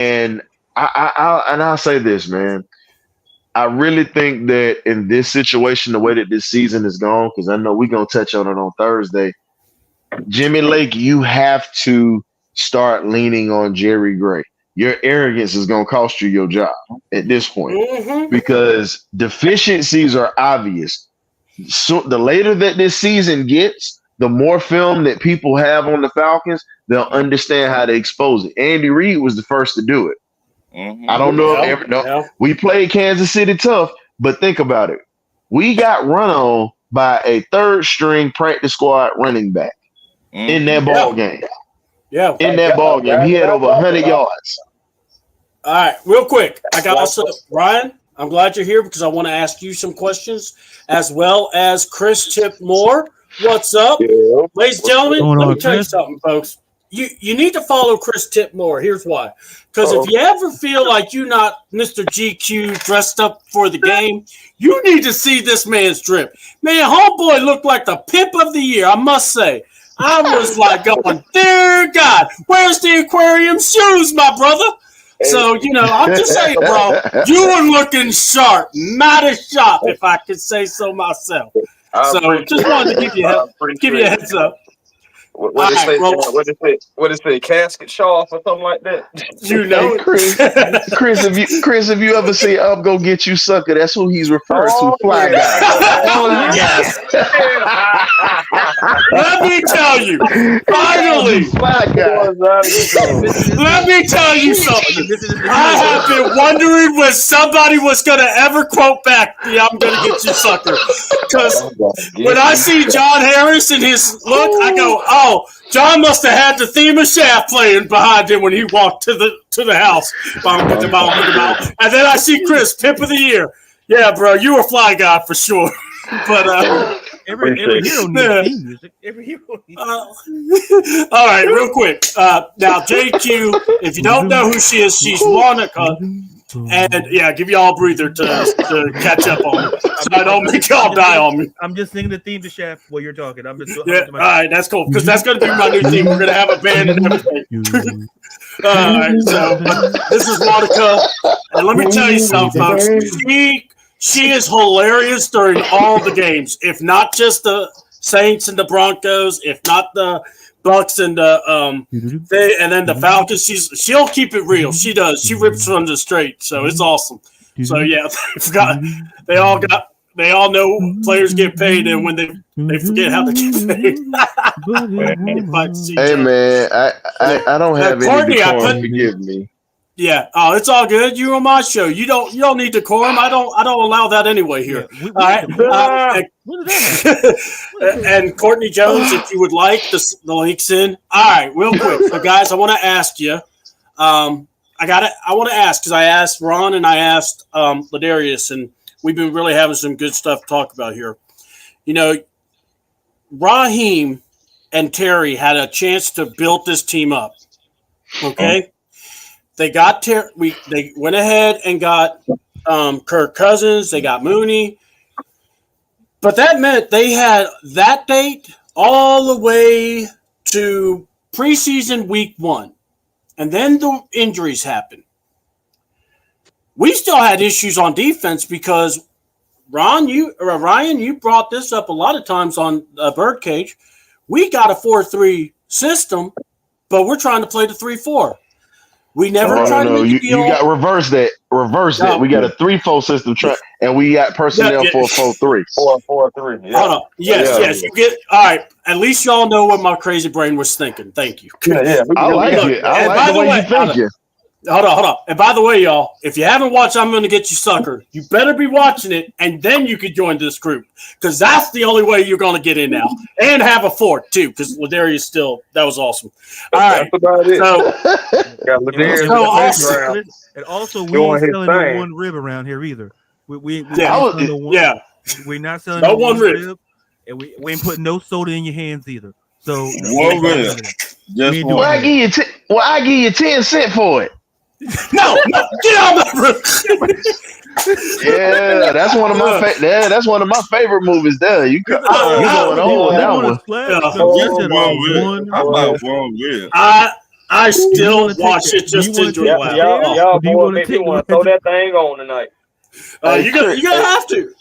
And I'll say this, man. I really think that in this situation, the way that this season is gone, because I know we're gonna touch on it on Thursday. Jimmy Lake, you have to start leaning on Jerry Gray. Your arrogance is gonna cost you your job at this point because deficiencies are obvious. So the later that this season gets, the more film that people have on the Falcons, they'll understand how to expose it. Andy Reid was the first to do it. I don't know. We played Kansas City tough, but think about it. We got run on by a third string practice squad running back in that ball game. Yeah. In that ball game. He had over 100 yards. All right, real quick. I got also Ryan, I'm glad you're here because I want to ask you some questions as well as Chris Chip Moore. What's up? Yeah. Ladies and gentlemen, let me tell you something, folks. You need to follow Chris Tipmore. Here's why. Because if you ever feel like you're not Mr. GQ dressed up for the game, you need to see this man's drip. Man, homeboy looked like the pimp of the year, I must say. I was like going, dear God, where's the aquarium shoes, my brother? So, I'm just saying, bro, you were looking sharp, mighty sharp, if I could say so myself. So just wanted to give you a heads up. What is it? Casket shawl or something like that? Chris, if you ever see "Up Go Get You Sucker," that's who he's referring to. Fly guy. Let me tell you, finally, fly guy. Let me tell you something. I have been wondering when somebody was going to ever quote back the "I'm going to get you sucker," because when I see John Harris and his look, I go, "Oh, John must have had the theme of Shaft playing behind him when he walked to the house." And then I see Chris, Pimp of the Year. Yeah, bro, you were Fly Guy for sure. But every hero needs theme music. Every hero needs all right, real quick. Now, JQ, if you don't know who she is, she's Monica. And give y'all a breather to catch up on me, so I don't make y'all die on me. I'm just singing the theme to Shaft while you're talking. All right, that's cool because that's going to be my new theme. We're going to have a band and everything. All right, so this is Monica, and let me tell you something, folks. She is hilarious during all the games, if not just the Saints and the Broncos, if not the Bucks and the and then the Falcons. She'll keep it real. She does. She rips from the straight. So it's awesome. So they all know players get paid, and when they forget how to get paid. Hey man, I don't have any decorum. Forgive me. Yeah. Oh, it's all good. You're on my show. You don't need decorum. I don't allow that anyway here. All right. And Courtney Jones, if you would like, the link's in. All right, real quick. So, guys, I want to ask you. I want to ask because I asked Ron and I asked Ladarius, and we've been really having some good stuff to talk about here. Raheem and Terry had a chance to build this team up. Okay. They got they went ahead and got Kirk Cousins. They got Mooney. But that meant they had that date all the way to preseason week 1. And then the injuries happened. We still had issues on defense because, Ryan, you brought this up a lot of times on Birdcage. We got a 4-3 system, but we're trying to play the 3-4. We never tried to make a deal. You got reverse that. We got a 3-4 system, and we got personnel for a 4-3. 4-3. Yeah. Hold on. Yes. You get all right. At least y'all know what my crazy brain was thinking. Thank you. Yeah. I like it. I like the way you thinking. Hold on. And by the way, y'all, if you haven't watched I'm Going to Get You Sucker, you better be watching it, and then you can join this group because that's the only way you're going to get in now. And have a fort, too, because Ladarius still – that was awesome. All right. That's about it. Got Ladarius so awesome. And also, we ain't selling no one rib around here either. We're not selling no one rib. And we ain't putting no soda in your hands either. So one rib. I give you 10 cents for it. No, get out of my room. Yeah, that's one of my that's one of my favorite movies. There, you going on that one? I buy one rib. I still watch it just to enjoy it. Y'all boy make me want to throw that thing on tonight. You gotta have to.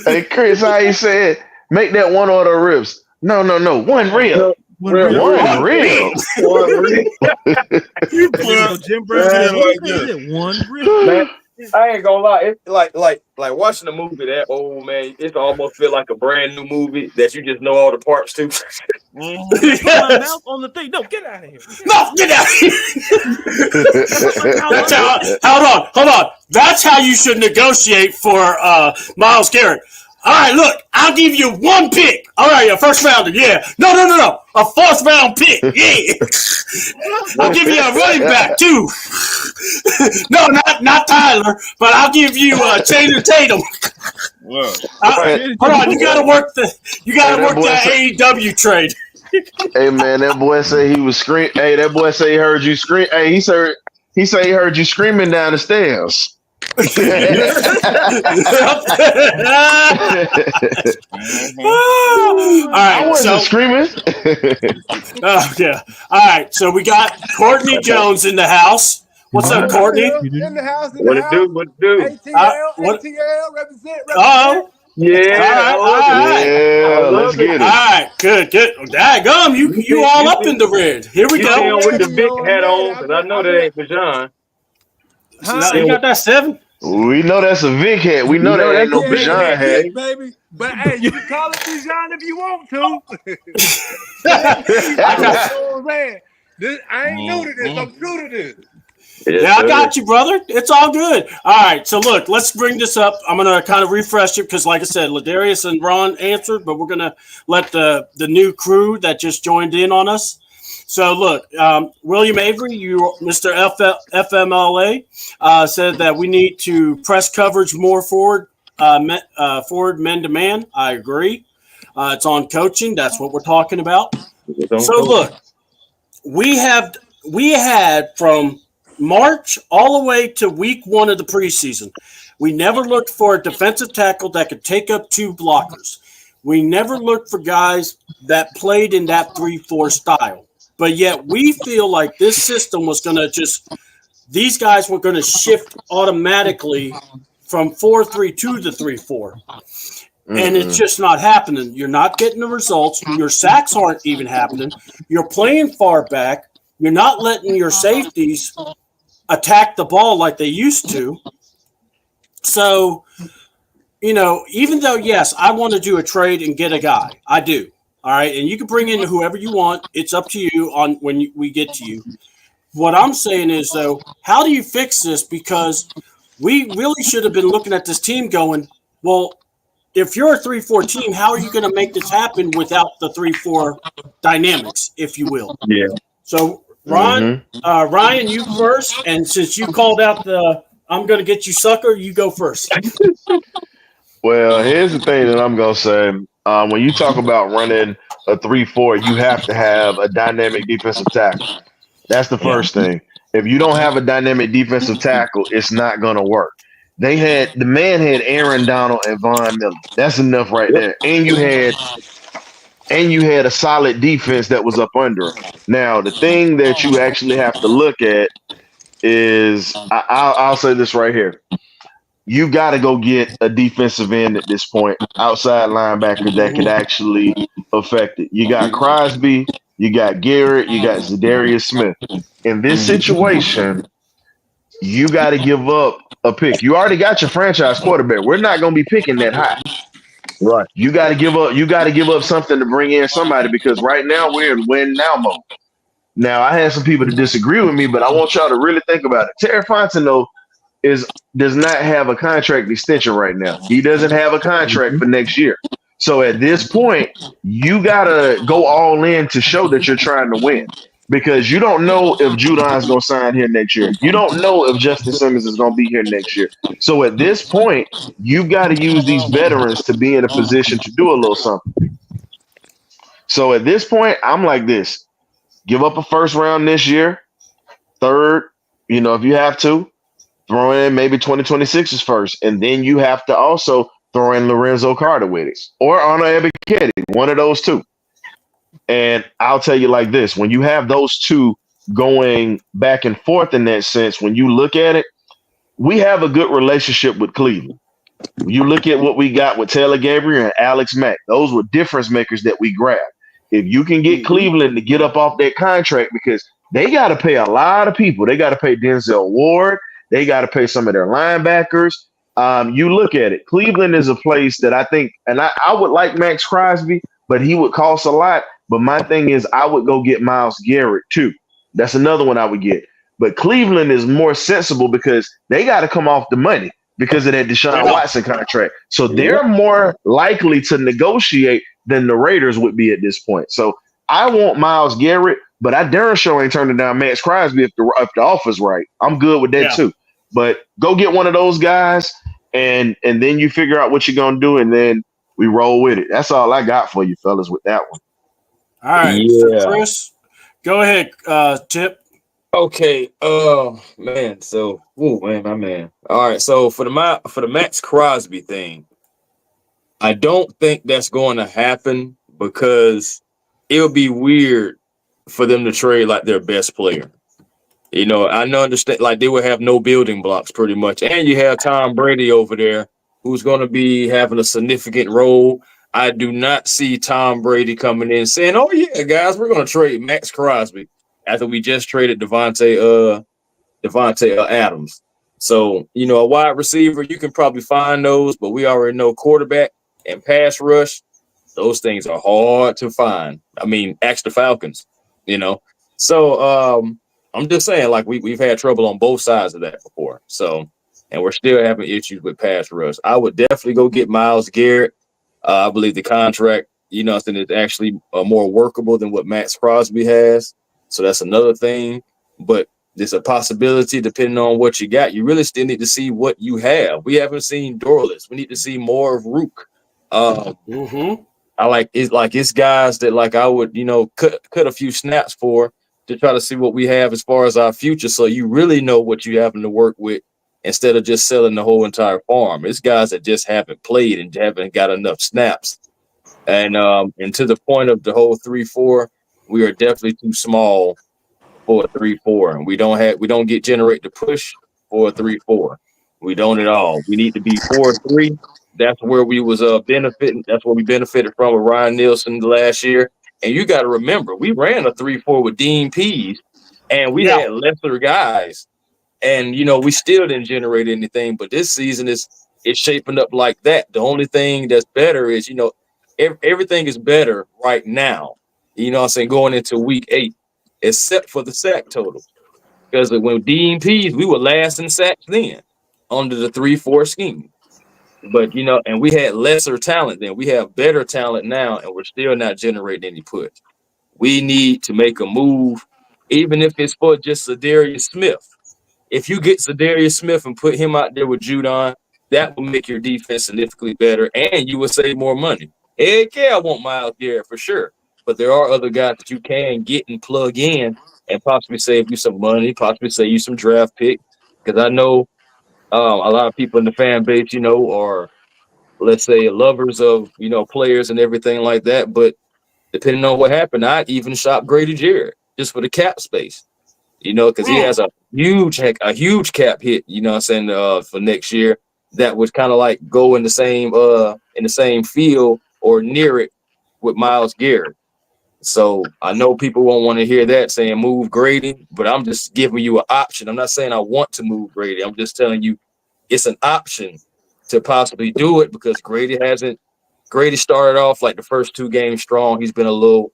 Hey Chris, how you said make that one order of ribs? No, one rib. One rib. Jim Brown, one rib. Man, I ain't gonna lie. It's like watching a movie that old, man. It almost feel like a brand new movie that you just know all the parts to. Put my mouth on the thing. No, get out of here. No, get out of here. Hold on. That's how you should negotiate for Myles Garrett. All right, look, I'll give you one pick. All right, a first rounder, yeah. No. A fourth round pick, yeah. I'll give you a running back, too. No, not Tyler, but I'll give you Channing Tatum. Hold on, you gotta work that AEW trade. Hey man, that boy say he was scream. Hey, that boy say he heard you scream. Hey, he said he heard you screaming down the stairs. All right, I wasn't screaming. Yeah. All right, so we got Courtney Jones in the house. What's up, Courtney? In the house. What it do? ATL, represent. Oh. Yeah. All right. Yeah, let's get it. All right, good. Daggum, you all up in the red. Here we go. With the big hat on, because I know that ain't for John. You got that 7? We know that's a Vic hat. We know that ain't no Bijan hat, baby. But hey, you can call it Bijan if you want to. I ain't new to this. I'm true to this. Yeah, I got you, brother. It's all good. All right, so look, let's bring this up. I'm going to kind of refresh it because, like I said, Ladarius and Ron answered, but we're going to let the new crew that just joined in on us. So, look, William Avery, Mr. FMLA, said that we need to press coverage more forward man-to-man. I agree. It's on coaching. That's what we're talking about. So, look, we had from March all the way to week 1 of the preseason, we never looked for a defensive tackle that could take up 2 blockers. We never looked for guys that played in that 3-4 style. But yet we feel like this system was going to these guys were going to shift automatically from 4-3 to the 3-4. And it's just not happening. You're not getting the results. Your sacks aren't even happening. You're playing far back. You're not letting your safeties attack the ball like they used to. So, even though, yes, I want to do a trade and get a guy. I do. All right, and you can bring in whoever you want. It's up to you on when we get to you. What I'm saying is, though, how do you fix this? Because we really should have been looking at this team going, well, if you're a 3-4 team, how are you going to make this happen without the 3-4 dynamics, if you will? Yeah. So, Ryan, you first. And since you called out I'm going to get you sucker, you go first. Well, here's the thing that I'm going to say. When you talk about running a 3-4, you have to have a dynamic defensive tackle. That's the first thing. If you don't have a dynamic defensive tackle, it's not going to work. The man had Aaron Donald and Von Miller. That's enough right there. And you had a solid defense that was up under him. Now, the thing that you actually have to look at is, I'll say this right here. You got to go get a defensive end at this point, outside linebacker that could actually affect it. You got Crosby, you got Garrett, you got Zadarius Smith. In this situation, you got to give up a pick. You already got your franchise quarterback. We're not going to be picking that high. Right. You got to give up. You got to give up something to bring in somebody because right now we're in win now mode. Now I had some people to disagree with me, but I want y'all to really think about it. Terry Fontenot does not have a contract extension right now. He doesn't have a contract for next year. So at this point, you gotta go all in to show that you're trying to win. Because you don't know if Judon's gonna sign here next year. You don't know if Justin Simmons is gonna be here next year. So at this point, you've got to use these veterans to be in a position to do a little something. So at this point, I'm like this. Give up a first round this year. Third, if you have to. Throw in maybe 2026's first, and then you have to also throw in Lorenzo Carter with it or Arnold Ebiketie, one of those two. And I'll tell you like this: when you have those two going back and forth in that sense. When you look at it, we have a good relationship with Cleveland. When you look at what we got with Taylor Gabriel and Alex Mack, those were difference makers that we grabbed. If you can get Cleveland to get up off that contract, because they got to pay a lot of people. They got to pay Denzel Ward. They got to pay some of their linebackers. You look at it. Cleveland is a place that I think, and I would like Max Crosby, but he would cost a lot. But my thing is, I would go get Myles Garrett too. That's another one I would get. But Cleveland is more sensible because they got to come off the money because of that Deshaun Watson contract. So they're more likely to negotiate than the Raiders would be at this point. So I want Myles Garrett, but I darn sure ain't turning down Max Crosby if the offer's right. I'm good with that too. But go get one of those guys, and then you figure out what you're gonna do, and then we roll with it. That's all I got for you, fellas, with that one. All right, so Chris, go ahead, Tip. Okay, man. So, my man. All right, so for the Max Crosby thing, I don't think that's going to happen because it'll be weird for them to trade like their best player. You know, I understand, like they will have no building blocks pretty much. And you have Tom Brady over there who's going to be having a significant role. I do not see Tom Brady coming in saying, oh, yeah, guys, we're going to trade Max Crosby after we just traded Devontae Adams. So, you know, a wide receiver, you can probably find those, but we already know quarterback and pass rush, those things are hard to find. I mean, ask the Falcons, you know. So I'm just saying, like, we've had trouble on both sides of that before. So, and we're still having issues with pass rush. I would definitely go get Myles Garrett. I believe the contract, you know, is actually more workable than what Max Crosby has. So that's another thing. But there's a possibility depending on what you got. You really still need to see what you have. We haven't seen Dorless. We need to see more of Rook. It's guys that like I would, you know, cut a few snaps for to try to see what we have as far as our future. So you really know what you having to work with instead of just selling the whole entire farm. It's guys that just haven't played and haven't got enough snaps. And to the point of the whole 3-4, we are definitely too small for a 3-4. And we don't get generate the push for a 3-4. We don't at all. We need to be 4-3. That's where we was benefiting. That's where we benefited from with Ryan Nielsen last year. And you got to remember, we ran a 3-4 with Dean Pease, and we had lesser guys. And, you know, we still didn't generate anything. But this season is shaping up like that. The only thing that's better is, you know, everything is better right now. You know what I'm saying? Going into week 8, except for the sack total. Because when Dean Pease, we were last in sacks then under the 3-4 scheme. But, you know, and we had lesser talent then. We have better talent now, and we're still not generating any push. We need to make a move, even if it's for just Zadarius Smith. If you get Zadarius Smith and put him out there with Judon, that will make your defense significantly better, and you will save more money. Heck yeah, I want Myles Garrett for sure. But there are other guys that you can get and plug in and possibly save you some money, possibly save you some draft pick. Because I know a lot of people in the fan base, you know, are, let's say, lovers of, you know, players and everything like that. But depending on what happened, I'd even shop Grady Jarrett just for the cap space, you know, because he has a huge cap hit, you know what I'm saying, for next year that would kind of like go in the same field or near it with Myles Garrett. So I know people won't want to hear that saying move Grady, but I'm just giving you an option. I'm not saying I want to move Grady. I'm just telling you it's an option to possibly do it because Grady started off like the first 2 games strong. He's been a little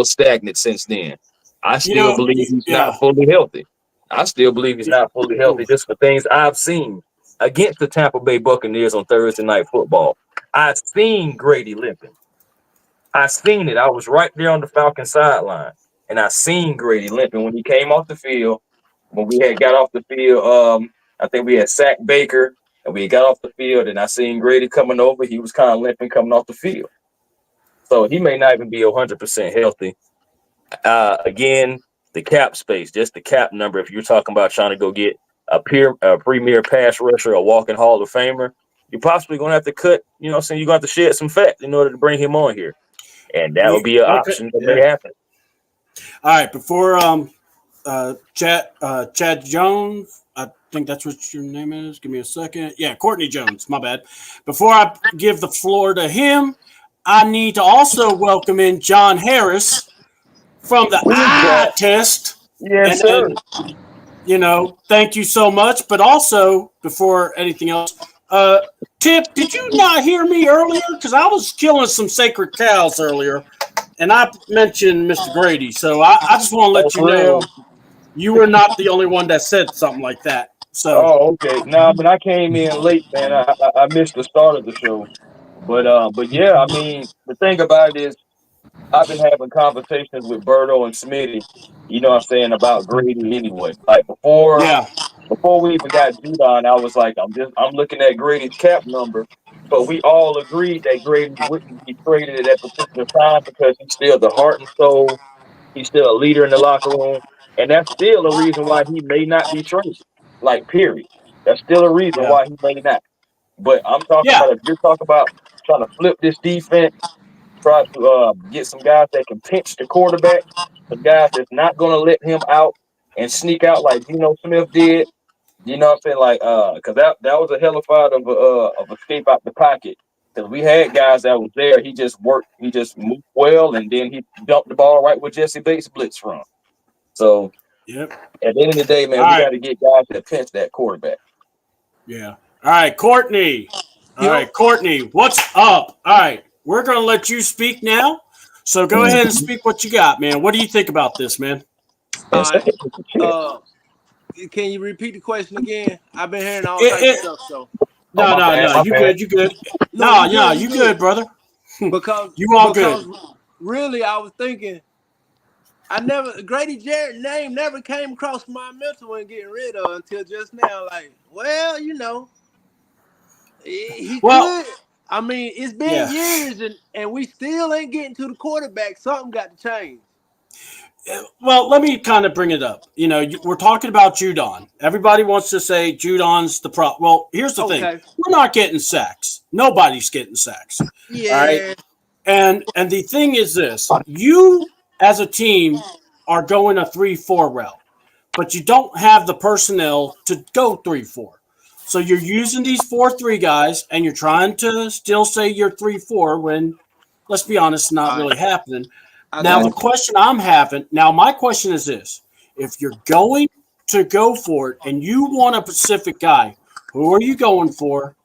stagnant since then. I still believe he's not fully healthy. Just for things I've seen against the Tampa Bay Buccaneers on Thursday Night Football. I've seen Grady limping. I seen it. I was right there on the Falcons sideline, and I seen Grady limping when he came off the field. When we had got off the field, I think we had sacked Baker, and we got off the field, and I seen Grady coming over. He was kind of limping coming off the field. So he may not even be 100% healthy. Again, the cap space, just the cap number. If you're talking about trying to go get a premier pass rusher, a walking Hall of Famer, you're possibly going to have to cut, you know what I'm saying, you're going to have to shed some fat in order to bring him on here. And that will be an option that may happen. All right, before Chad Jones. I think that's what your name is. Give me a second. Yeah, Courtney Jones. My bad. Before I give the floor to him, I need to also welcome in John Harris from the eye test. Yes, and sir. then, thank you so much. But also, before anything else, Tip, did you not hear me earlier? Because I was killing some sacred cows earlier, and I mentioned Mr. Grady. So I just want to let you know you were not the only one that said something like that. So. Oh, okay. Now, I came in late, man. I missed the start of the show, but yeah, I mean, the thing about it is, I've been having conversations with Berto and Smitty. You know what I'm saying about Grady anyway. Like before we even got Judon, I was like, I'm looking at Grady's cap number. But we all agreed that Grady wouldn't be traded at that particular time because he's still the heart and soul. He's still a leader in the locker room, and that's still a reason why he may not be traded. Like, period. That's still a reason why he may not. But I'm talking about, if you're talking about trying to flip this defense, try to get some guys that can pinch the quarterback, some guys that's not going to let him out and sneak out like Geno Smith did. You know what I'm saying? Like, because that was a hell of escape out the pocket. Because we had guys that was there. He just moved well, and then he dumped the ball right where Jesse Bates blitz from. So, at the end of the day, man, we got to get guys that pinch that quarterback. Yeah. All right, Courtney. All right, Courtney, what's up? All right, we're going to let you speak now. So go ahead and speak what you got, man. What do you think about this, man? All right. Can you repeat the question again? I've been hearing all types of stuff. So no, you good, you good. No, you good, brother. Because you all good. Really, I was thinking, Grady Jarrett name never came across my mental when getting rid of until just now. Like, well, he could. I mean, it's been years, and we still ain't getting to the quarterback. Something got to change. Well, let me kind of bring it up. We're talking about Judon. Everybody wants to say Judon's the problem. Well, here's the thing. We're not getting sacks. Nobody's getting sacks. Yeah. All right? And the thing is this. You, as a team, are going a 3-4 route. But you don't have the personnel to go 3-4. So you're using these 4-3 guys, and you're trying to still say you're 3-4 when, let's be honest, not really happening. Now, the question I'm having, my question is this. If you're going to go for it and you want a specific guy, who are you going for?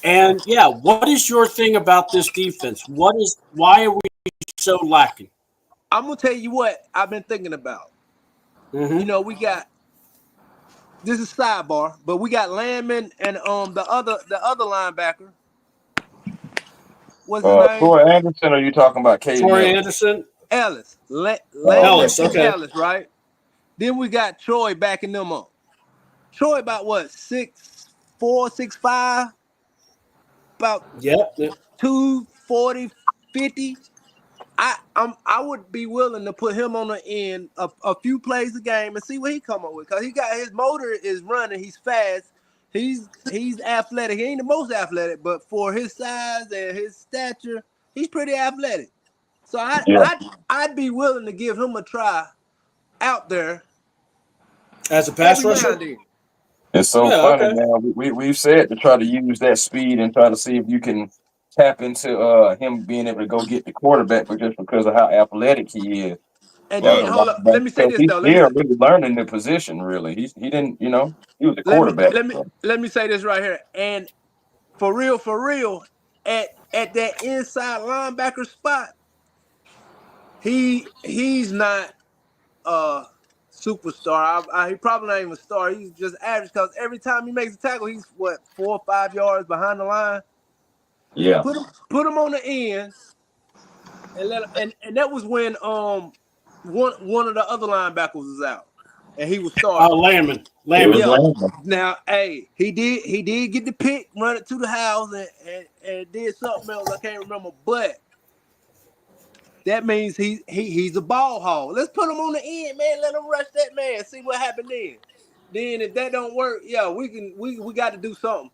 And, what is your thing about this defense? Why are we so lacking? I'm going to tell you what I've been thinking about. Mm-hmm. We got, this is sidebar, but we got Landman and the other linebacker. What's his name? Troy Anderson, or are you talking about Caden Troy Anderson? Ellis. Ellis, okay. Ellis, right? Then we got Troy backing them up. Troy about what, 6'4", 6'5", about 240, 50. I would be willing to put him on the end a few plays a game and see what he come up with, because he got his motor is running. He's fast. He's athletic. He ain't the most athletic, but for his size and his stature, he's pretty athletic. So I'd be willing to give him a try out there as a pass rusher. It's so funny, man. We've said to try to use that speed and try to see if you can tap into him being able to go get the quarterback, but just because of how athletic he is. And then hold up, let me say this though. He's really learning the position. Really, he didn't. He was a quarterback. Let me say this right here. And for real, at that inside linebacker spot, he's not a superstar. He probably not even a star. He's just average, because every time he makes a tackle, he's 4 or 5 yards behind the line. Yeah. Put him on the end, and that was when one of the other linebackers was out, and he was starting. Landman. Yeah. Now, he did get the pick, run it to the house, and did something else I can't remember, but that means he's a ball hog. Let's put him on the end, man. Let him rush that man. See what happened then. Then if that don't work, we got to do something.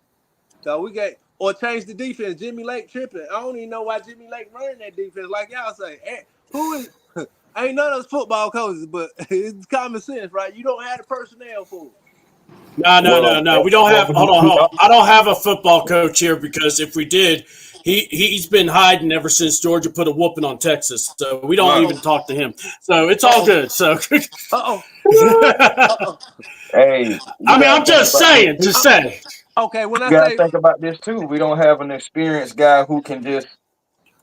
So we got, or change the defense. Jimmy Lake tripping. I don't even know why Jimmy Lake running that defense like y'all say. ain't none of us football coaches, but it's common sense, right? You don't have the personnel for it. No. We don't have. Hold on. I don't have a football coach here because if we did, he's been hiding ever since Georgia put a whooping on Texas. So we don't even talk to him. So it's all good. So. Hey, I mean, I'm just saying. Just say. Okay, when you gotta think about this too. We don't have an experienced guy who can just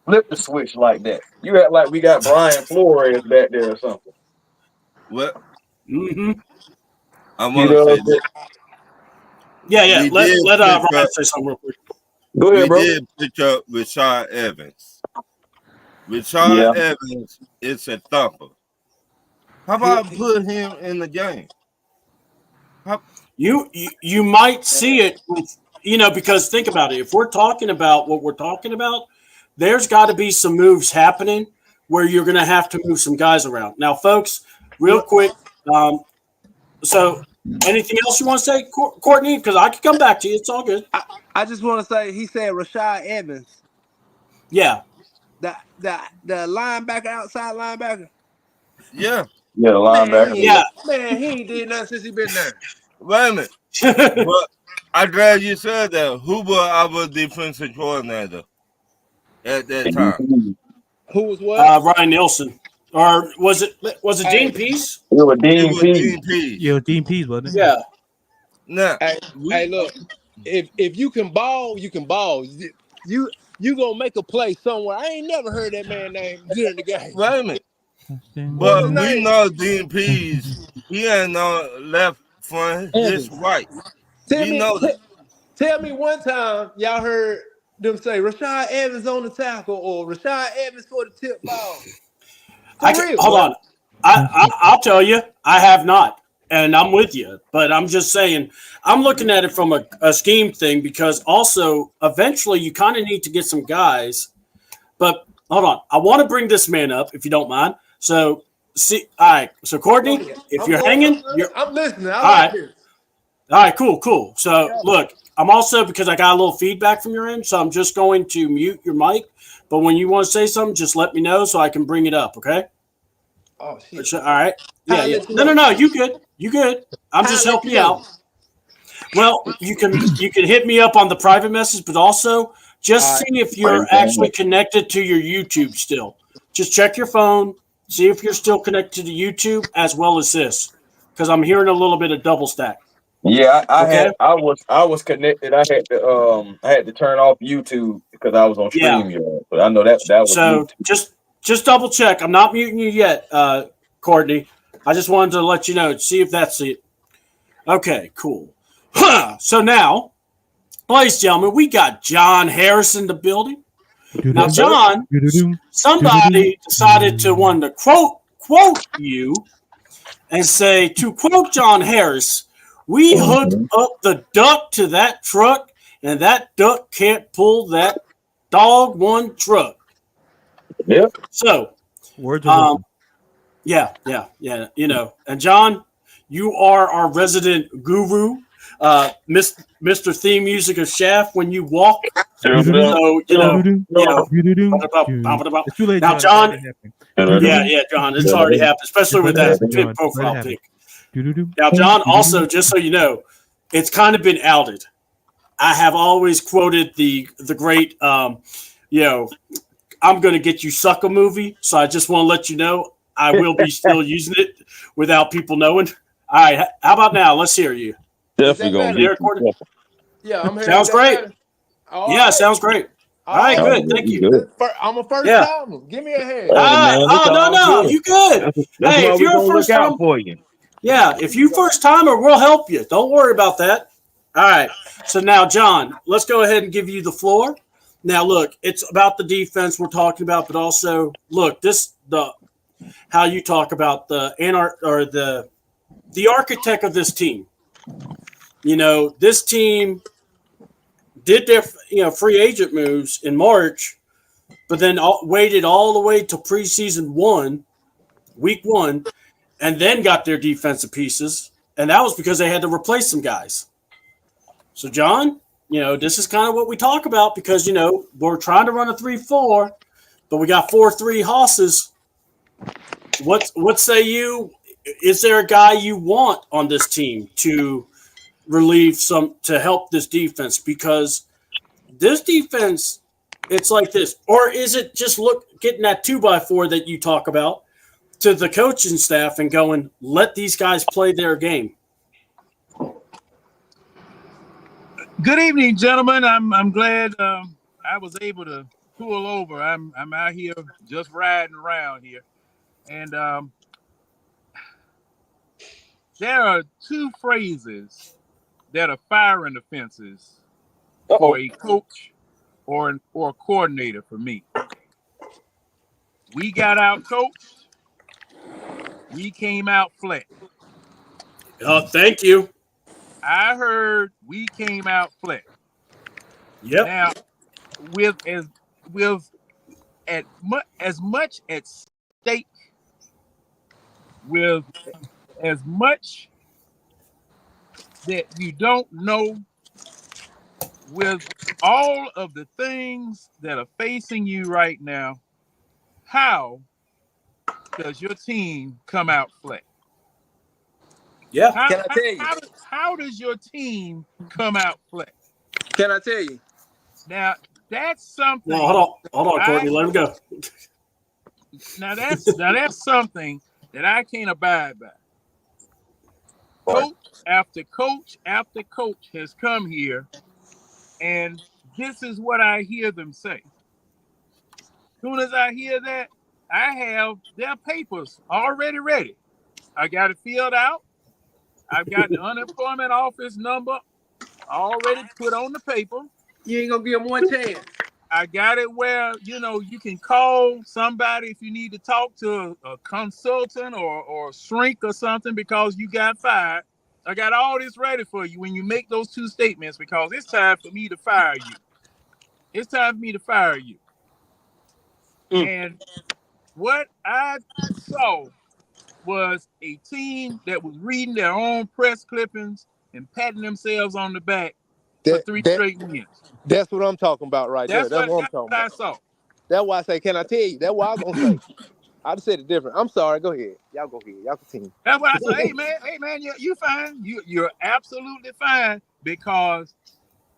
flip the switch like that. You act like we got Brian Flores back there or something. What? Mm-hmm. I want to say this. Yeah. Let Ryan say something real quick. Go ahead, bro. We did pick up Rashad Evans. Rashad Evans is a thumper. How about put him in the game? You might see it, because think about it. If we're talking about what we're talking about, there's got to be some moves happening where you're going to have to move some guys around. Now, folks, real quick. So, anything else you want to say, Courtney? Because I can come back to you. It's all good. I just want to say he said Rashad Evans. Yeah. The linebacker, outside linebacker. Yeah. Yeah, the linebacker. Man, he ain't did nothing since he been there. Wait a minute. But I'm glad you said that. Who was our defensive coordinator at that time? Who was what? Ryan Nielsen. Or was it Dean Pease? It was Dean Pease. Yeah, Dean Pease, wasn't it? Yeah. Now, hey, look. If you can ball, you can ball. You gonna make a play somewhere. I ain't never heard that man name during the game. Wait a minute. But we know Dean Pease. He ain't no left front. It's right. Tell me one time y'all heard them say Rashad Evans on the tackle or Rashad Evans for the tip ball. Hold on. I'll tell you, I have not. And I'm with you. But I'm just saying, I'm looking at it from a scheme thing because also eventually you kind of need to get some guys. But hold on. I want to bring this man up, if you don't mind. So, all right. So, Courtney, if you're hanging, I'm listening. All right, cool. So, look, I'm also, because I got a little feedback from your end, so I'm just going to mute your mic. But when you want to say something, just let me know so I can bring it up, okay? Oh, shit. All right. Yeah. No. You good. I'm just helping you out. Well, you can hit me up on the private message, but also just see if you're actually connected to your YouTube still. Just check your phone, see if you're still connected to YouTube as well as this, because I'm hearing a little bit of double stack. Yeah, I was connected. I had to turn off YouTube because I was on StreamYard. But I know that was so YouTube. Just double check. I'm not muting you yet, Courtney. I just wanted to let you know, see if that's it. Okay, cool. So now, ladies and gentlemen, we got John Harris in the building. Now, John, somebody decided to want to quote you and say, to quote John Harris, we hooked up the duck to that truck, and that duck can't pull that dog one truck. Yep. So, words yeah. And John, you are our resident guru, Mr. Theme Music of Shaft when you walk. It's too late, now, John. Yeah, John, it's already happened, especially with that pit profile pic. Now, John, also, just so you know, it's kind of been outed. I have always quoted the great, I'm going to get you sucker movie. So I just want to let you know I will be still using it without people knowing. All right. How about now? Let's hear you. Definitely going to be recorded. Yeah, I'm here. Sounds great. Sounds great. All right, good. Thank you. I'm a first timer. Give me a hand. No. You good. Hey, if you're a first timer for you. Yeah, if you first timer, we'll help you. Don't worry about that. All right. So now, John, let's go ahead and give you the floor. Now, look, it's about the defense we're talking about, but also, look, how you talk about the architect of this team. This team did their free agent moves in March, but then waited all the way to preseason week 1, and then got their defensive pieces, and that was because they had to replace some guys. So, John, this is kind of what we talk about because, we're trying to run a 3-4, but we got 4-3 hosses. what say you? Is there a guy you want on this team to relieve to help this defense? Because this defense, it's like this. Or is it just getting that 2x4 that you talk about to the coaching staff and going, let these guys play their game? Good evening, gentlemen. I'm glad I was able to pull over. I'm out here just riding around here, and there are two phrases that are firing offenses for a coach or a coordinator for me. We got out coached. We came out flat. Oh, thank you. I heard we came out flat. Yep. Now, with as much at stake, with as much that you don't know, with all of the things that are facing you right now, how does your team come out flat? Yeah. Can I tell you? How does your team come out flat? Can I tell you? Now, that's something. No, hold on, Courtney. Let him go. Now that's something that I can't abide by. Coach after coach after coach has come here, and this is what I hear them say. As soon as I hear that, I have their papers already ready. I got it filled out. I've got the unemployment office number already put on the paper. You ain't gonna give them one chance. I got it where, you can call somebody if you need to talk to a consultant or a shrink or something because you got fired. I got all this ready for you when you make those two statements because it's time for me to fire you. It's time for me to fire you. And what I saw was a team that was reading their own press clippings and patting themselves on the back for 3 straight wins. That's what I'm talking about right there. That's what I'm talking about. I saw. That's why I say, can I tell you? That's what I was going to say. I just said it different. I'm sorry. Go ahead. Y'all go ahead. Y'all continue. That's what I say. Hey, man, you fine. You're absolutely fine because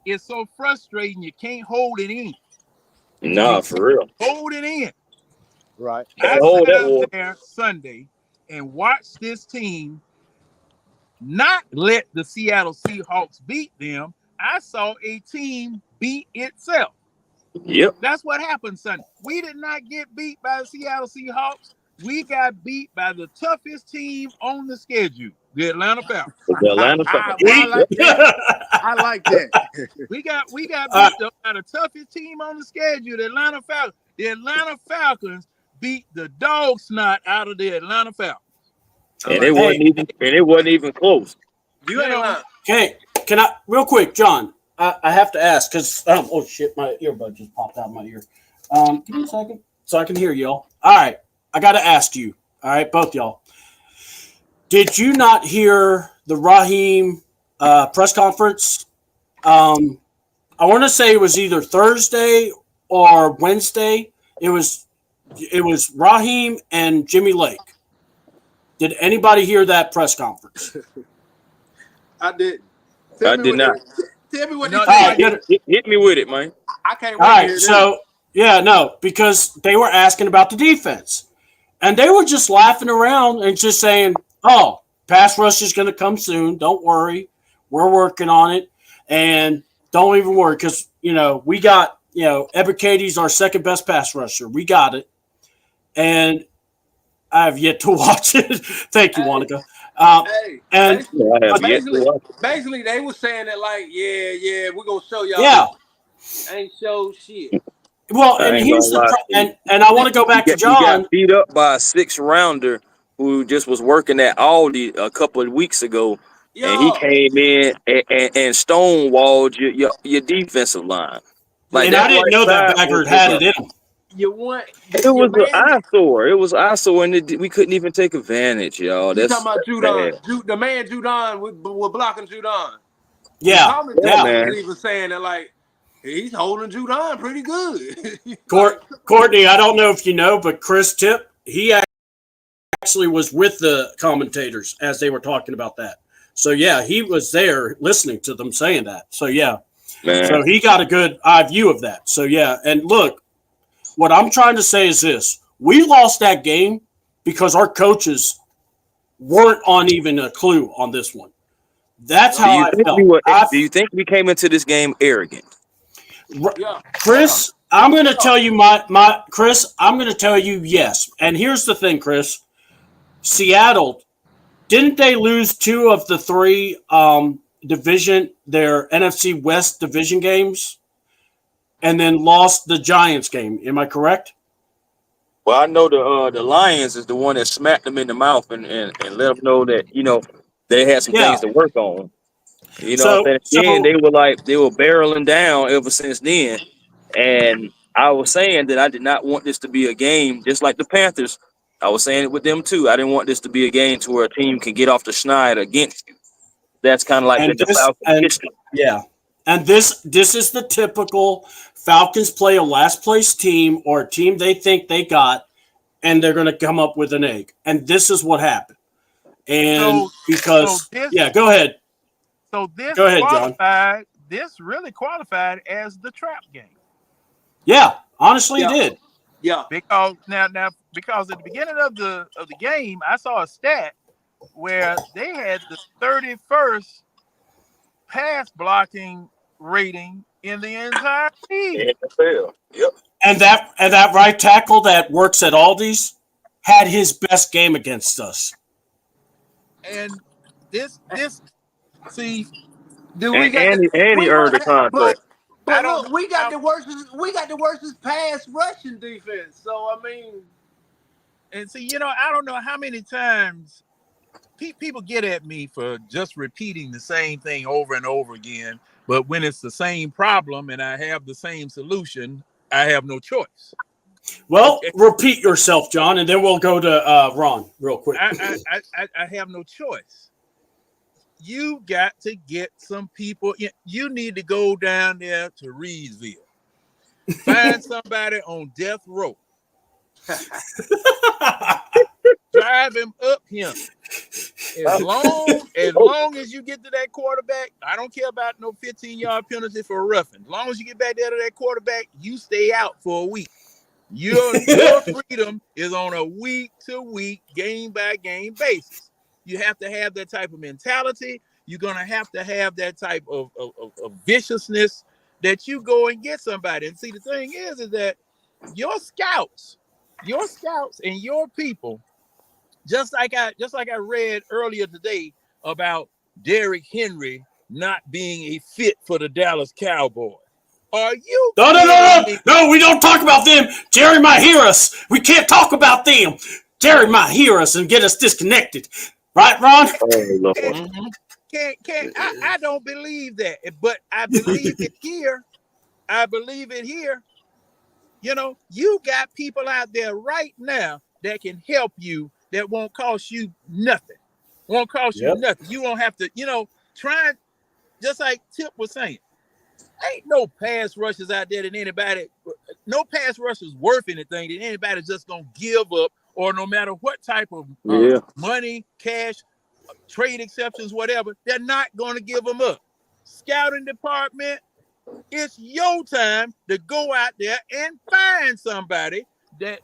it's so frustrating. You can't hold it in. Nah, for real. Hold it in. Right. I sat out there Sunday and watched this team not let the Seattle Seahawks beat them. I saw a team beat itself. Yep. That's what happened Sunday. We did not get beat by the Seattle Seahawks. We got beat by the toughest team on the schedule, the Atlanta Falcons. The Atlanta Falcons. I like that. We got beat by the toughest team on the schedule, the Atlanta Falcons. The Atlanta Falcons beat the dog snot out of the Atlanta Falcons. And it wasn't even close. You ain't lying. Okay, can I real quick, John? I have to ask because oh shit, my earbud just popped out of my ear. Give me a second so I can hear y'all. All right, I got to ask you. All right, both y'all. Did you not hear the Raheem press conference? I want to say it was either Thursday or Wednesday. It was Raheem and Jimmy Lake. Did anybody hear that press conference? I did. I did not. Tell me what hit me with it, man. I can't wait. All right, so because they were asking about the defense, and they were just laughing around and just saying, "Oh, pass rush is going to come soon. Don't worry, we're working on it, and don't even worry because we got Ebikadi's our second best pass rusher. We got it, and I have yet to watch it. Thank you, Monica. Basically, they were saying that like, yeah, we're gonna show y'all. Yeah, ain't show shit. Well, and here's and I want to go back to John. He got beat up by a 6-rounder who just was working at Aldi a couple of weeks ago, and he came in and stonewalled your defensive line. Like, and I didn't know that Baggert had it in him. You want? It was an eyesore. It was eyesore, and we couldn't even take advantage, y'all. You talking about Judon? The man Judon was blocking Judon. Yeah, man. He was saying that like he's holding Judon pretty good. Courtney, I don't know if you know, but Chris Tipp, he actually was with the commentators as they were talking about that. So, yeah, he was there listening to them saying that. So, yeah. Man. So he got a good eye view of that. So, yeah. And look, what I'm trying to say is this. We lost that game because our coaches weren't on even a clue on this one. That's how I felt. Do you think we came into this game arrogant? Chris, I'm going to tell you Chris, I'm going to tell you yes. And here's the thing, Chris. Seattle, didn't they lose 2 of the 3 their NFC West division games and then lost the Giants game? Am I correct? Well, I know the Lions is the one that smacked them in the mouth and let them know that, they had some things to work on. Then they were barreling down ever since then. And I was saying that I did not want this to be a game just like the Panthers. I was saying it with them too. I didn't want this to be a game to where a team can get off the schneid against you. That's kind of like the Falcons. Yeah. And this is the typical Falcons play a last place team or a team they think they got, and they're going to come up with an egg. And this is what happened. And go ahead. So this go ahead, John. This really qualified as the trap game. Yeah, honestly, it did. Yeah, because because at the beginning of the game, I saw a stat where they had the 31st pass blocking rating in the entire league. Yep. And that right tackle that works at Aldi's had his best game against us. And this see, he earned a contract. But look, we got the worst pass rushing defense. So I mean, and see, I don't know how many times people get at me for just repeating the same thing over and over again. But when it's the same problem and I have the same solution, I have no choice. Well, repeat yourself, John, and then we'll go to Ron real quick. I have no choice. You got to get some people. You need to go down there to Reedsville. Find somebody on death row. Drive him up him. As long as you get to that quarterback, I don't care about no 15-yard penalty for a roughing. As long as you get back there to that quarterback, you stay out for a week. Your freedom is on a week-to-week, game-by-game basis. You have to have that type of mentality. You're going to have that type of viciousness that you go and get somebody. And see, the thing is that your scouts and your people, just like I read earlier today about Derrick Henry not being a fit for the Dallas Cowboys. Are you? No, we don't talk about them. Jerry might hear us. We can't talk about them. Jerry might hear us and get us disconnected. Right, Ron? I don't believe that, but I believe it here. You got people out there right now that can help you that won't cost you nothing. You nothing. You won't have to, try, just like Tip was saying. Ain't no pass rushers out there no pass rushers worth anything that anybody's just going to give up, or no matter what type of money, cash, trade exceptions, whatever, they're not going to give them up. Scouting department, it's your time to go out there and find somebody that,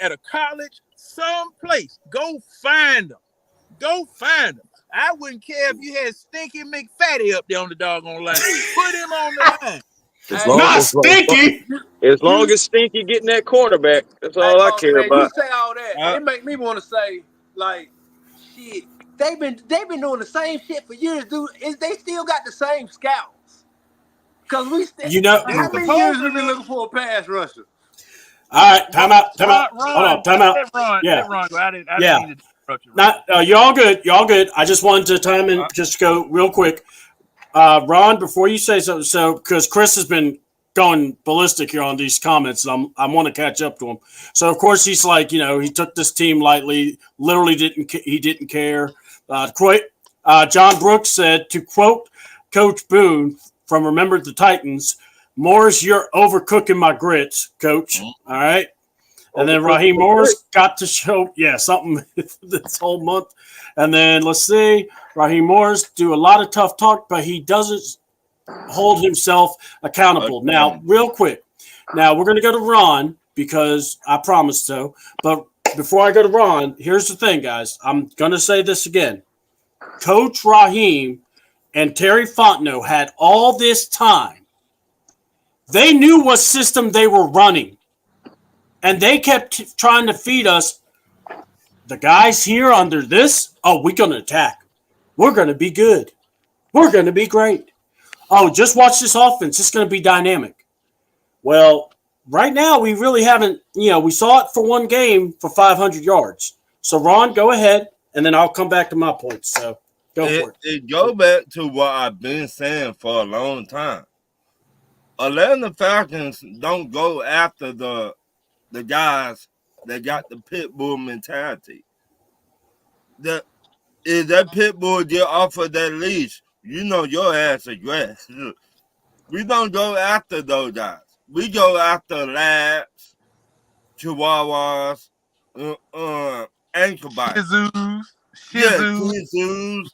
at a college, someplace. Go find them. I wouldn't care if you had Stinky McFatty up there on the doggone line. Put him on the line. As long as Stinky getting that quarterback, that's all I care about. You say all that, it make me want to say, like, shit. They've been doing the same shit for years, dude. They still got the same scouts. Because how many years we been looking for a pass rusher? All right, time out. Hold on, time out. You're all good. I just wanted to just go real quick. Ron, before you say something, so because Chris has been going ballistic here on these comments, and I want to catch up to him. So of course he's like, he took this team lightly, literally didn't care. John Brooks said, to quote Coach Boone from Remember the Titans, "Morris, you're overcooking my grits, Coach." All right. And then Raheem Morris got to show, something this whole month. And then let's see, Raheem Morris do a lot of tough talk, but he doesn't hold himself accountable. Now, real quick. Now, we're going to go to Ron because I promised so. But before I go to Ron, here's the thing, guys. I'm going to say this again. Coach Raheem and Terry Fontenot had all this time. They knew what system they were running. And they kept trying to feed us, the guys here under this, we're going to attack. We're going to be good. We're going to be great. Oh, just watch this offense. It's going to be dynamic. Well, right now we really haven't, we saw it for one game for 500 yards. So, Ron, go ahead, and then I'll come back to my points. So, go for it. It go back to what I've been saying for a long time. Atlanta Falcons don't go after the guys that got the pit bull mentality. If that pit bull get off of that leash, your ass is grass. We don't go after those guys. We go after labs, chihuahuas, ankle bites. Shizus.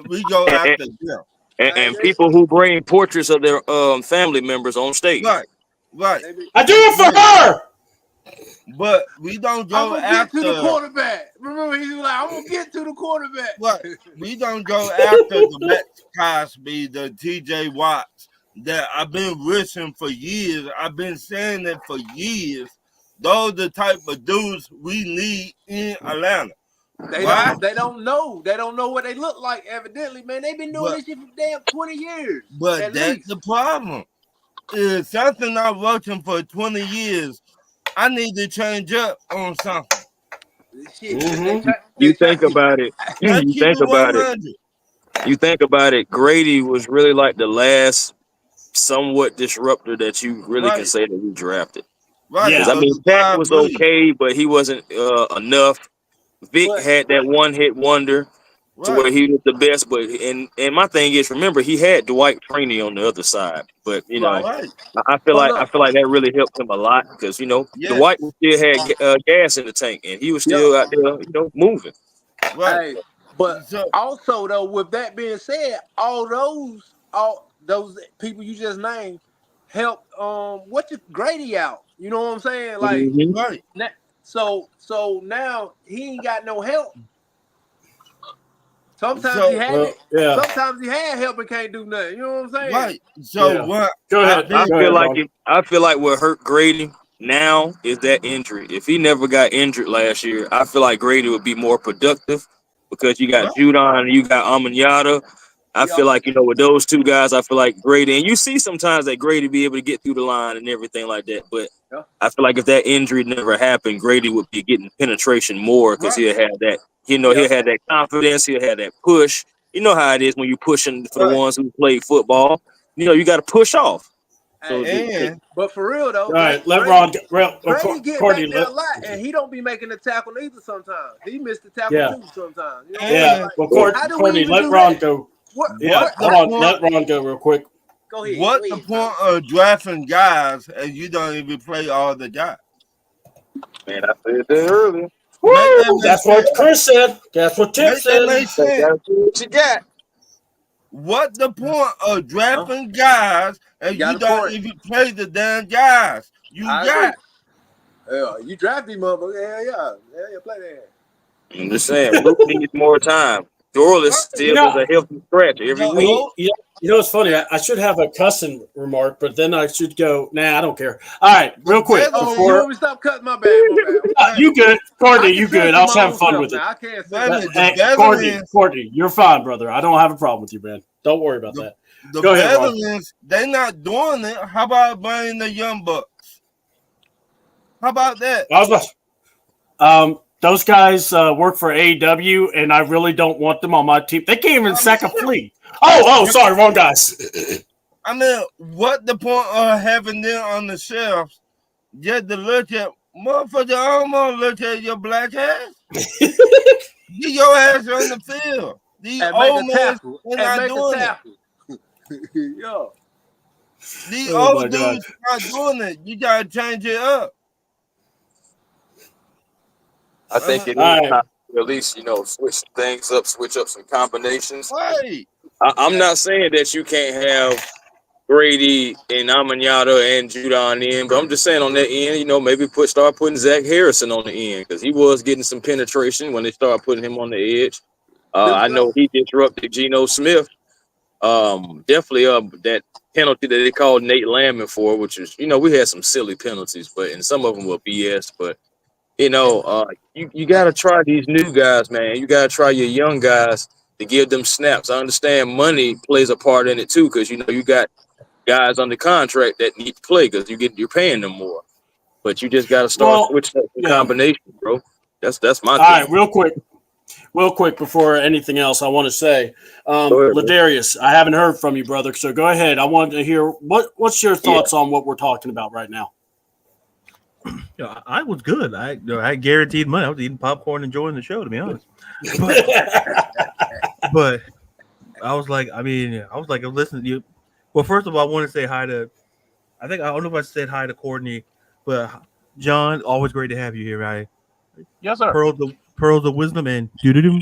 We go after them. And people who bring portraits of their family members on stage. Right. I do it for her. But we don't go after the quarterback. Remember, he was like, "I'm gonna get to the quarterback." Right. We don't go after the Max Cosby, the TJ Watts that I've been wishing for years. I've been saying it for years. Those are the type of dudes we need in Atlanta. They don't know. They don't know what they look like. Evidently, man, they've been doing this shit for damn 20 years. But that's the problem. It's something I'm working for 20 years. I need to change up on something. You think about it. You think about it. Grady was really like the last somewhat disruptor that you really can say that we drafted. Right. Yeah. I mean, Pat was okay, but he wasn't enough. Vic had that one-hit wonder to where he was the best. But and my thing is, remember, he had Dwight Freeney on the other side. But I feel like that really helped him a lot because Dwight still had gas in the tank and he was still out there, moving. Right. Hey, but also though, with that being said, all those people you just named helped Grady out. You know what I'm saying? Like So now he ain't got no help. Sometimes he had it. Yeah. Sometimes he had help and can't do nothing. You know what I'm saying? Right. So what? Go ahead. I feel like what hurt Grady now is that injury. If he never got injured last year, I feel like Grady would be more productive because you got Judon and you got Amanyata. I feel like, with those two guys, I feel like Grady, and you see sometimes that Grady be able to get through the line and everything like that. But I feel like if that injury never happened, Grady would be getting penetration more because he'll have that, he'll have that confidence, he'll have that push. You know how it is when you're pushing for the ones who play football. You got to push off. So, but for real though, all right, let Ron get Courtney a lot, and he don't be making the tackle either. Sometimes he missed the tackle too. Sometimes, Courtney, let Ron go. Hold on, let Ron go real quick. Go ahead. What's the point of drafting guys and you don't even play all the guys? Man, I said that earlier. Woo! That's what Chris said. That's what Tim said. That's what you got. What the point of drafting guys and you don't even play the damn guys? You draft him up. Yeah, play that. I'm just saying, Luke needs more time. Dorless still is a healthy scratch every week. It's funny. I should have a cussing remark, but then I should go, I don't care. All right, real quick. You want me to stop cutting? My bad. You good. Courtney, you good. I was having fun with it. I can't say Courtney, you're fine, brother. I don't have a problem with you, man. Don't worry about that. The veterans, they're not doing it. How about buying the young bucks? How about that? Those guys work for AEW, and I really don't want them on my team. They can't even sack a flea. Sorry, wrong guys. I mean, what the point of having them on the shelves just to look at? Motherfucker, I don't want to look at your black ass. Get your ass on the field. These old men are not doing it. Yo. These old dudes not doing it. You got to change it up. I think it is time to at least, switch things up, switch up some combinations. Right. I'm not saying that you can't have Grady and Amanyata and Judon in, but I'm just saying on that end, maybe start putting Zach Harrison on the end because he was getting some penetration when they started putting him on the edge. I know he disrupted Geno Smith. Definitely that penalty that they called Nate Landman for, which is, we had some silly penalties, and some of them were BS. But you got to try these new guys, man. You got to try your young guys to give them snaps. I understand money plays a part in it too, because you got guys under contract that need to play because you're paying them more. But you just got to start switching up the combination, bro. That's my thing. All right, real quick before anything else, I want to say, Ladarius, I haven't heard from you, brother. So go ahead. I wanted to hear what's your thoughts on what we're talking about right now. I was good. I guaranteed money. I was eating popcorn, enjoying the show, to be honest. But I was like, listening to you. Well, first of all, I want to say hi to. I don't know if I said hi to Courtney, but John, always great to have you here, right? Yes, sir. Pearls of wisdom and do. No,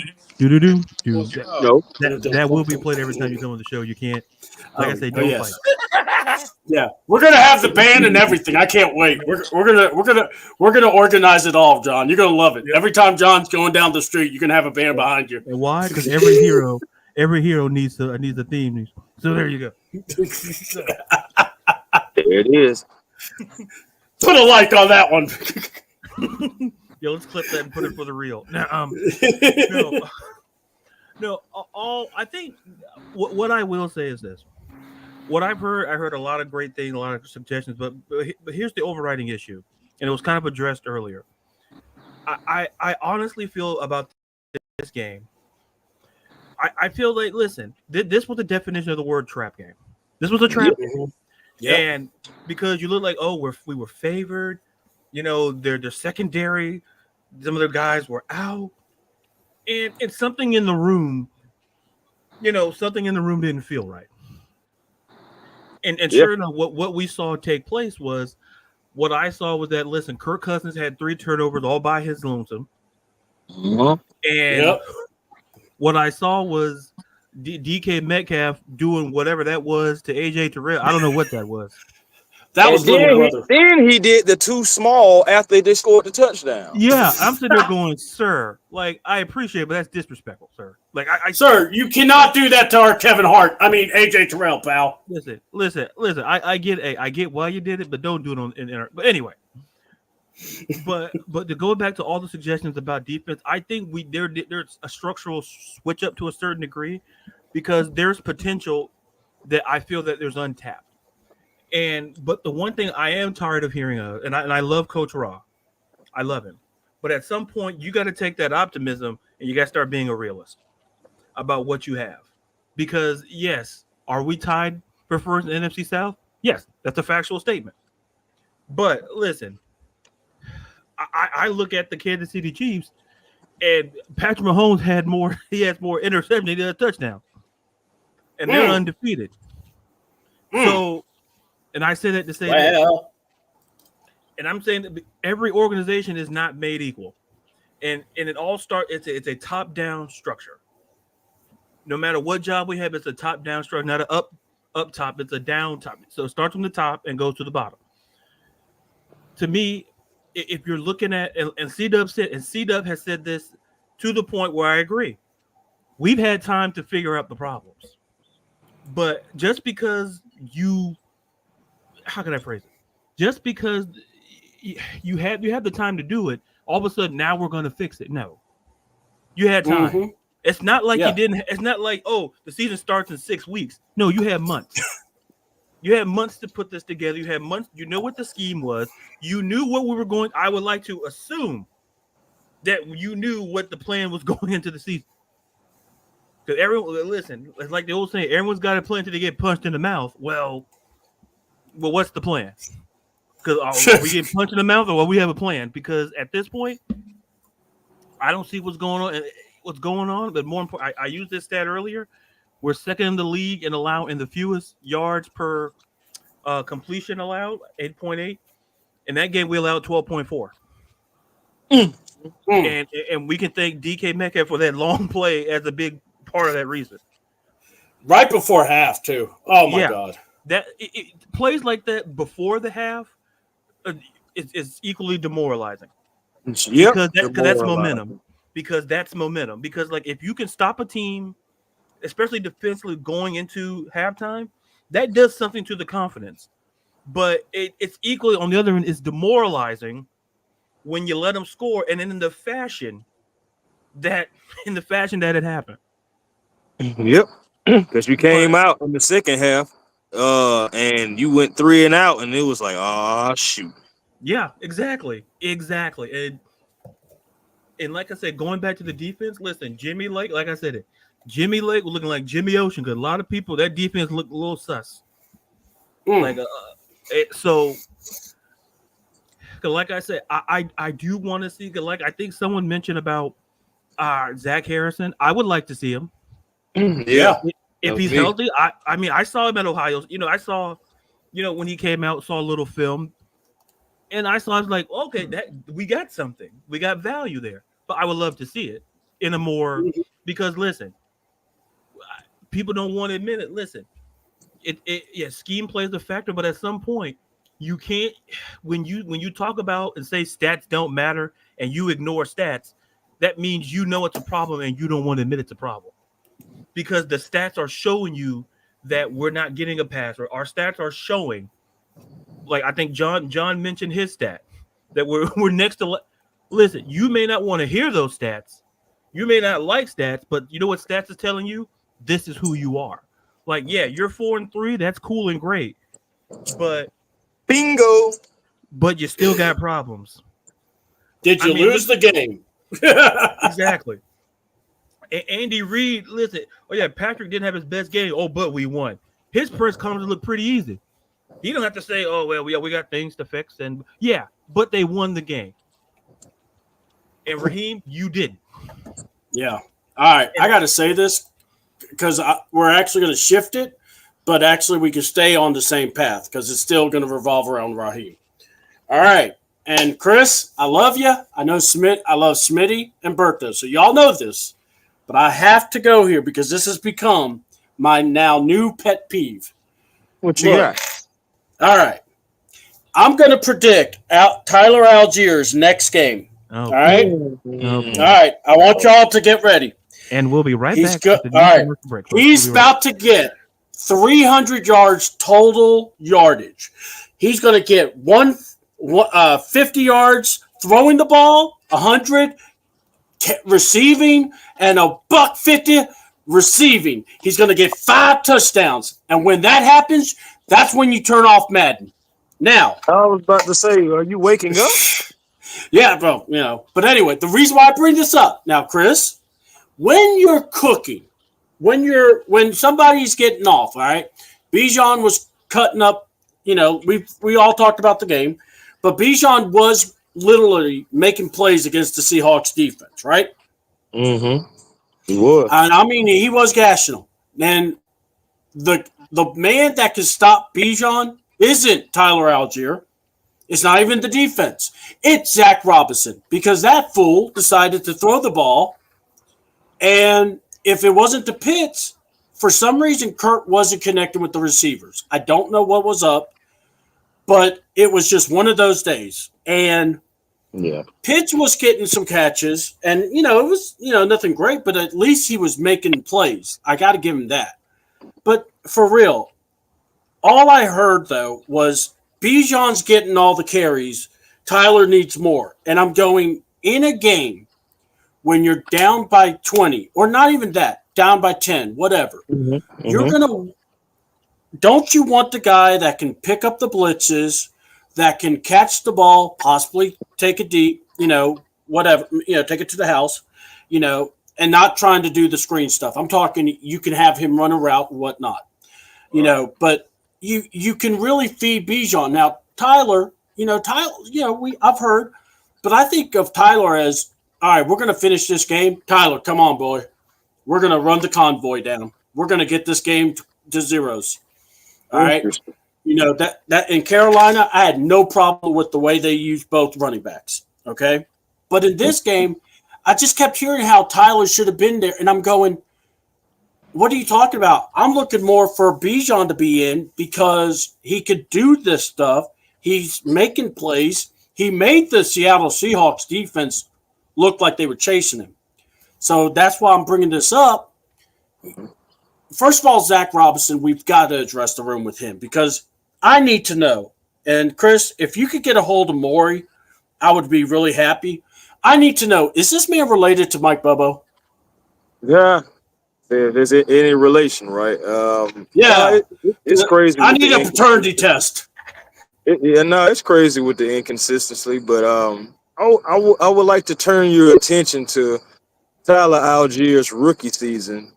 that will be played every time you come on the show. You can't, like I say, don't fight. Yeah, we're gonna have the band and everything. I can't wait. We're gonna organize it all, John. You're gonna love it. Every time John's going down the street, you can have a band behind you. And why? Because every hero needs a theme. So there you go. There it is. Put a like on that one. Yo, let's clip that and put it for the reel. Now, I think what I will say is this. What I heard a lot of great things, a lot of suggestions, but here's the overriding issue, and it was kind of addressed earlier. I honestly feel about this game. I feel like, listen, this was the definition of the word trap game. This was a trap game. Yep. And because you look like, we were favored, their secondary, some of the guys were out, and something in the room, didn't feel right. And sure enough, what we saw take place was, what I saw was that, listen, Kirk Cousins had 3 turnovers all by his lonesome. Mm-hmm. And what I saw was DK Metcalf doing whatever that was to AJ Terrell. I don't know what that was. That was little brother. Then he did the too small after they scored the touchdown. Yeah, I'm sitting there going, sir, like, I appreciate it, but that's disrespectful, sir. Like, sir, you cannot do that to our Kevin Hart. I mean, AJ Terrell, pal. Listen. I get why you did it, but don't do it but anyway. But to go back to all the suggestions about defense, I think there's a structural switch up to a certain degree, because there's potential that I feel that there's untapped. But the one thing I am tired of hearing of, and I love Coach Raw, I love him, but at some point you got to take that optimism and you got to start being a realist about what you have. Because yes, are we tied for first in the NFC South? Yes, that's a factual statement. But listen, I look at the Kansas City Chiefs, and Patrick Mahomes has more interceptions than a touchdown, and they're undefeated. So, and I say that to say that, and I'm saying that every organization is not made equal, and it all starts. It's a top down structure. No matter what job we have, it's a top down structure, not an up top. It's a down top. So it starts from the top and goes to the bottom. To me, if you're looking at, and C-Dub said, and C-Dub has said this to the point where I agree, we've had time to figure out the problems. But just because how can I phrase it? Just because you had the time to do it, all of a sudden now we're going to fix it. No, you had time. Mm-hmm. It's not like you didn't. It's not like, the season starts in 6 weeks. No, you had months. You had months to put this together. You had months. You know what the scheme was. You knew what we were going. I would like to assume that you knew what the plan was going into the season. Because everyone, listen, it's like the old saying, everyone's got a plan until they get punched in the mouth. Well, what's the plan? Because are we getting punched in the mouth, or we have a plan? Because at this point, I don't see what's going on. But more important, I used this stat earlier. We're second in the league in the fewest yards per completion allowed, 8.8. In that game, we allowed 12.4. And we can thank DK Metcalf for that long play as a big part of that reason. Right before half, too. Oh my God! That plays like that before the half is equally demoralizing. Yep, because that's momentum. Because that's momentum. Because like if you can stop a team, especially defensively going into halftime, that does something to the confidence. But it's equally on the other end is demoralizing when you let them score, and then in the fashion that it happened. Yep, because you came out in the second half, and you went 3 and out, and it was like, oh shoot. Yeah, exactly. And like I said, going back to the defense, listen, Jimmy Lake, like I said, Jimmy Lake was looking like Jimmy Ocean because a lot of people that defense looked a little sus. Like like I said, I do want to see. Like I think someone mentioned about Zach Harrison. I would like to see him. Yeah, if he's healthy. I mean, I saw him at Ohio. I saw, when he came out, saw a little film, and I was like, okay, that we got something. We got value there. But I would love to see it in a more because listen, people don't want to admit it. Listen, scheme plays a factor, but at some point. You can't when you talk about and say stats don't matter and you ignore stats, that means it's a problem and you don't want to admit it's a problem. Because the stats are showing you that we're not getting a pass, or our stats are showing, like I think John mentioned his stat, that we're next to listen, you may not want to hear those stats. You may not like stats, but you know what stats is telling you? This is who you are. Like, yeah, you're 4-3, that's cool and great. But bingo. But you still got problems. Did you lose the game? Exactly. And Andy Reid, listen. Oh yeah, Patrick didn't have his best game. Oh, but we won. His press conference looked pretty easy. He don't have to say, "Oh well, we got things to fix." And yeah, but they won the game. And Raheem, you didn't. Yeah. All right. I got to say this because we're actually going to shift it. But actually, we can stay on the same path because it's still going to revolve around Raheem. All right. And Chris, I love you. I know I love Smitty and Bertha. So y'all know this. But I have to go here because this has become my now new pet peeve. What you got? All right. I'm going to predict Tyler Allgeier's next game. Oh. All right? Okay. All right. I want y'all to get ready. And we'll be right back. All right. He's about to get 300 yards total yardage. He's going to get 50 yards throwing the ball, 100 receiving, and $150 receiving. He's going to get 5 touchdowns. And when that happens, that's when you turn off Madden. Now, I was about to say, are you waking up? Yeah, bro. But anyway, the reason why I bring this up now, Chris, when you're cooking, when somebody's getting off, all right. Bijan was cutting up. We all talked about the game, but Bijan was literally making plays against the Seahawks defense, right? Mm-hmm. He was, and I mean he was gashing them. And the man that can stop Bijan isn't Tyler Allgeier. It's not even the defense. It's Zach Robinson because that fool decided to throw the ball, and if it wasn't the Pitts, for some reason, Kurt wasn't connecting with the receivers. I don't know what was up, but it was just one of those days. And Pitts was getting some catches, and, it was, nothing great, but at least he was making plays. I got to give him that. But for real, all I heard, though, was Bijan's getting all the carries. Tyler needs more. And I'm going in a game when you're down by 20, or not even that, down by 10, whatever. Mm-hmm. You're going to – don't you want the guy that can pick up the blitzes, that can catch the ball, possibly take it deep, whatever, take it to the house, and not trying to do the screen stuff. I'm talking you can have him run a route and whatnot, but you can really feed Bijan. Now, Tyler, I've heard, but I think of Tyler as, all right, we're going to finish this game. Tyler, come on, boy. We're going to run the convoy down. We're going to get this game to zeros. All right. That in Carolina, I had no problem with the way they used both running backs. Okay. But in this game, I just kept hearing how Tyler should have been there, and I'm going, what are you talking about? I'm looking more for Bijan to be in because he could do this stuff. He's making plays. He made the Seattle Seahawks defense look like they were chasing him. So that's why I'm bringing this up. First of all, Zach Robinson, we've got to address the room with him because I need to know. And Chris, if you could get a hold of Maury, I would be really happy. I need to know, is this man related to Mike Bobo? Yeah. There's any relation, right? Yeah. It's crazy. I need a paternity test. It's crazy with the inconsistency, but I would like to turn your attention to Tyler Allgeier's rookie season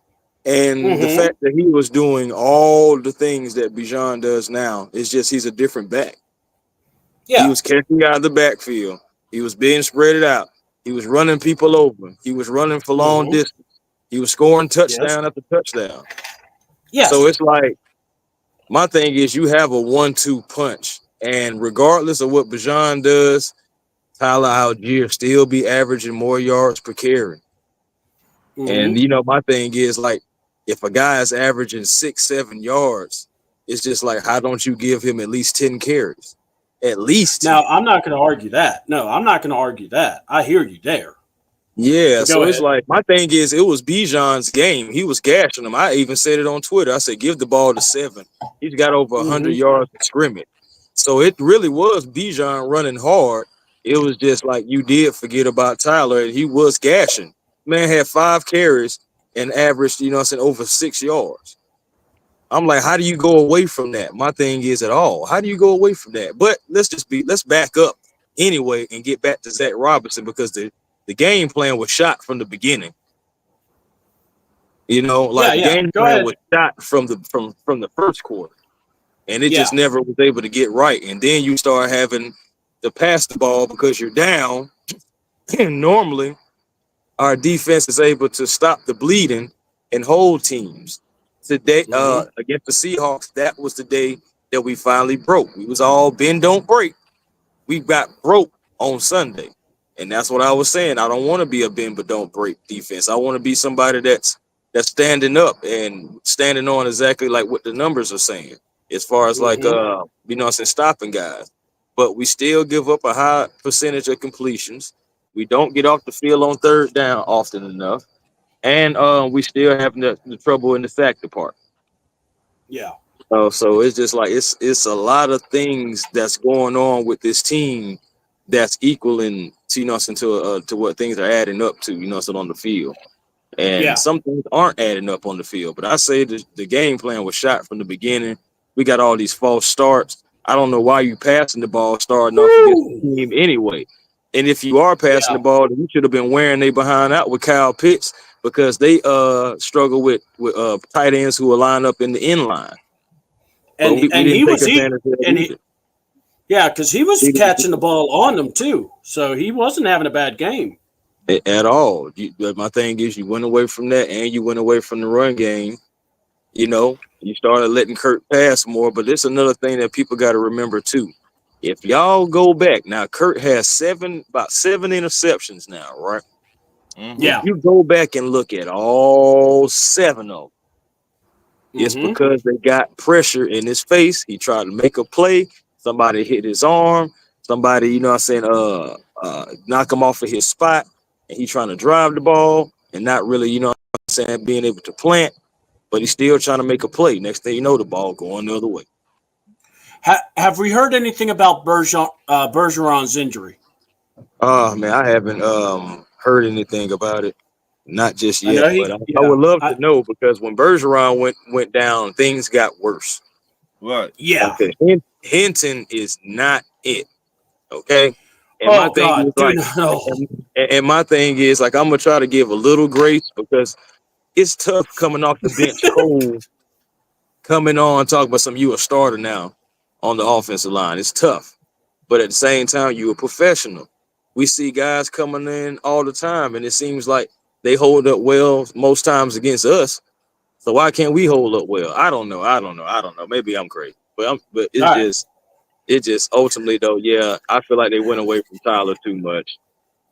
and the fact that he was doing all the things that Bijan does now. It's just he's a different back. Yeah. He was catching out of the backfield. He was being spread it out. He was running people over. He was running for long distance. He was scoring touchdown after touchdown. Yeah. So it's like, my thing is you have a 1-2 punch. And regardless of what Bijan does, Tyler Allgeier still be averaging more yards per carry. And, my thing is, like, if a guy is averaging 6-7 yards, it's just like, how don't you give him at least 10 carries? At least. Now, I'm not going to argue that. No, I'm not going to argue that. I hear you there. Yeah, so it's like, my thing is, it was Bijan's game. He was gashing him. I even said it on Twitter. I said, give the ball to 7. He's got over 100 yards to scrimmage. So it really was Bijan running hard. It was just like you did forget about Tyler, and he was gashing. Man had 5 carries and averaged, over 6 yards. I'm like, how do you go away from that? My thing is at all. How do you go away from that? But let's back up anyway and get back to Zach Robinson because the game plan was shot from the beginning. The game plan was shot from the first quarter. And it just never was able to get right. And then you start having to pass the ball because you're down. And normally our defense is able to stop the bleeding and hold teams. Today, against the Seahawks, that was the day that we finally broke. We was all bend, don't break. We got broke on Sunday. And that's what I was saying. I don't want to be a bend but don't break defense. I want to be somebody that's standing up and standing on exactly like what the numbers are saying. As far as stopping guys. But we still give up a high percentage of completions. We don't get off the field on third down often enough. And we still have the trouble in the sack department. Yeah. So it's just like it's a lot of things that's going on with this team that's equaling to what things are adding up to, on the field. And some things aren't adding up on the field. But I say the game plan was shot from the beginning. We got all these false starts. I don't know why you passing the ball starting off against the team anyway. And if you are passing the ball, then you should have been wearing they behind out with Kyle Pitts because they struggle with tight ends who are lined up in the end line. Because he was catching the ball on them too. So he wasn't having a bad game. At all. My thing is you went away from that and you went away from the run game. You started letting Kurt pass more, but it's another thing that people got to remember too. If y'all go back now, Kurt has about 7 interceptions now, right? Yeah. If you go back and look at all 7 of them, it's because they got pressure in his face. He tried to make a play. Somebody hit his arm. Somebody, knock him off of his spot, and he trying to drive the ball and not really, being able to plant. But he's still trying to make a play. Next thing you know, the ball going the other way. Have we heard anything about Bergeron's injury? Oh, man, I haven't heard anything about it. Not just yet. I would love to know because when Bergeron went down, things got worse. Right. Yeah. Okay. Hinton is not it. Okay. And my thing is like I'm gonna try to give a little grace because it's tough coming off the bench cold, coming on talking about you a starter now on the offensive line. It's tough. But at the same time, you're a professional. We see guys coming in all the time, and it seems like they hold up well most times against us. So why can't we hold up well? I don't know. Maybe I'm crazy. But it's just ultimately though, yeah, I feel like they went away from Tyler too much.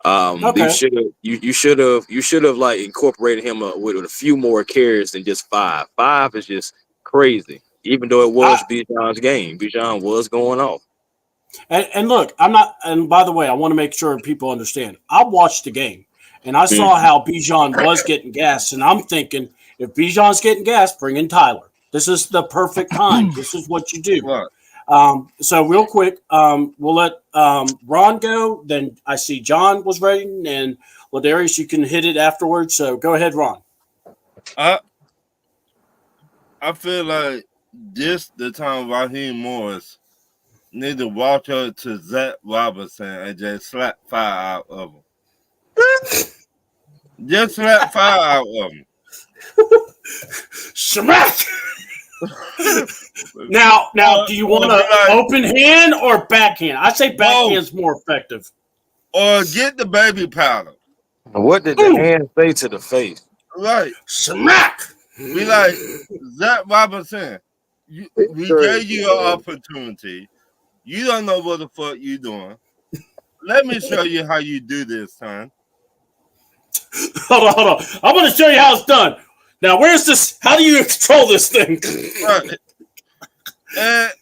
You should have like incorporated him with a few more carries than just 5. 5 is just crazy. Even though it was Bijan's game, Bijan was going off. And look, I'm not. And by the way, I want to make sure people understand. I watched the game, and I saw how Bijan was getting gas, and I'm thinking, if Bijan's getting gas, bring in Tyler. This is the perfect time. This is what you do. Right. So real quick, we'll let Ron go. Then I see John was ready, and Ladarius, you can hit it afterwards. So go ahead, Ron. I feel like the time Raheem Morris need to walk up to Zach Robinson and just slap fire out of him. Just slap fire out of him. Smack! Now, do you want an open hand or backhand? I say backhand's more effective. Or get the baby powder. What did the hand say to the face? Right. Smack! Be like, Zach Robinson, we gave you an opportunity. You don't know what the fuck you doing. Let me show you how you do this, son. Hold on. I'm going to show you how it's done. Now, where's this? How do you control this thing? Right. And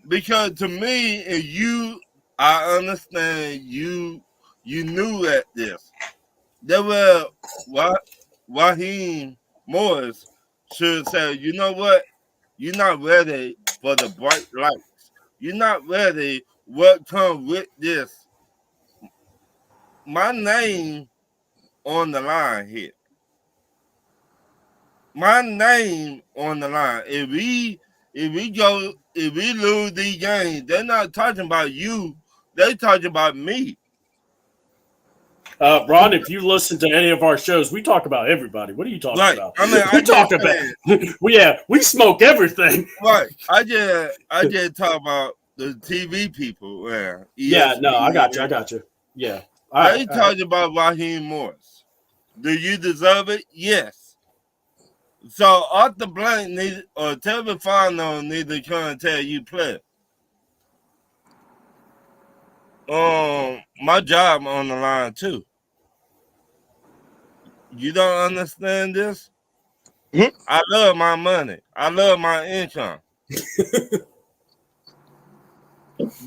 because to me, and I understand you knew at this. There were Raheem Morris should say, you know what? You're not ready for the bright lights. You're not ready what comes with this. My name on the line here. My name on the line. If we lose these games, they're not talking about you. They're talking about me. Ron, if you listen to any of our shows, we talk about everybody. What are you talking about? I mean, we talk about we smoke everything. Right. I just talk about the TV people. Yeah, no, I got you. Yeah. I talking about Raheem Morris. Do you deserve it? Yes. So Arthur Blank or Terry Fano need to come and tell you play. My job on the line too. You don't understand this? I love my money. I love my income.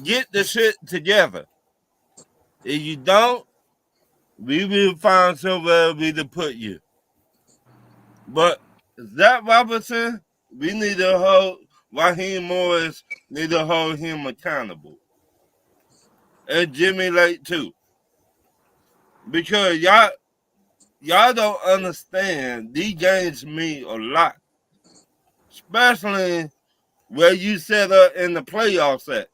Get the shit together. If you don't, we will find somewhere we to put you. But Zach Robinson, we need to hold Raheem Morris, need to hold him accountable. And Jimmy Lake too. Because y'all don't understand, these games mean a lot. Especially where you set up in the playoffs at.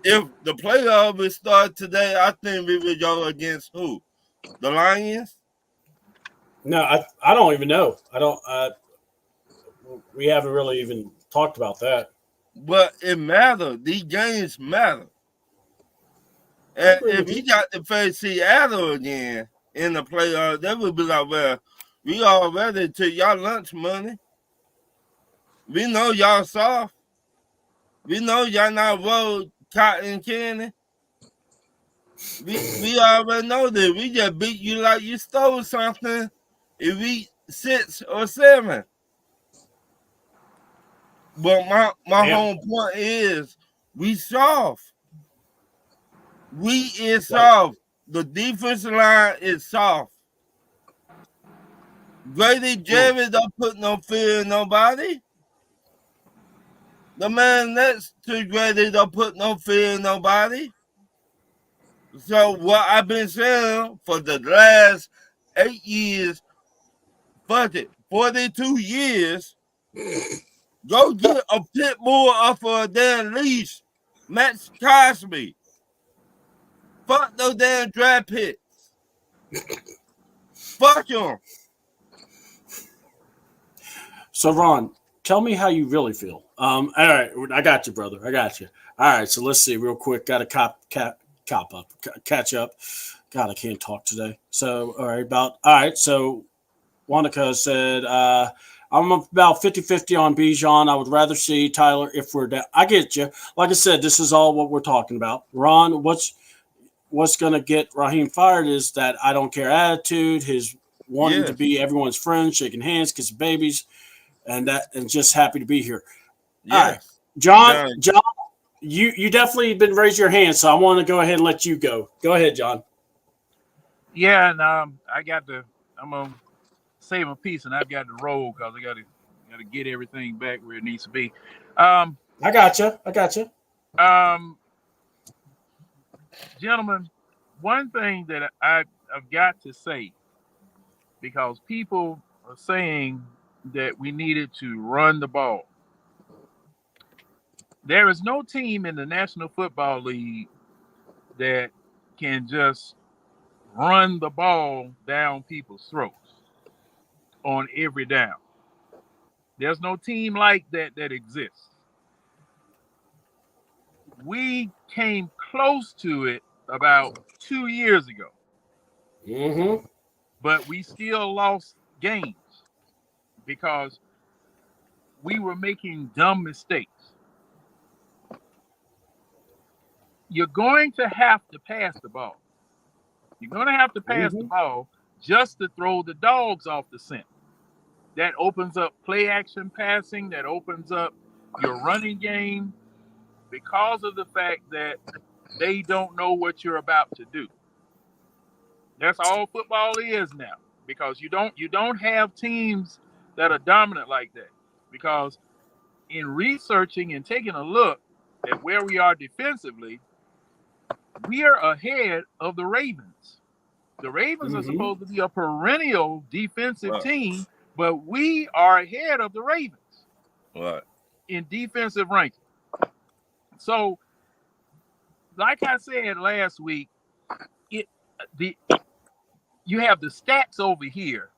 If the playoffs would start today, I think we would go against who? The Lions? No, I don't even know. We haven't really even talked about that. But it matters. These games matter. And if we got to face Seattle again in the playoffs, that would be like, well, we already took y'all lunch money. We know y'all soft. We know y'all not rolled cotton candy. We already know that. We just beat you like you stole something if we 6 or 7. But my whole point is we soft. We is soft. The defensive line is soft. Grady Jarrett don't put no fear in nobody. The man next to Grady don't put no fear in nobody. So what I've been saying for the last 8 years, 42 years, go get a pit bull off of a damn leash. Max Cosby. Fuck those damn draft picks. Fuck him. So, Ron, tell me how you really feel. All right, I got you, brother. I got you. All right, so let's see real quick. Got to catch up. God, I can't talk today. So, all right. So, Wanaka said, I'm about 50-50 on Bijan. I would rather see Tyler if we're down. I get you. Like I said, this is all what we're talking about. Ron, what's going to get Raheem fired is that I don't care attitude, his wanting to be everyone's friend, shaking hands, kissing babies, and just happy to be here. All right, John, you definitely been raising your hand, so I want to go ahead and let you go. Go ahead, John. Yeah, and I'm gonna save a piece, and I've got to roll because I got to get everything back where it needs to be. I gotcha. Gentlemen, one thing that I've got to say, because people are saying that we needed to run the ball. There is no team in the National Football League that can just run the ball down people's throats on every down. There's no team like that exists. We came close to it about 2 years ago. Mm-hmm. But we still lost games because we were making dumb mistakes. You're going to have to pass the ball. You're going to have to pass the ball just to throw the dogs off the scent. That opens up play action passing. That opens up your running game because of the fact that they don't know what you're about to do. That's all football is now, because you don't have teams that are dominant like that. Because in researching and taking a look at where we are defensively, we are ahead of the Ravens. The Ravens are supposed to be a perennial defensive team, but we are ahead of the Ravens in defensive ranking. So, like I said last week, you have the stats over here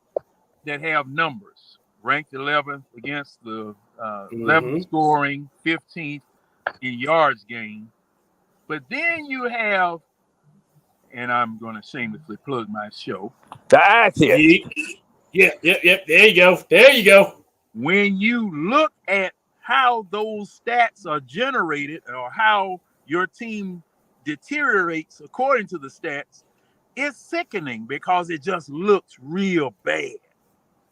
that have numbers, ranked 11th against the 11th scoring, 15th in yards gained. But then you have, and I'm going to shamelessly plug my show, the ITS. Yep. There you go. When you look at how those stats are generated or how your team deteriorates according to the stats, it's sickening because it just looks real bad.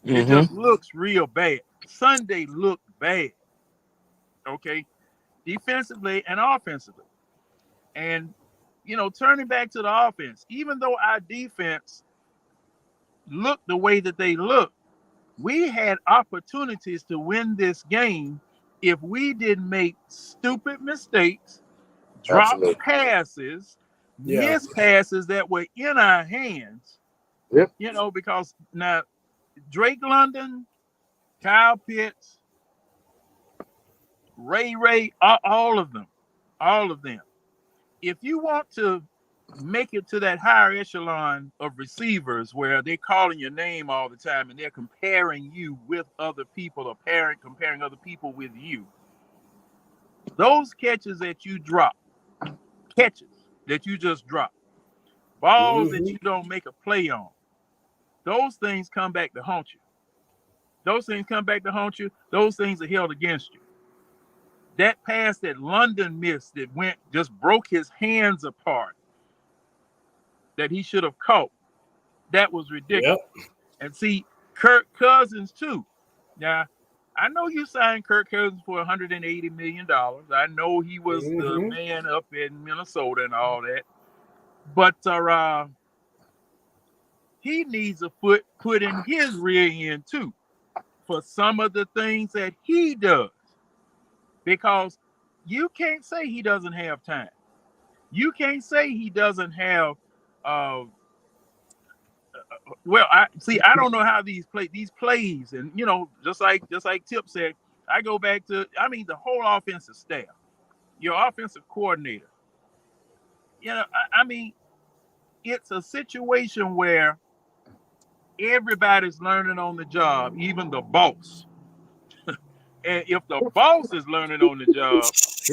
It just looks real bad. Sunday looked bad. Okay? Defensively and offensively. And, turning back to the offense, even though our defense looked the way that they looked, we had opportunities to win this game if we didn't make stupid mistakes, drop passes, miss passes that were in our hands. Because now Drake London, Kyle Pitts, Ray, all of them. If you want to make it to that higher echelon of receivers where they're calling your name all the time and they're comparing you with other people or comparing other people with you, those catches that you drop, balls that you don't make a play on, those things come back to haunt you. Those things are held against you. That pass that London missed that just broke his hands apart, that he should have caught, that was ridiculous. Yep. And see, Kirk Cousins too. Now, I know you signed Kirk Cousins for $180 million. I know he was the man up in Minnesota and all that. But he needs a foot put in his rear end too for some of the things that he does. Because you can't say he doesn't have time. You can't say he doesn't have I don't know how these plays, and just like Tip said, I go back to the whole offensive staff, your offensive coordinator. It's a situation where everybody's learning on the job, even the boss. And if the boss is learning on the job,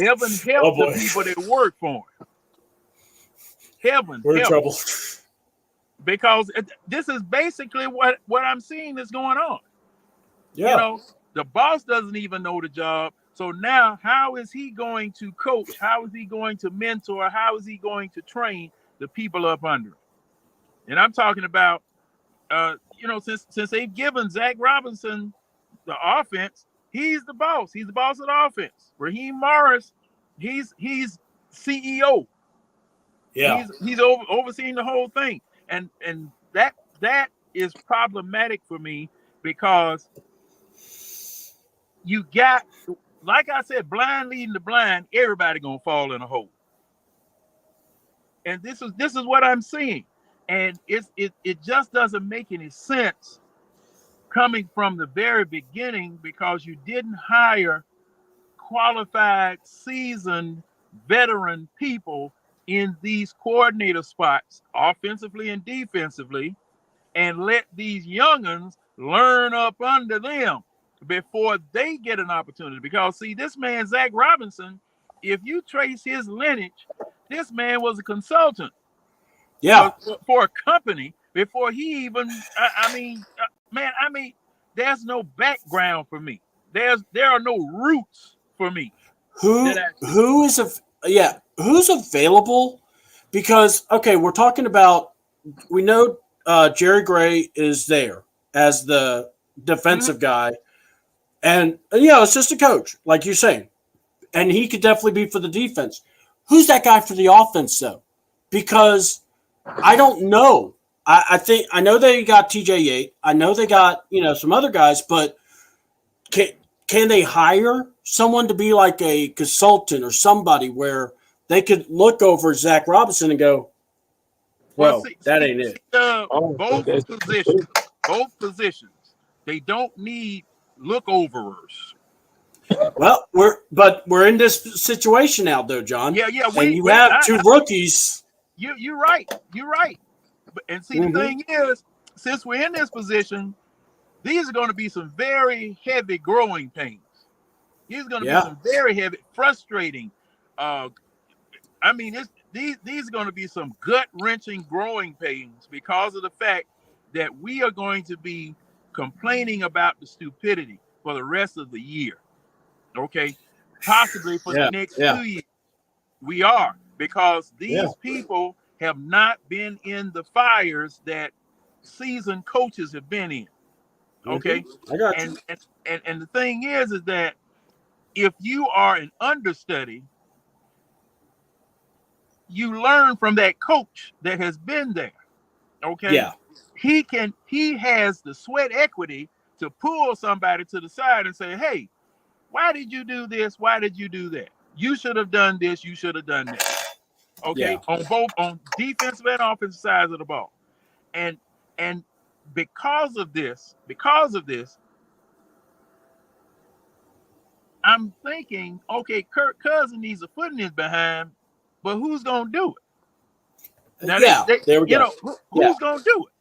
heaven help the people that work for him. We're in trouble. Because this is basically what I'm seeing is going on. Yeah. The boss doesn't even know the job. So now how is he going to coach? How is he going to mentor? How is he going to train the people up under him. And I'm talking about, since they've given Zach Robinson the offense, he's the boss. He's the boss of the offense. Raheem Morris, he's CEO. Yeah, he's overseeing the whole thing, and that is problematic for me because you got, like I said, blind leading the blind. Everybody gonna fall in a hole, and this is what I'm seeing, and it just doesn't make any sense coming from the very beginning because you didn't hire qualified, seasoned, veteran people in these coordinator spots, offensively and defensively, and let these young'uns learn up under them before they get an opportunity. Because see, this man, Zach Robinson, if you trace his lineage, this man was a consultant for a company before he even, there's no background for me. There are no roots for me. Who's available? Because we're talking about, we know Jerry Gray is there as the defensive guy, and assistant coach, like you're saying, and he could definitely be for the defense. Who's that guy for the offense though? Because I don't know. I know they got TJ Yates. I know they got some other guys, but can they hire someone to be like a consultant or somebody where they could look over Zach Robinson and go, "Well, that ain't it." Both positions, they don't need lookoverers. Well, we're in this situation now, though, John. Yeah. And you have two rookies. You're right. And see, the thing is, since we're in this position, these are going to be some very heavy growing pains. These are going to be some very heavy, frustrating. These are going to be some gut-wrenching growing pains because of the fact that we are going to be complaining about the stupidity for the rest of the year. Okay, possibly for the next 2 years. We are, because these people have not been in the fires that seasoned coaches have been in. Okay, I got you. And the thing is that if you are an understudy, you learn from that coach that has been there. Okay. Yeah. He has the sweat equity to pull somebody to the side and say, "Hey, why did you do this? Why did you do that? You should have done this. You should have done that." Okay. Yeah. On defensive and offensive sides of the ball. And because of this, I'm thinking, okay, Kirk Cousins needs a foot in his behind, but who's gonna do it? Now, there we go. Who's gonna do it?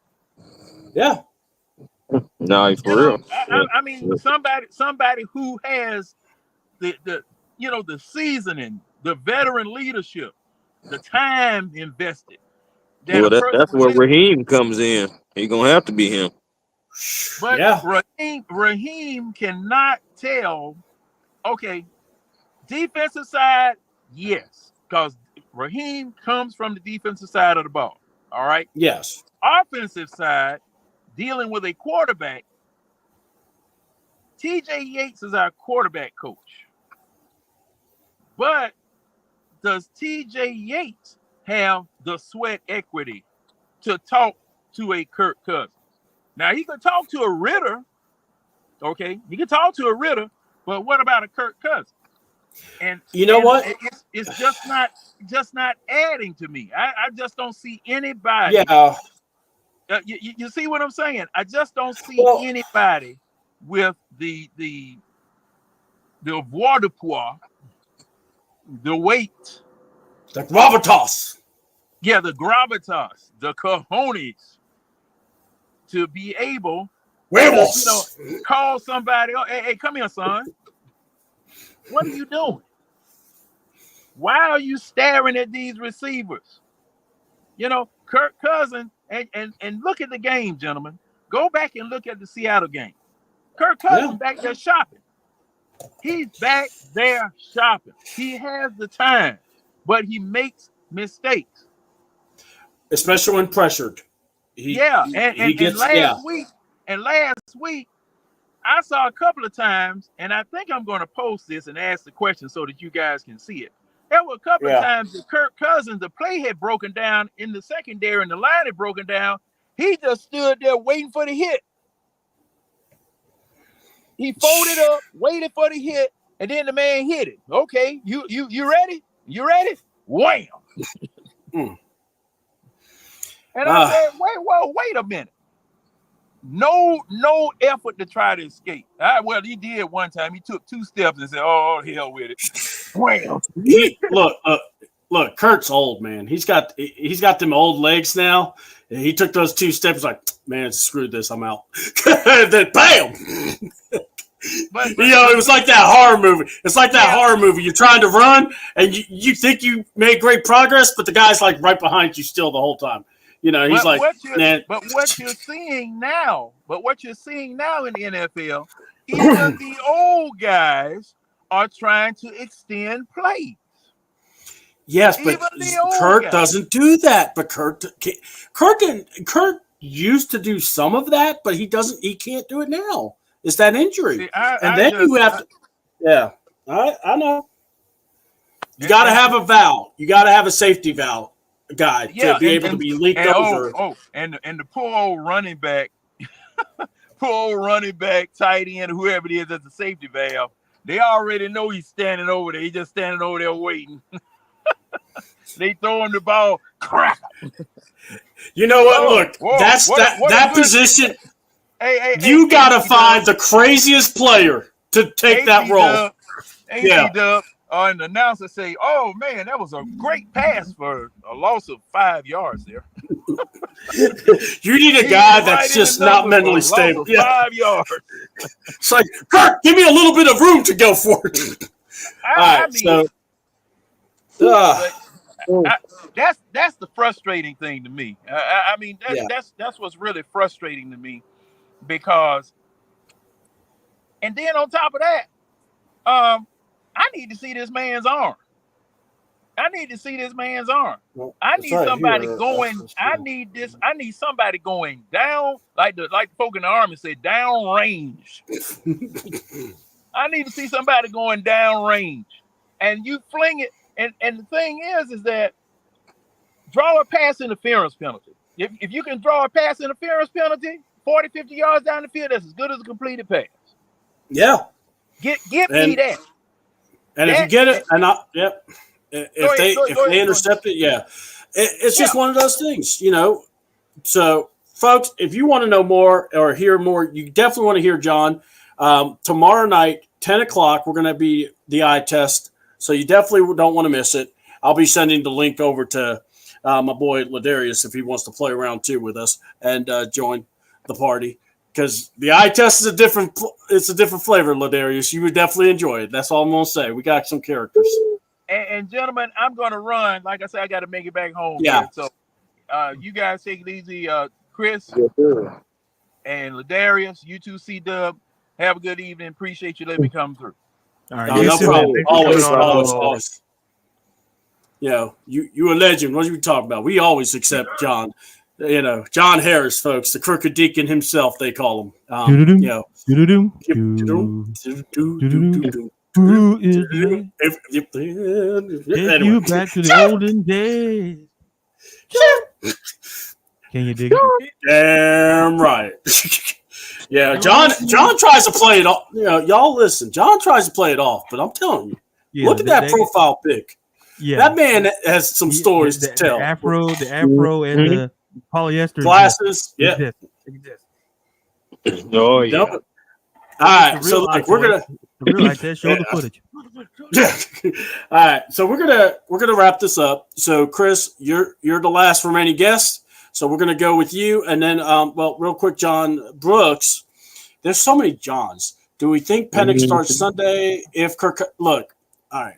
Yeah. No, for real. I mean, somebody who has the seasoning, the veteran leadership, the time invested. That's where Raheem comes in. He's gonna have to be him. But Raheem cannot tell. Okay, defensive side, yes, because Raheem comes from the defensive side of the ball. All right. Yes. Offensive side, dealing with a quarterback. TJ Yates is our quarterback coach. But does TJ Yates have the sweat equity to talk to a Kirk Cousins? Now, he could talk to a Ritter. Okay, he can talk to a Ritter, but what about a Kirk Cousins? And you know what? It's just not adding to me. I just don't see anybody. Yeah. You see what I'm saying? I just don't see anybody with the avoirdupois, the weight, the gravitas. Yeah, the gravitas, the cojones to be able to, call somebody. Oh, hey, come here, son. What are you doing? Why are you staring at these receivers? Kirk Cousins, and look at the game, gentlemen. Go back and look at the Seattle game. Kirk Cousins back there shopping. He's back there shopping. He has the time, but he makes mistakes. especially when pressured. Last week, I saw a couple of times, and I think I'm going to post this and ask the question so that you guys can see it. There were a couple of times that Kirk Cousins, the play had broken down in the secondary and the line had broken down. He just stood there waiting for the hit. He folded up, waited for the hit, and then the man hit it. Okay, you ready? You ready? Wham! And I said, wait a minute. No effort to try to escape. Well, he did one time. He took 2 steps and said, "Oh, hell with it." Wham! Look, Kurt's old, man. He's got them old legs now. He took those 2 steps, like, man, screw this, I'm out. Then bam. But it was like that horror movie. It's like that horror movie. You're trying to run, and you think you made great progress, but the guy's like right behind you still the whole time. He's like, man. But what you're seeing now in the NFL, even the old guys are trying to extend plays. Yes, but Kurt doesn't do that. But Kurt used to do some of that, but he doesn't. He can't do it now. It's that injury, See, you have to. Yeah, I know. You got to have a valve. You got to have a safety valve guy to be able to be leaked over. And the poor old running back, tight end, whoever it is, that's a safety valve. They already know he's standing over there. He's just standing over there waiting. They throw him the ball. Crap. You know what? Look, that position. You got to find the craziest player to take that role. And the announcer say, "Oh man, that was a great pass for a loss of 5 yards there." You need a guy that's just not mentally stable. 5 yards. It's like, Kirk, give me a little bit of room to go for it. That's the frustrating thing to me. That's what's really frustrating to me, because, and then on top of that, I need to see this man's arm. I need somebody going. I need somebody going down, like the folk in the army say, down range. I need to see somebody going down range, and you fling it. And the thing is that draw a pass interference penalty. If you can draw a pass interference penalty 40, 50 yards down the field, that's as good as a completed pass. Yeah. Get me that. And if you get it, if they intercept it, it's just one of those things, So, folks, if you want to know more or hear more, you definitely want to hear John. Tomorrow night, 10 o'clock, we're going to be the eye test. So you definitely don't want to miss it. I'll be sending the link over to my boy Ladarius if he wants to play around too with us and join the party. Because the eye test is a different flavor, Ladarius. You would definitely enjoy it. That's all I'm gonna say. We got some characters. And gentlemen, I'm gonna run. Like I said, I got to make it back home. Yeah. Man. So you guys take it easy. Chris and Ladarius, you two, C-Dub, have a good evening. Appreciate you letting me come through. All right, no problem. Always. You a legend. What are you talking about? We always accept John. John Harris, folks, the crooked deacon himself, they call him. Who is Take you back to the olden days. Can you dig it? Damn right. Yeah, John tries to play it off. Y'all listen. John tries to play it off, but I'm telling you, look at that profile pic. Yeah, that man has some stories to tell. The afro, and the polyester glasses. Yeah. Oh yeah. All right, so like we're gonna like that. Show the footage. All right, so we're gonna wrap this up. So Chris, you're the last remaining guest. So we're gonna go with you, and then real quick, John Brooks. There's so many Johns. Do we think Penix starts Sunday? If Kirk, look, all right,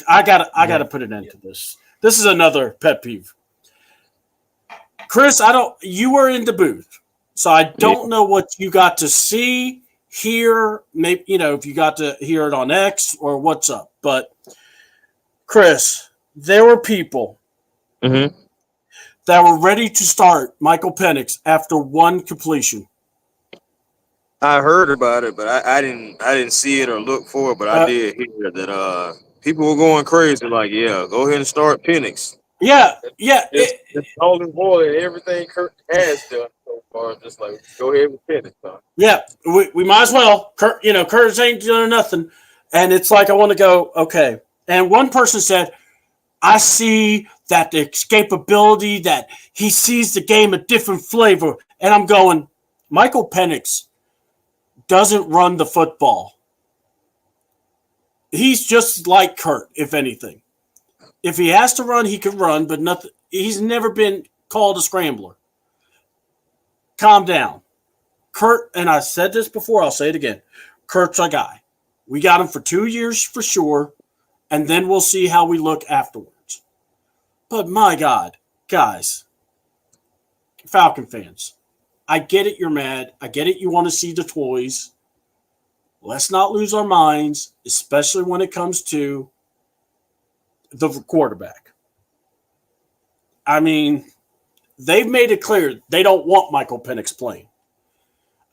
I gotta put an end to this. This is another pet peeve. Chris, you were in the booth, so I don't know what you got to see, hear, maybe, if you got to hear it on X or what's up. But Chris, there were people that were ready to start Michael Penix after one completion. I heard about it, but I didn't see it or look for it. But I did hear that people were going crazy. Like, yeah, go ahead and start Penix. Yeah. It's all in boy and everything Kurt has done so far. Just like go ahead with Penix. Huh? Yeah, we might as well. Kurt ain't doing nothing, and it's like I want to go. Okay, and one person said, "I see that the escapability, that he sees the game a different flavor," and I'm going, Michael Penix doesn't run the football. He's just like Kurt, if anything. If he has to run, he can run, but nothing. He's never been called a scrambler. Calm down. Kurt, and I said this before, I'll say it again. Kurt's our guy. We got him for 2 years for sure, and then we'll see how we look afterwards. But my God, guys, Falcon fans, I get it, you're mad. I get it, you want to see the toys. Let's not lose our minds, especially when it comes to the quarterback. I mean, they've made it clear they don't want Michael Penix playing.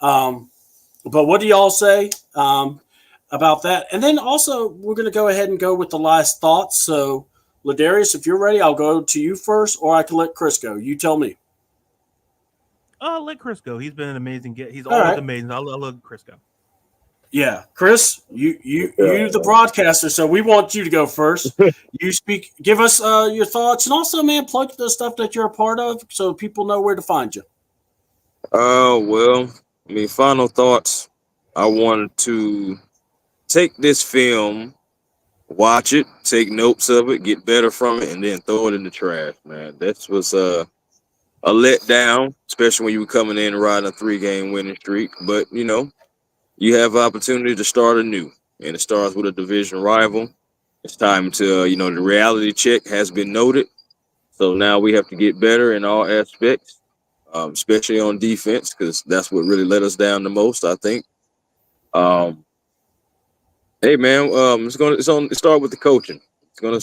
But what do y'all say about that? And then also, we're going to go ahead and go with the last thoughts. So, Ladarius, if you're ready, I'll go to you first, or I can let Chris go. You tell me. Let Chris go. He's been an amazing get. He's always amazing. I'll let Chris go. Yeah, Chris, you the broadcaster, so we want you to go first. You speak, give us your thoughts, and also, man, plug the stuff that you're a part of, so people know where to find you. Well, I mean, final thoughts. I wanted to take this film, watch it, take notes of it, get better from it, and then throw it in the trash, man. That was a letdown, especially when you were coming in and riding a 3-game winning streak. But, you have opportunity to start anew, and it starts with a division rival. It's time to, the reality check has been noted. So now we have to get better in all aspects, especially on defense, because that's what really let us down the most, I think. Hey, man, it start with the coaching. It's gonna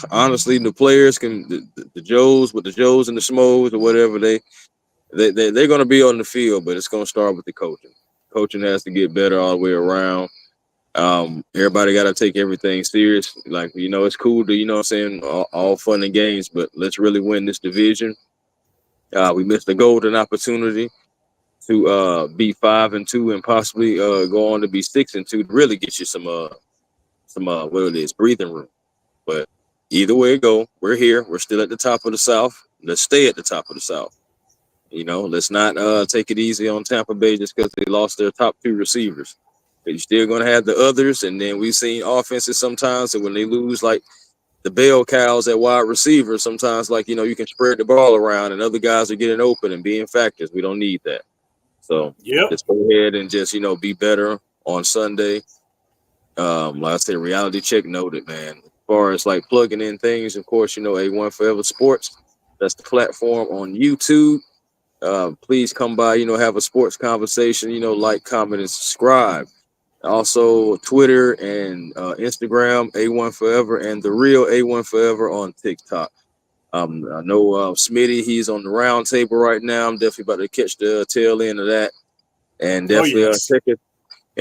honestly, the players can the Joes with the Joes and the Schmoes or whatever they're gonna be on the field, but it's gonna start with the coaching. Coaching has to get better all the way around. Everybody got to take everything serious. Like, it's cool to, all fun and games, but let's really win this division. We missed a golden opportunity to be 5-2 and possibly go on to be 6-2 to really get you some breathing room. But either way it go, we're here. We're still at the top of the South. Let's stay at the top of the South. Let's not take it easy on Tampa Bay just because they lost their top 2 receivers. You're still going to have the others, and then we've seen offenses sometimes, and when they lose, like the bell cows at wide receiver, sometimes, like, you can spread the ball around, and other guys are getting open and being factors. We don't need that. So just go ahead and just, be better on Sunday. Like I said, reality check noted, man. As far as, like, plugging in things, of course, A1 Forever Sports. That's the platform on YouTube. Please come by, have a sports conversation, like, comment, and subscribe. Also, Twitter and Instagram, A1 Forever, and the real A1 Forever on TikTok. I know Smitty, he's on the round table right now. I'm definitely about to catch the tail end of that. And definitely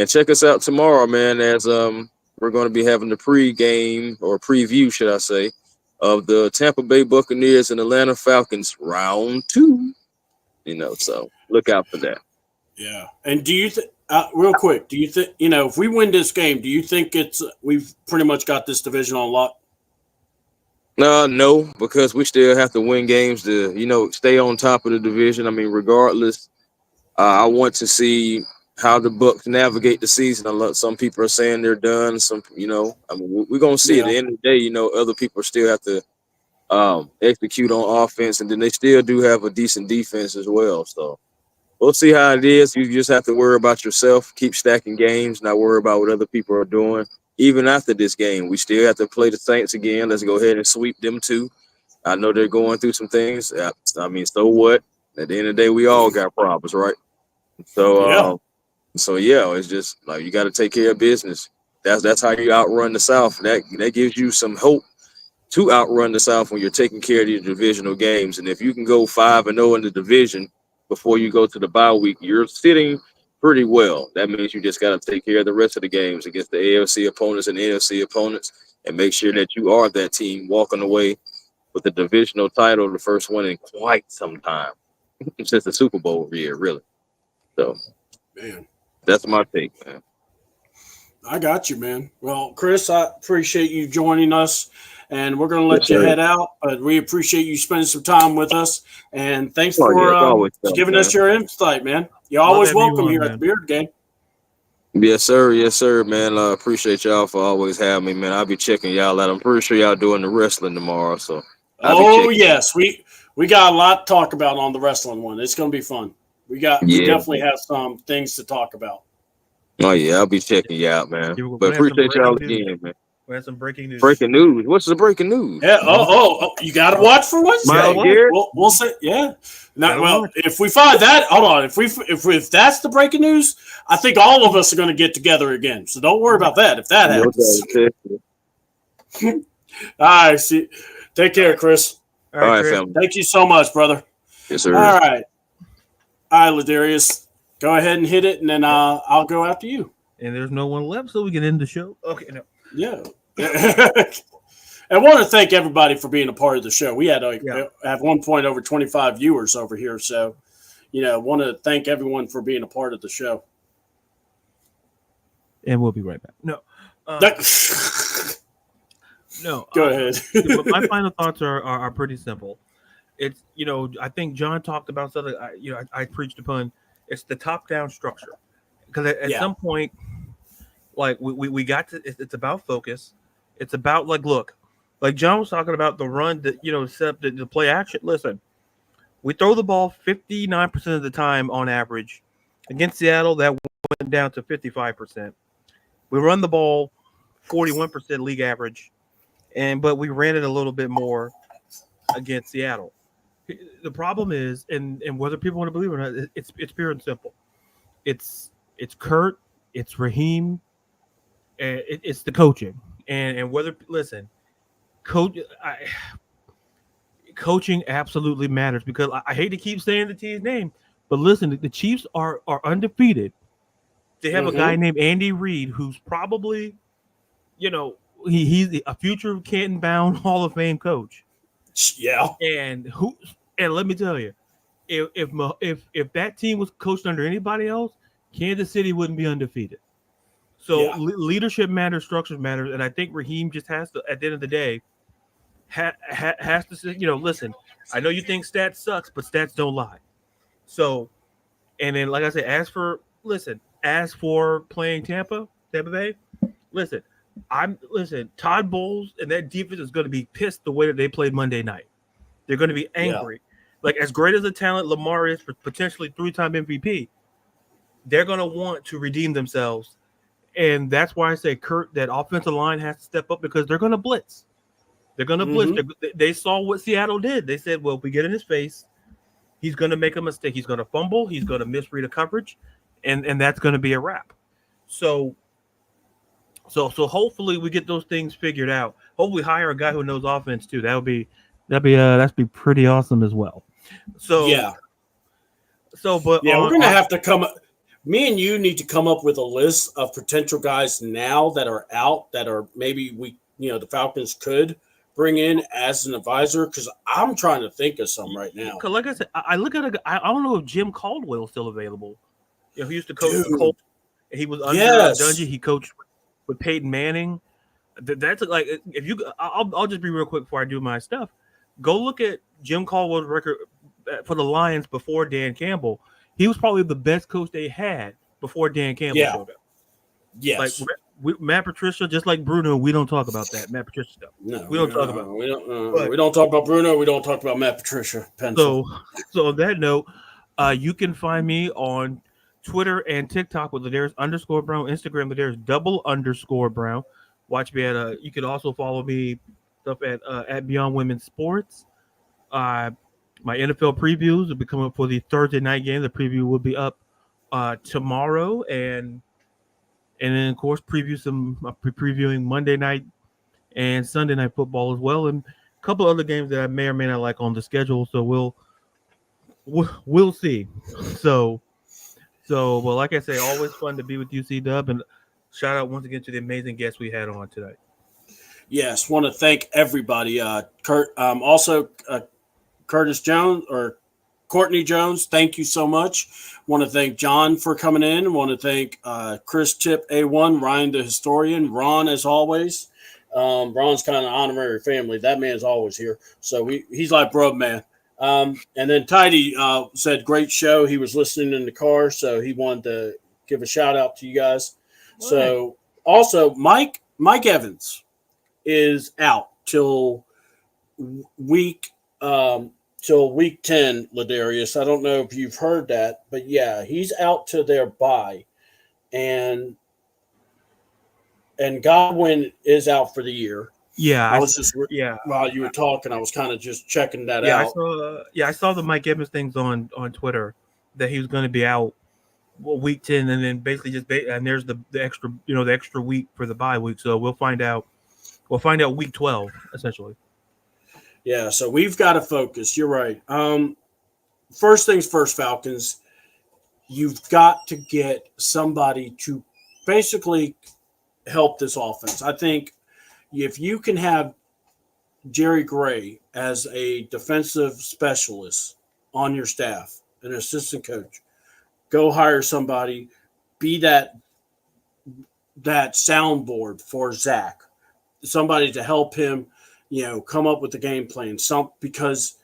check us out tomorrow, man, as we're going to be having the pregame, or preview, should I say, of the Tampa Bay Buccaneers and Atlanta Falcons round 2. So look out for that. Yeah. And do you think, real quick, do you think, if we win this game, do you think we've pretty much got this division on lock? No, because we still have to win games to, stay on top of the division. I mean, regardless, I want to see how the Bucs navigate the season. Some people are saying they're done. Some, we're going to see at the end of the day, other people still have to execute on offense, and then they still do have a decent defense as well. So we'll see how it is. You just have to worry about yourself, keep stacking games, not worry about what other people are doing. Even after this game, we still have to play the Saints again. Let's go ahead and sweep them too. I know they're going through some things. I mean, so what? At the end of the day, we all got problems, right? So, it's just like you got to take care of business. That's how you outrun the South. That gives you some hope to outrun the South when you're taking care of these divisional games. And if you can go 5-0 in the division before you go to the bye week, you're sitting pretty well. That means you just got to take care of the rest of the games against the AFC opponents and NFC opponents, and make sure that you are that team walking away with the divisional title, the first one in quite some time since the Super Bowl year, really. So, man, that's my take, man. I got you, man. Well, Chris, I appreciate you joining us, and we're going to let you head out, but we appreciate you spending some time with us, and thanks for giving us your insight, man. You're always welcome here at the Beard Game. Yes, sir, man. I appreciate y'all for always having me, man. I'll be checking y'all out. I'm pretty sure y'all doing the wrestling tomorrow, so. Yes, we got a lot to talk about on the wrestling one. It's going to be fun. We definitely have some things to talk about. Oh yeah, I'll be checking you out, man. But appreciate y'all again, man. We had some breaking news. Breaking news. What's the breaking news? Yeah. Oh, you got to watch for Wednesday. We'll say, yeah. Now, well, if we find that, hold on. If that's the breaking news, I think all of us are going to get together again. So don't worry about that. If that happens. All right. See. Take care, Chris. All right, family. Thank you so much, brother. Yes, sir. All right, Ladarius. Go ahead and hit it, and then I'll go after you. And there's no one left, so we can end the show. Okay, no. Yeah. I want to thank everybody for being a part of the show. We had at one point over 25 viewers over here, so want to thank everyone for being a part of the show. And we'll be right back. No. No. Go ahead. My final thoughts are pretty simple. It's I think John talked about something. I preached upon. It's the top-down structure, because at some point, like we got to. It's about focus. It's about look, like John was talking about the run that set up the play action. Listen, we throw the ball 59% of the time on average. Against Seattle, that went down to 55%. We run the ball 41% league average, but we ran it a little bit more against Seattle. The problem is, and whether people want to believe it or not, it's pure and simple. It's Kurt, it's Raheem, and it's the coaching. And whether coaching absolutely matters, because I hate to keep saying the team's name, but listen, the Chiefs are undefeated. They have a guy named Andy Reid who's probably, he's a future Canton-bound Hall of Fame coach. Yeah, and let me tell you, if that team was coached under anybody else, Kansas City wouldn't be undefeated. So leadership matters, structures matters, and I think Raheem just has to, at the end of the day, has to say, listen, I know you think stats sucks, but stats don't lie. So, and then like I said, as for playing Tampa Bay, Todd Bowles and that defense is going to be pissed the way that they played Monday night. They're going to be angry. Like, as great as a talent Lamar is, for potentially 3-time MVP, they're going to want to redeem themselves. And that's why I say, Kurt, that offensive line has to step up, because they're going to blitz. They're going to blitz. They saw what Seattle did. They said, well, if we get in his face, he's going to make a mistake. He's going to fumble. He's going to misread a coverage. And that's going to be a wrap. So hopefully we get those things figured out. Hopefully hire a guy who knows offense too. That'd be pretty awesome as well. So we're gonna have to come. Me and you need to come up with a list of potential guys now that are out, that are maybe the Falcons could bring in as an advisor, because I'm trying to think of some right now. Like I said, I look at I don't know if Jim Caldwell is still available. He used to coach the Colts. He was under Dungy. He coached with Peyton Manning. That's like, if you, I'll just be real quick before I do my stuff. Go look at Jim Caldwell's record for the Lions before Dan Campbell. He was probably the best coach they had before Dan Campbell showed up. Yes. Like Matt Patricia, just like Bruno, we don't talk about that Matt Patricia stuff. No, we don't talk about. We don't talk about Bruno. We don't talk about Matt Patricia. So on that note, you can find me on Twitter and TikTok with Ladarius _Brown, Instagram Ladarius _Brown. Watch me at you can also follow me stuff at Beyond Women's Sports. My NFL previews will be coming up for the Thursday night game. The preview will be up tomorrow, and then of course previewing Monday night and Sunday Night Football as well, and a couple other games that I may or may not like on the schedule. So we'll see. So, well, like I say, always fun to be with you, C-Dub, and shout out once again to the amazing guests we had on today. Yes, want to thank everybody. Also Curtis Jones or Courtney Jones, thank you so much. Want to thank John for coming in. Want to thank Chris Tip A1, Ryan the historian, Ron as always. Ron's kind of honorary family. That man's always here, so he's like bro man. And then Tidy said great show. He was listening in the car, so he wanted to give a shout out to you guys. All so right. Also Mike Evans is out till week 10, Ladarius. I don't know if you've heard that, but yeah, he's out to their bye. And Godwin is out for the year. Yeah. I was just while you were talking, I was kind of just checking that out. I saw the Mike Evans things on Twitter that he was going to be out week 10, and then basically and there's the extra, the extra week for the bye week. So we'll find out week 12 essentially. Yeah, so we've got to focus. You're right. First things first, Falcons, you've got to get somebody to basically help this offense. I think if you can have Jerry Gray as a defensive specialist on your staff, an assistant coach, go hire somebody, be that soundboard for Zach, somebody to help him, come up with the game plan. Because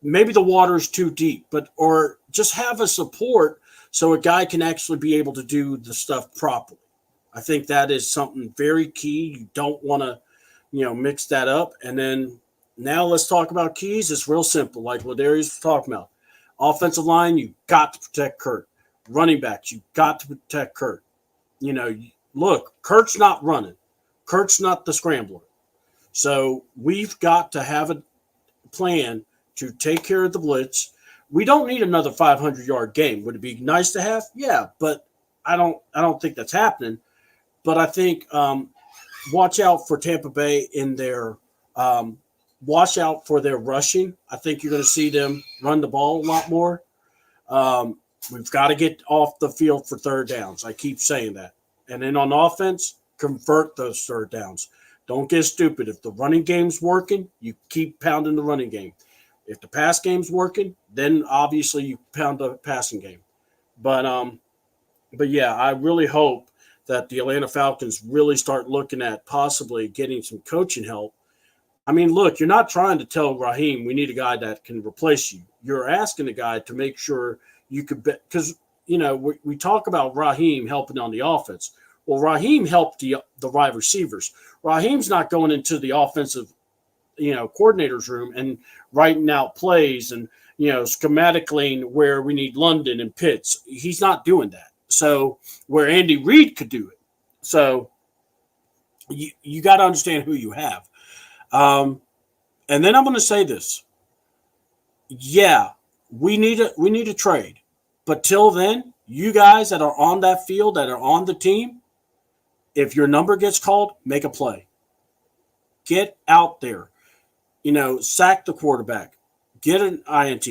maybe the water's too deep, or just have a support so a guy can actually be able to do the stuff properly. I think that is something very key. You don't want to, mix that up. And then now let's talk about keys. It's real simple, like Ladarius was talking about. Offensive line, you got to protect Kurt. Running backs, you got to protect Kurt. Look, Kurt's not running. Kurt's not the scrambler. So we've got to have a plan to take care of the blitz. We don't need another 500-yard game. Would it be nice to have? Yeah, but I don't think that's happening. But I think watch out for Tampa Bay in their watch out for their rushing. I think you're going to see them run the ball a lot more. We've got to get off the field for third downs. I keep saying that. And then on offense, convert those third downs. Don't get stupid. If the running game's working, you keep pounding the running game. If the pass game's working, then obviously you pound the passing game. But yeah, I really hope that the Atlanta Falcons really start looking at possibly getting some coaching help. I mean, look, you're not trying to tell Raheem we need a guy that can replace you. You're asking the guy to make sure you could bet, because we talk about Raheem helping on the offense. Well, Raheem helped the wide receivers. Raheem's not going into the offensive, coordinator's room and writing out plays and, schematically where we need London and Pitts. He's not doing that. So where Andy Reid could do it. So you got to understand who you have. And then I'm going to say this. Yeah, we need a trade. But till then, you guys that are on that field, that are on the team, if your number gets called, make a play. Get out there. Sack the quarterback. Get an INT.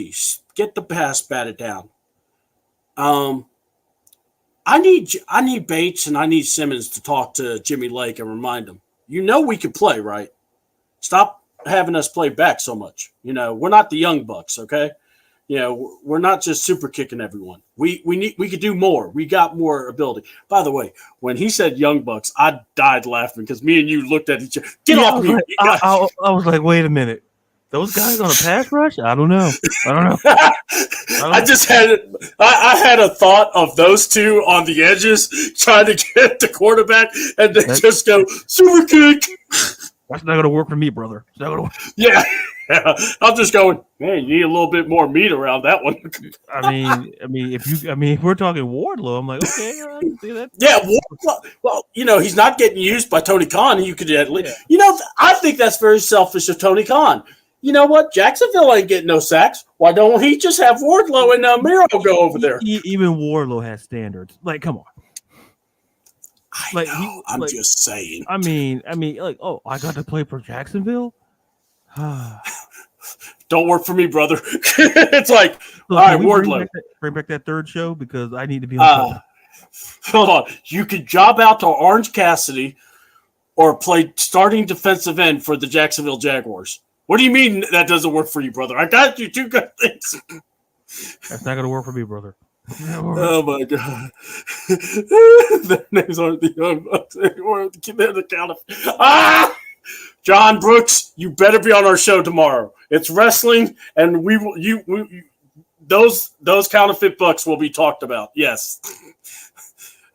Get the pass batted down. I need Bates and I need Simmons to talk to Jimmy Lake and remind him. We can play, right? Stop having us play back so much. We're not the Young Bucks, okay? We're not just super kicking everyone. We could do more. We got more ability. By the way, when he said Young Bucks, I died laughing because me and you looked at each other. Get off me! I was like, wait a minute. Those guys on a pass rush? I don't know. I just had I had a thought of those two on the edges trying to get the quarterback, and they just go super kick. That's not going to work for me, brother. It's not going to work. Yeah. I'm just going, man, you need a little bit more meat around that one. I mean, if we're talking Wardlow, I'm like, okay, I can see that. Yeah, Wardlow, well, he's not getting used by Tony Khan. You could at least, I think that's very selfish of Tony Khan. You know what? Jacksonville ain't getting no sacks. Why don't he just have Wardlow and Miro go over there? Even Wardlow has standards. Like, come on. I'm just saying. I mean, like, oh, I got to play for Jacksonville. Don't work for me, brother. It's like, so all right, Wardlow. Bring back that third show because I need to be on. Hold on. You could job out to Orange Cassidy or play starting defensive end for the Jacksonville Jaguars. What do you mean that doesn't work for you, brother? I got you two good things. That's not going to work for me, brother. Oh, my God. Their names aren't the Young Bucks anymore. They're the counterfeit. John Brooks, you better be on our show tomorrow. It's wrestling, and those counterfeit bucks will be talked about. Yes.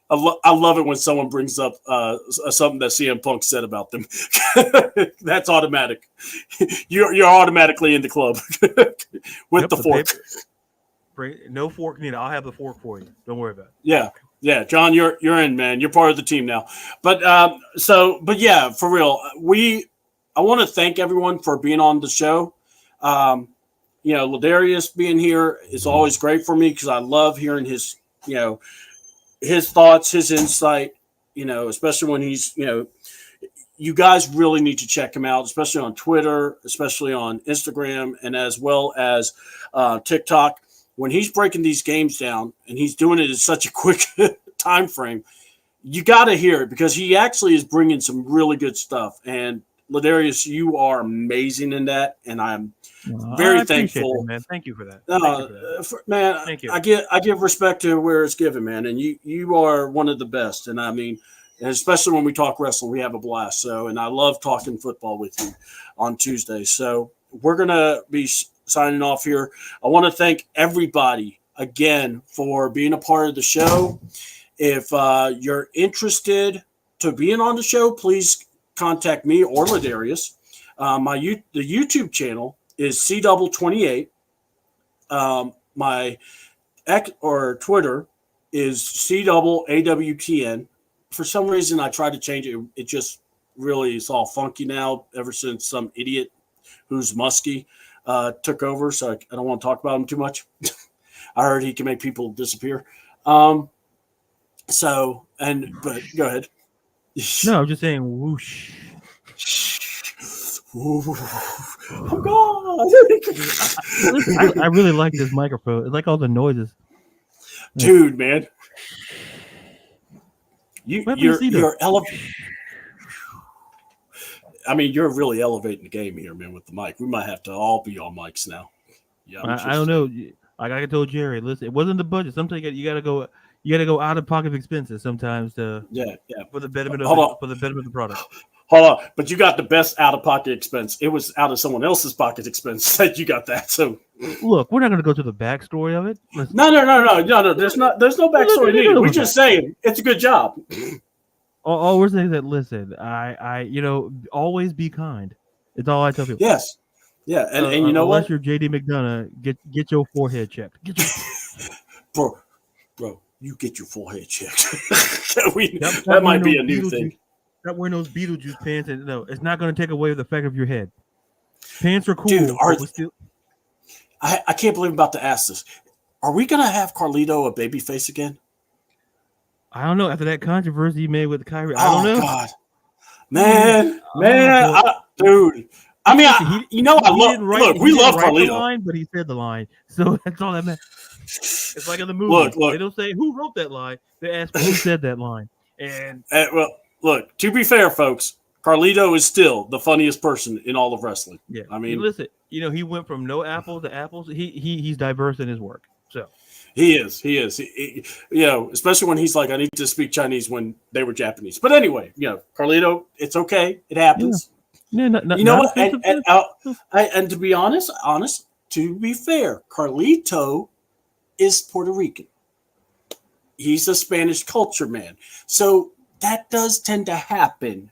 I love it when someone brings up something that CM Punk said about them. That's automatic. You're automatically in the club with the fork. No fork needed. I'll have the fork for you. Don't worry about it. Yeah, John, you're in, man. You're part of the team now. But yeah, for real, I want to thank everyone for being on the show. Ladarius being here is always great for me because I love hearing his thoughts, his insight, especially when he's, you guys really need to check him out, especially on Twitter, especially on Instagram, and as well as TikTok. When he's breaking these games down and he's doing it in such a quick time frame, you got to hear it because he actually is bringing some really good stuff. And Ladarius, you are amazing in that, and I'm very thankful. That, man. Thank you for that. Man, thank you. I give respect to where it's given, man, and you are one of the best. And I mean, especially when we talk wrestling, we have a blast. So, and I love talking football with you on Tuesday. So we're gonna be signing off here. I want to thank everybody again for being a part of the show. If you're interested to being on the show, please contact me or Ladarius. The YouTube channel is CDouble28. My X or Twitter is CDoubleAWTN. For some reason, I tried to change it. It just really is all funky now ever since some idiot who's musky took over. So I don't want to talk about him too much. I heard he can make people disappear. But go ahead. No, I'm just saying whoosh. Oh God! I really like this microphone. It's like all the noises. Dude, man. You're elevating. I mean, you're really elevating the game here, man, with the mic. We might have to all be on mics now. Yeah, I don't know. Like I told Jerry, listen, it wasn't the budget. Sometimes you gotta go out of pocket expenses sometimes to for the betterment of the product. Hold on, but you got the best out of pocket expense. It was out of someone else's pocket expense that you got that. So look, we're not going to go to the backstory of it. No. There's no backstory needed. We're just saying it's a good job. All we're saying is that listen, I always be kind. It's all I tell people. Yes, yeah, and you know unless what? You're JD McDonough, get your forehead checked. Bro, you get your forehead checked. That might be a new thing. Stop wearing those Beetlejuice pants, and no, it's not going to take away the fact of your head. Pants are cool. Dude, I can't believe I'm about to ask this. Are we going to have Carlito a baby face again? I don't know. After that controversy he made with Kyrie, I don't know. God. Man, dude. I mean, we love Carlito. Line, but he said the line, so that's all that matters. It's like in the movie. Look. They don't say who wrote that line. They ask who said that line. And look, to be fair, folks, Carlito is still the funniest person in all of wrestling. Yeah, I mean, listen, he went from no apples to apples. He's diverse in his work. So he is. He, especially when he's like, I need to speak Chinese when they were Japanese. But anyway, Carlito, it's okay. It happens. Yeah, you know what? And to be honest, to be fair, Carlito is Puerto Rican. He's a Spanish culture man. So that does tend to happen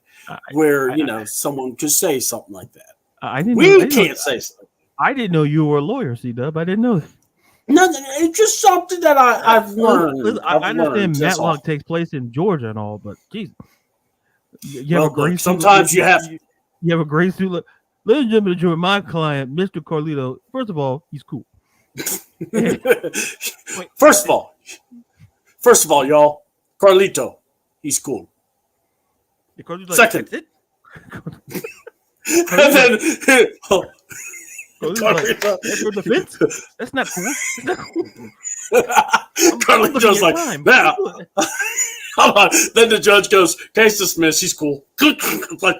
where, someone could say something like that. I can't say something. I didn't know you were a lawyer, C-Dub. I didn't know that. No, it's just something that I've learned. Listen, I understand Matlock takes place in Georgia and all, but geez. You have a great sometimes suit. You have a great suit. Ladies and gentlemen, my client, Mr. Carlito, first of all, he's cool. First of all, y'all, Carlito, he's cool. Like, second. That's it. And then the fence. That's not cool. Carlito's like, now. Hold on. Then the judge goes, case dismissed. He's cool. Like,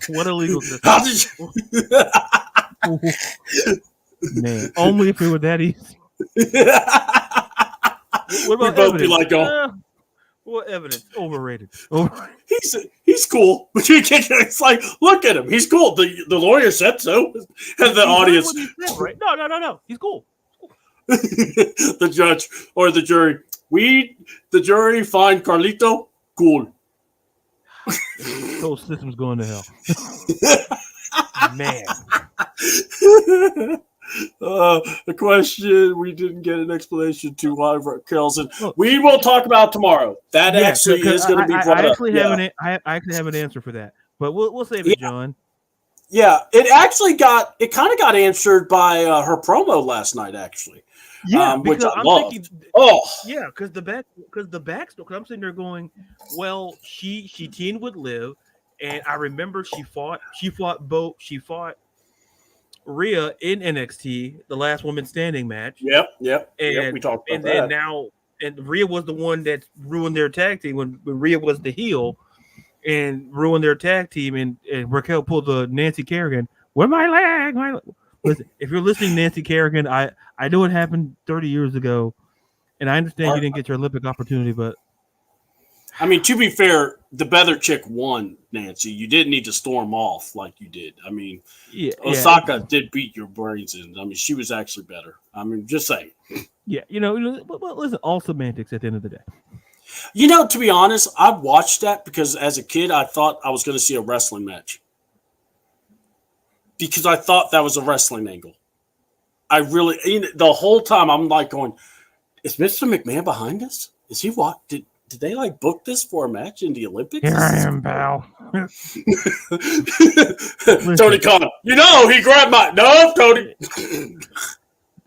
what illegal system? Man, only if it were that easy. What about both evidence? Be like, what evidence? Overrated. He's cool. It's like, look at him. He's cool. The lawyer said so. And the audience. Said, right? No. He's cool. The judge or the jury. The jury find Carlito cool. Those systems going to hell. Man. The question we didn't get an explanation to why Kelson. We will talk about tomorrow. That actually is going to be brought up. I actually have an answer for that, but we'll save it, John. Yeah, it kind of got answered by her promo last night, actually. Yeah, which I I'm loved. thinking, yeah, because the backstory. Because I'm sitting there going, well, she teamed with Liv, and I remember she fought Rhea in NXT, the last woman standing match. Yep. And we talked about then that. now, and Rhea was the one that ruined their tag team when Rhea was the heel, and ruined their tag team. And Raquel pulled the Nancy Kerrigan. Where my leg? Listen, if you're listening, Nancy Kerrigan, I know it happened 30 years ago, and I understand you didn't get your Olympic opportunity, but I mean, to be fair, the better chick won, Nancy. You didn't need to storm off like you did. I mean, Osaka did beat your brains in. I mean, she was actually better. I mean, just saying. Yeah, but listen, all semantics at the end of the day. To be honest, I watched that because as a kid, I thought I was going to see a wrestling match. Because I thought that was a wrestling angle. I really, the whole time I'm like going, is Mr. McMahon behind us? Is he what? Did they like book this for a match in the Olympics? Here I am, pal. Tony Khan. He grabbed my Tony.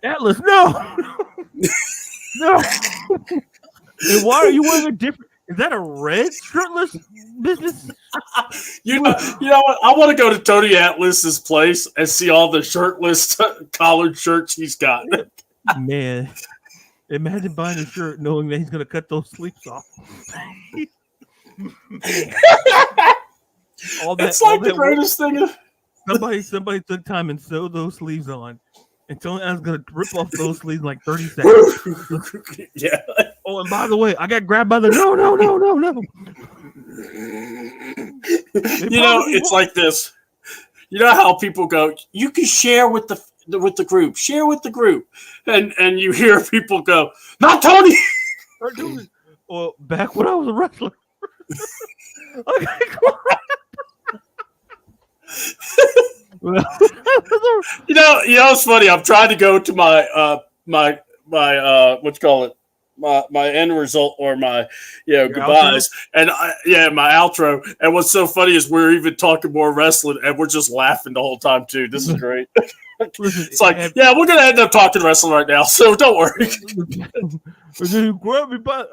Atlas, no. And why are you wearing a different? Is that a red shirtless business? You know what? I want to go to Tony Atlas's place and see all the shirtless collared shirts he's got. Man, imagine buying a shirt knowing that he's going to cut those sleeves off. It's like the greatest thing. Somebody took time and sewed those sleeves on. And Tony Atlas going to rip off those sleeves in like 30 seconds. Yeah. Oh, and by the way, I got grabbed by the no. It's like this. You know how people go, you can share with the group, share with the group. And you hear people go, not Tony. Well, back when I was a wrestler. It's funny. I'm trying to go to my my end result or my goodbyes outro? And my outro. And what's so funny is we're even talking more wrestling and we're just laughing the whole time too. This is great. It's like, we're gonna end up talking wrestling right now, so don't worry. Grab me by.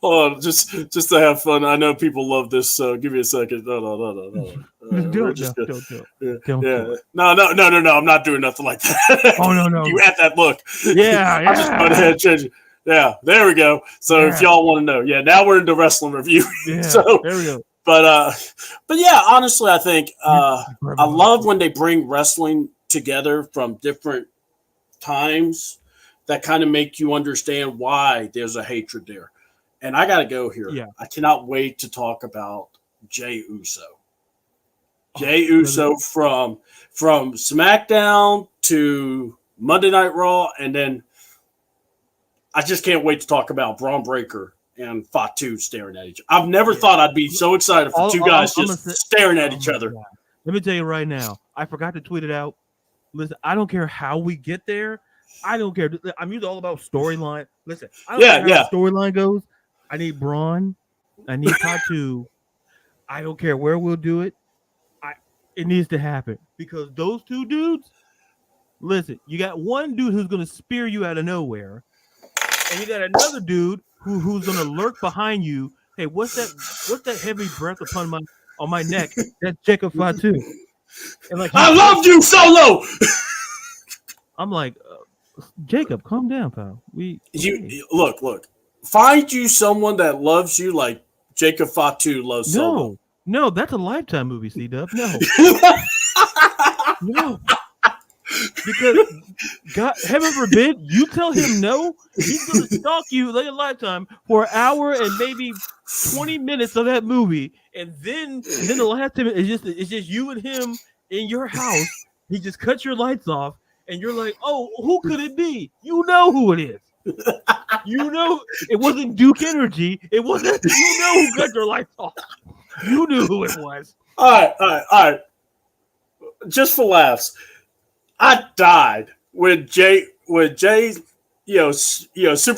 Oh, just to have fun. I know people love this, so give me a second. No. Don't. No. I'm not doing nothing like that. Oh no. You had that look. Yeah. I just went ahead and changed it. Yeah, there we go. So if y'all want to know, now we're into wrestling review. Yeah, so there we go. But yeah, honestly, I think I love when they bring wrestling together from different times. That kind of make you understand why there's a hatred there. And I got to go here. Yeah. I cannot wait to talk about Jey Uso. Jey Uso from SmackDown to Monday Night Raw. And then I just can't wait to talk about Braun Breaker and Fatu staring at each other. I've never thought I'd be so excited for two guys staring at each other. Let me tell you right now. I forgot to tweet it out. Listen, I don't care how we get there. I don't care. I'm usually all about storyline. Listen, I don't care how the storyline goes. I need Braun. I need Fatu. I don't care where we'll do it. It needs to happen because those two dudes. Listen, you got one dude who's going to spear you out of nowhere, and you got another dude who's gonna lurk behind you. Hey, what's that heavy breath on my neck? That's Jacob Fatu. And like, I loved you, Solo. I'm like, Jacob, calm down, pal. Look. Find you someone that loves you like Jacob Fatu loves Solo. No, that's a Lifetime movie, C-Dub. No. No. Because God, heaven forbid, you tell him no, he's gonna stalk you like a Lifetime for an hour and maybe 20 minutes of that movie, and then the last time it's just you and him in your house. He just cuts your lights off, and you're like, oh, who could it be? You know who it is. You know it wasn't Duke Energy. It wasn't. You know who cut your lights off. You knew who it was. All right. Just for laughs, I died when Jay, super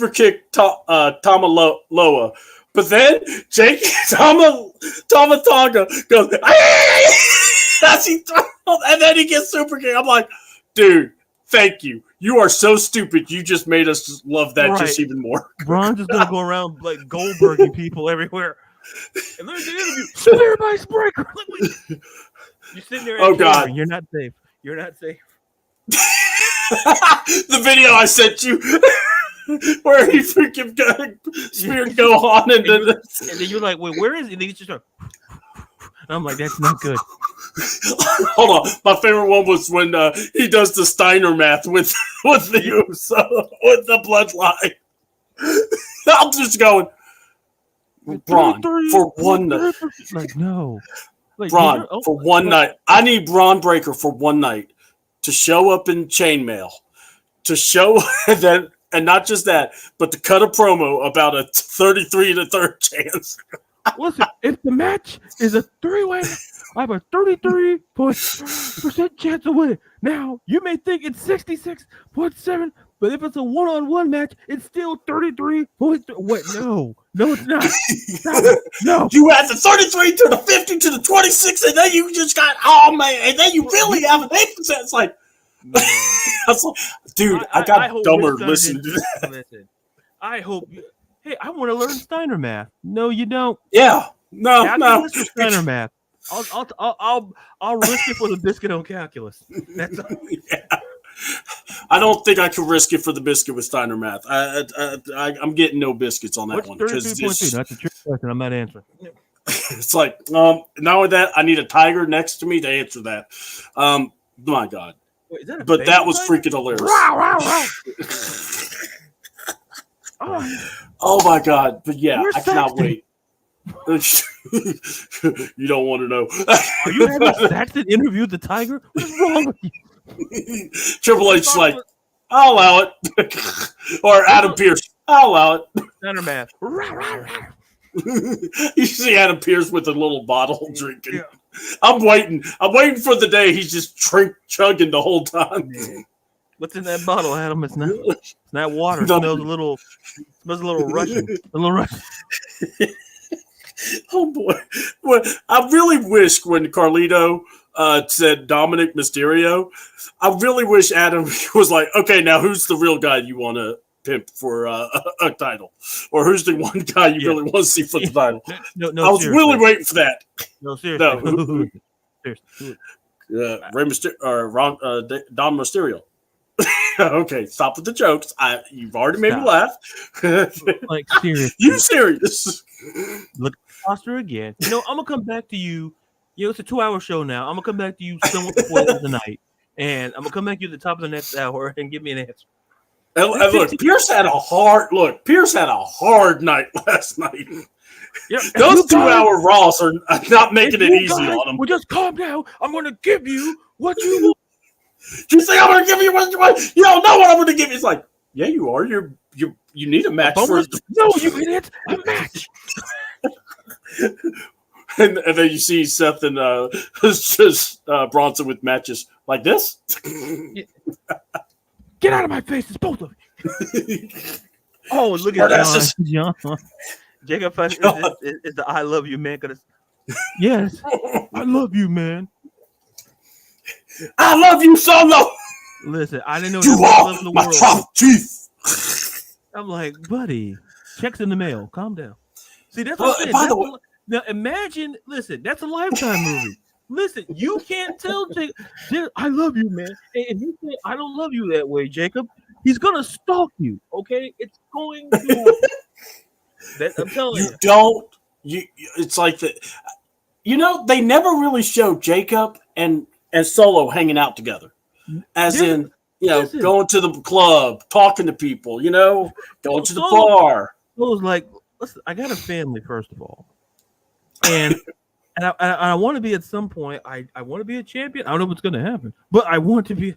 kicked Tamaloa, but then Jake Tamatonga goes, as he throws, and then he gets super kicked. I'm like, dude, thank you. You are so stupid. You just made us love that just even more. Ron's just gonna go around like Goldberging people everywhere. And there's the interview. Spear by Springer. You're sitting there. Oh God, you're not safe. You're not safe. The video I sent you, where he freaking Spear go on and then you're like, wait, where is he? And just and I'm like, that's not good. Hold on, my favorite one was when he does the Steiner math with the bloodline. I'm just going, Braun, for one night. Like, no. Like, Braun, for one night. I need Braun Breaker for one night to show up in chainmail, to show that, and not just that, but to cut a promo about a 33 1/3 chance. Listen, if the match is a 3-way, I have a 33% chance of winning. Now, you may think it's 66.7, but if it's a one-on-one match, it's still 33. Wait, no, it's not. No. You had the 33 to the 50 to the 26, and then you just got, oh man, and then you really have an 8%. It's like, dude, I got dumber listening to that. Listen, I hope hey, I want to learn Steiner math. No, you don't. Yeah, no. Steiner math. I'll risk it for the biscuit on calculus. That's all. Yeah. I don't think I can risk it for the biscuit with Steiner math. I'm getting no biscuits on that one. 33.2? That's a trick question. I'm not answering. It's like, not only that, I need a tiger next to me to answer that. My God. Wait, but that was freaking hilarious. Oh my God. But yeah, I cannot wait. You don't want to know. Are you having Saxton interview the tiger? What's wrong with you? Triple H's like, I'll allow it. Or Adam Pearce, I'll allow it. Center math. You see Adam Pearce with a little bottle drinking. Yeah. I'm waiting for the day he's just chugging the whole time. What's in that bottle, Adam? It's not water. It smells a little Russian. A little Russian. Oh boy. Well, I really wish when Carlito said Dominic Mysterio, I really wish Adam was like, okay, now who's the real guy you want to pimp for a title? Or who's the one guy you really want to see for the title? No, I was really waiting for that. No, seriously. Seriously. Rey Mysterio, or Dom Mysterio. Okay, stop with the jokes. You've already made me laugh. Like, seriously. You serious? Look at the roster again. I'm gonna come back to you. It's a 2-hour show now. I'm gonna come back to you somewhat before the night, and I'm gonna come back to you at the top of the next hour and give me an answer. And look, Pierce had a hard night last night. Yeah, those 2-hour Raws are not making it easy on him. Well, just calm down. I'm gonna give you what you want. You think I'm gonna give you what you want? You don't know what I'm gonna give you. It's like, yeah, you are. You need a match first. No, you idiot. A match. And then you see Seth and Bronson with matches like this. Get out of my face! It's both of you. Oh, look at John. Jacob is the "I love you, man." Yes, I love you, man. I love you, Solo. Listen, I didn't know you are the my top chief. I'm like, buddy, checks in the mail. Calm down. See, that's what I'm saying. By the way, now imagine. Listen, that's a Lifetime movie. Listen, you can't tell Jacob, I love you, man. And if you say I don't love you that way, Jacob, he's gonna stalk you. Okay, it's going to happen. I'm telling you. It's like the. They never really show Jacob and Solo hanging out together, as in going to the club, talking to people, going to the bar. Solo's like, listen, I got a family, first of all, and I want to be at some point. I want to be a champion. I don't know what's going to happen, but I want to be.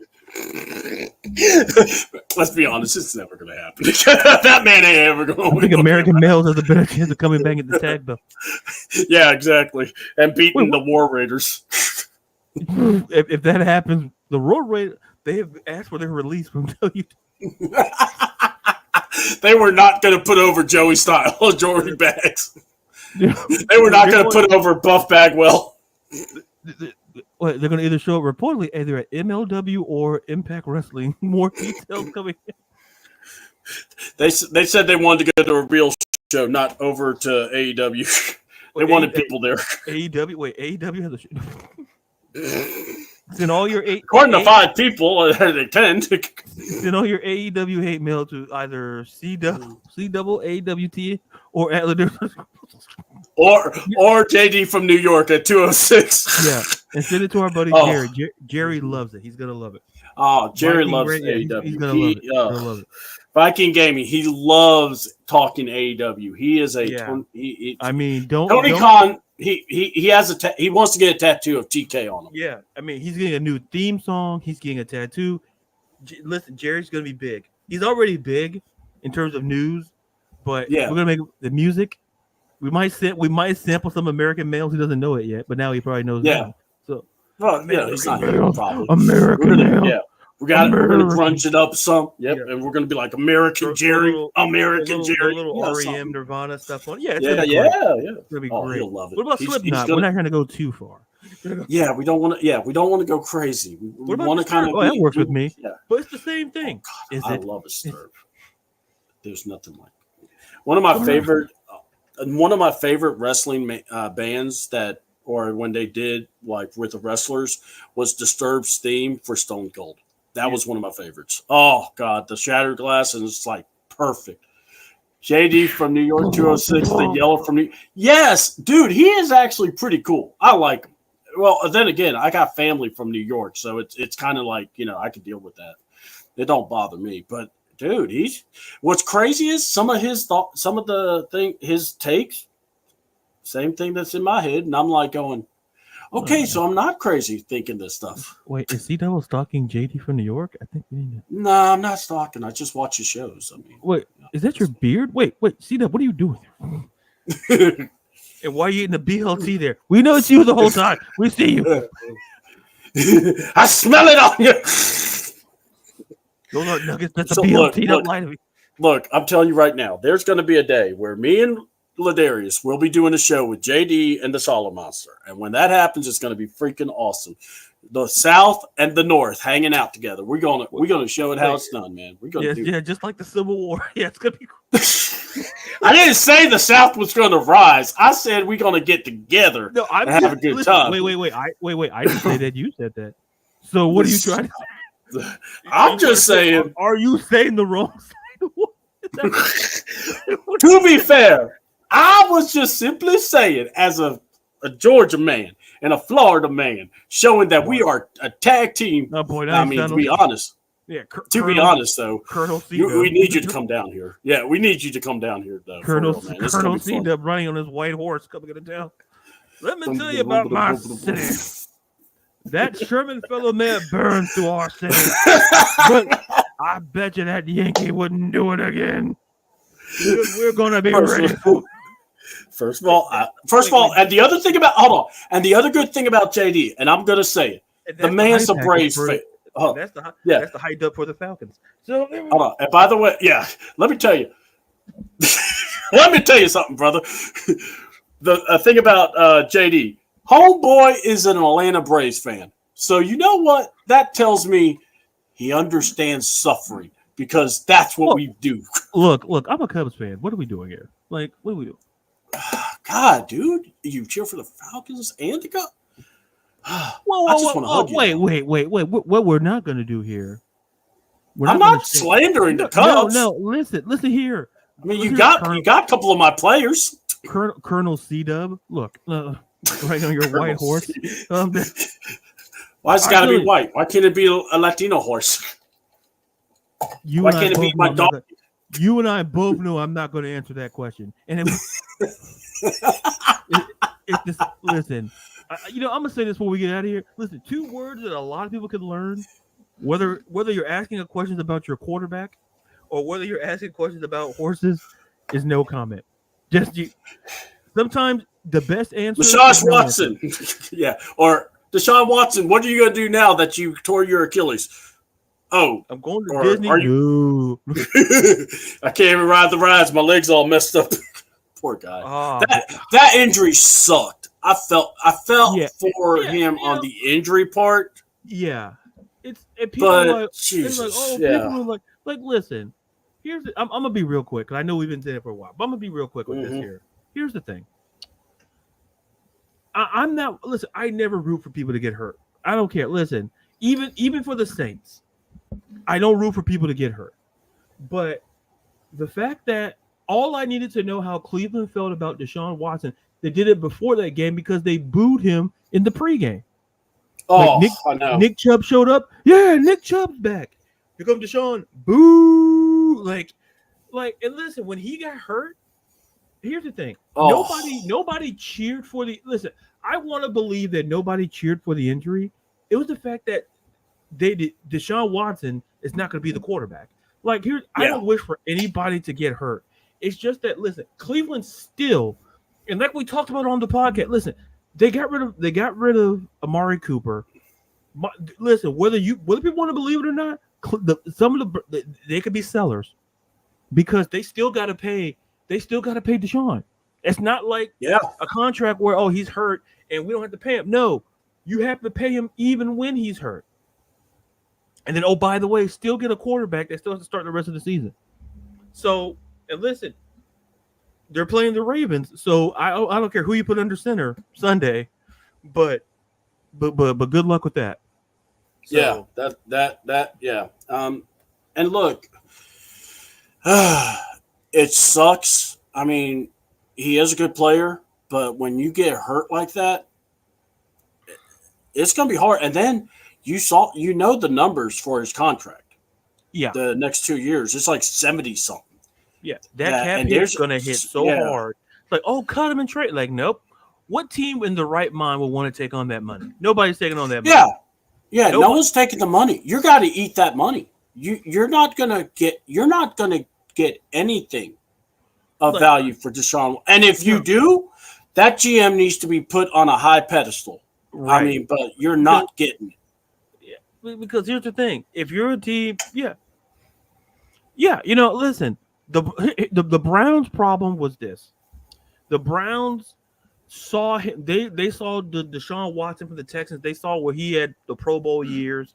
Let's be honest, it's never going to happen. That man ain't ever going to. I think American males has a better chance of coming back at the tag belt. Yeah, exactly, and beating the War Raiders. If that happens, the War Raiders, they have asked for their release from WWE. They were not going to put over Joey Styles or Jordan Banks. They were not going to put over Buff Bagwell. They're going to either show it reportedly either at MLW or Impact Wrestling. More details coming in. They said they wanted to go to a real show, not over to AEW. They wanted people there. AEW has a show. Send all your according to 5 people, they 10. Send all your AEW hate mail to either CAWT or Atlas. Or JD from New York at 206. Yeah, and send it to our buddy Jerry. Jerry loves it. He's gonna love it. Oh, Jerry loves AEW. He's gonna love it. He's gonna love it. Viking Gaming. He loves talking AEW. He is a. Yeah. Tony Khan. He has he wants to get a tattoo of TK on him. Yeah, I mean he's getting a new theme song. He's getting a tattoo. Listen, Jerry's gonna be big. He's already big in terms of news, but we're gonna make the music. We might sample some American males. He doesn't know it yet, but now he probably knows. Yeah. Now. So, it's not probably American male. Yeah. We're gonna crunch it up some. Yep, and we're gonna be like American Jerry, American Jerry. A little REM Nirvana stuff on. Yeah, it's gonna be great. He'll love it. What about Slipknot? We're not gonna go too far. Yeah, we don't want to go crazy. We want to kind of. That works with me. Yeah, but it's the same thing. Oh, God, I love a Disturb. There's nothing like it. One of my favorite wrestling bands that, or when they did like with the wrestlers, was Disturbed's theme for Stone Cold. That was one of my favorites. Oh God, the Shattered Glass, and it's like perfect. JD from New York 206, the yellow from New. Yes, dude, he is actually pretty cool. I like him. Well, then again, I got family from New York, so it's kind of like I can deal with that. It don't bother me, but dude, what's crazy is some of his his takes, same thing that's in my head, and I'm like going, okay, so I'm not crazy thinking this stuff. Wait, is he double stalking JD from New York? I think. No, I'm not stalking. I just watch his shows. I mean, wait, is that your beard? Wait, C-Dub, what are you doing? And why are you eating the BLT there? We know it's you the whole time. We see you. I smell it on you. Those aren't nuggets. That's a BLT. Don't lie to me. Look, I'm telling you right now, there's going to be a day where me and Ladarius will be doing a show with JD and the Solid Monster. And when that happens, it's going to be freaking awesome. The South and the North hanging out together. We're gonna show it how it's done, man. We're gonna do it. Just like the Civil War. Yeah, it's gonna be cool. I didn't say the South was gonna rise. I said we're gonna get together and have a good time. Wait. I didn't say that. You said that. So what are you trying to say? I'm just saying. Are you saying the wrong side? To be fair, I was just simply saying, as a Georgia man and a Florida man, showing that we are a tag team. Oh boy, I mean, to be honest. Yeah, be honest though, Colonel we need you to come down here. Yeah, we need you to come down here, though. Colonel C-Dub running on his white horse coming into town. Let me tell you about my city. That Sherman fellow may have burned through our city, but I bet you that Yankee wouldn't do it again. We're gonna be ready. First of all, and the other thing about and the other good thing about JD, and I'm gonna say it, the man's a Braves fan. That's the hyped up for the Falcons. So hold on. And by the way, let me tell you. Let me tell you something, brother. The thing about JD, homeboy is an Atlanta Braves fan. So you know what? That tells me he understands suffering. because that's what we do. Look, I'm a Cubs fan. What are we doing here? Like, what do we do? God, dude, you cheer for the Falcons and the Cubs? Whoa, I just want to hug you. Wait. What we're not going to do here? I'm not slandering the Cubs. No. Listen here. I mean, you got a couple of my players. Colonel C-Dub, look, right on your white horse. Why has it got to be white? Why can't it be a Latino horse? Why can't it be my dog? You and I both know I'm not going to answer that question. And listen, I'm going to say this before we get out of here. Listen, 2 words that a lot of people could learn, whether you're asking a question about your quarterback or whether you're asking questions about horses, is no comment. Just you. Sometimes the best answer. Deshaun Watson. Yeah. Or Deshaun Watson, what are you going to do now that you tore your Achilles? Oh, I'm going to Disney. I can't even ride the rides. My legs all messed up. Poor guy. Oh, that injury sucked. I felt for him on the injury part. Yeah. People are like, listen. I'm gonna be real quick because I know we've been saying it for a while, but I'm gonna be real quick with this here. Here's the thing. I'm not. Listen, I never root for people to get hurt. I don't care. Listen, even for the Saints, I don't root for people to get hurt. But the fact that all I needed to know how Cleveland felt about Deshaun Watson, they did it before that game because they booed him in the pregame. Oh, I know. Nick Chubb showed up. Yeah, Nick Chubb's back. Here comes Deshaun. Boo! Like, and listen, when he got hurt, here's the thing. Nobody cheered for the. Listen, I want to believe that nobody cheered for the injury. It was the fact that Deshaun Watson is not going to be the quarterback. Like, I don't wish for anybody to get hurt. It's just that, listen, Cleveland still, and like we talked about on the podcast, listen, they got rid of Amari Cooper. Listen, whether people want to believe it or not, they could be sellers because they still got to pay. They still got to pay Deshaun. It's not like a contract where he's hurt and we don't have to pay him. No, you have to pay him even when he's hurt. And then, by the way, still get a quarterback that still has to start the rest of the season. So, and listen, they're playing the Ravens, so I don't care who you put under center Sunday, but good luck with that. So, yeah. And look, it sucks. I mean, he is a good player, but when you get hurt like that, it's gonna be hard. And then you know the numbers for his contract. Yeah, the next 2 years, it's like 70 something. Yeah, that cap is gonna hit so hard. It's like, cut him and trade. Like, nope. What team in the right mind will want to take on that money? Nobody's taking on that money. Yeah. No one's taking the money. You got to eat that money. You're not gonna get anything of value for Deshaun. And if you do, that GM needs to be put on a high pedestal. Right. I mean, but you're not getting it. Yeah, because here's the thing: if you're a team, listen. The Browns' problem was this: the Browns saw him. They saw the Deshaun Watson from the Texans. They saw where he had the Pro Bowl years,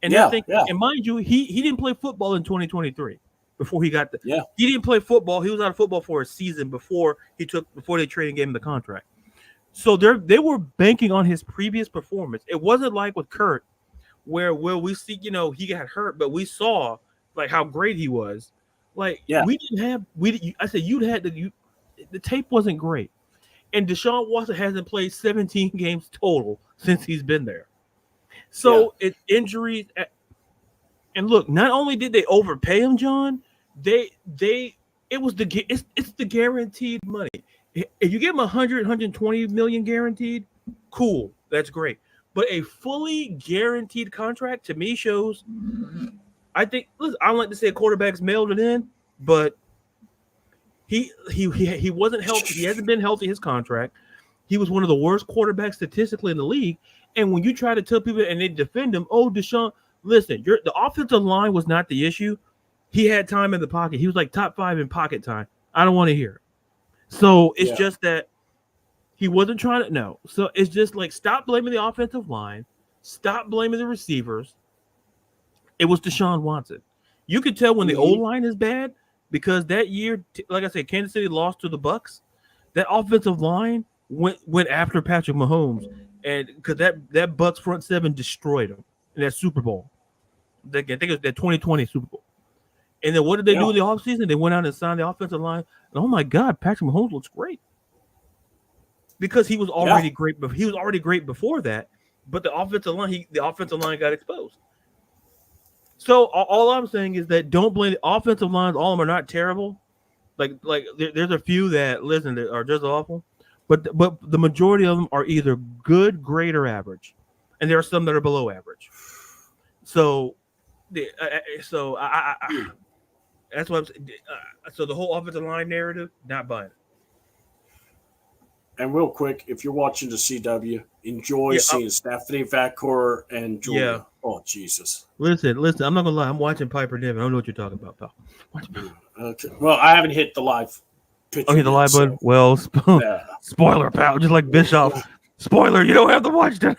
and and mind you, he didn't play football in 2023 before he got the. Yeah. He didn't play football. He was out of football for a season before they traded and gave him the contract. So they were banking on his previous performance. It wasn't like with Kurt, where we see he got hurt, but we saw like how great he was. Like we didn't have I said the tape wasn't great, and Deshaun Watson hasn't played 17 games total since he's been there. So it's injuries, and look, not only did they overpay him, John, it's the guaranteed money. If you give him 120 million guaranteed, cool, that's great. But a fully guaranteed contract to me shows. I think. Listen, I don't like to say quarterbacks mailed it in, but he wasn't healthy. He hasn't been healthy his contract. He was one of the worst quarterbacks statistically in the league. And when you try to tell people and they defend him, Deshaun, listen, the offensive line was not the issue. He had time in the pocket. He was like top 5 in pocket time. I don't want to hear it. So it's just that he wasn't trying to. No. So it's just like stop blaming the offensive line. Stop blaming the receivers. It was Deshaun Watson. You could tell when the old line is bad because that year, like I said, Kansas City lost to the Bucs. That offensive line went after Patrick Mahomes, and because that Bucs front seven destroyed him in that Super Bowl. I think it was that 2020 Super Bowl. And then what did they do in the offseason? They went out and signed the offensive line. And oh my God, Patrick Mahomes looks great. Because he was already great, but he was already great before that. But the offensive line got exposed. So all I'm saying is that don't blame the offensive lines. All of them are not terrible. Like there's a few that are just awful, but the majority of them are either good, great, or average, and there are some that are below average. So, that's what I'm saying. So the whole offensive line narrative, not buying it. And real quick, if you're watching the CW, enjoy seeing Stephanie Vacour and Julia. Yeah. Oh, Jesus. Listen. I'm not going to lie. I'm watching Piper Niven. I don't know what you're talking about, pal. Okay. Well, I haven't hit the live picture. Okay, the live button. Well, spoiler, pal. Just like Bischoff. Spoiler, you don't have to watch that.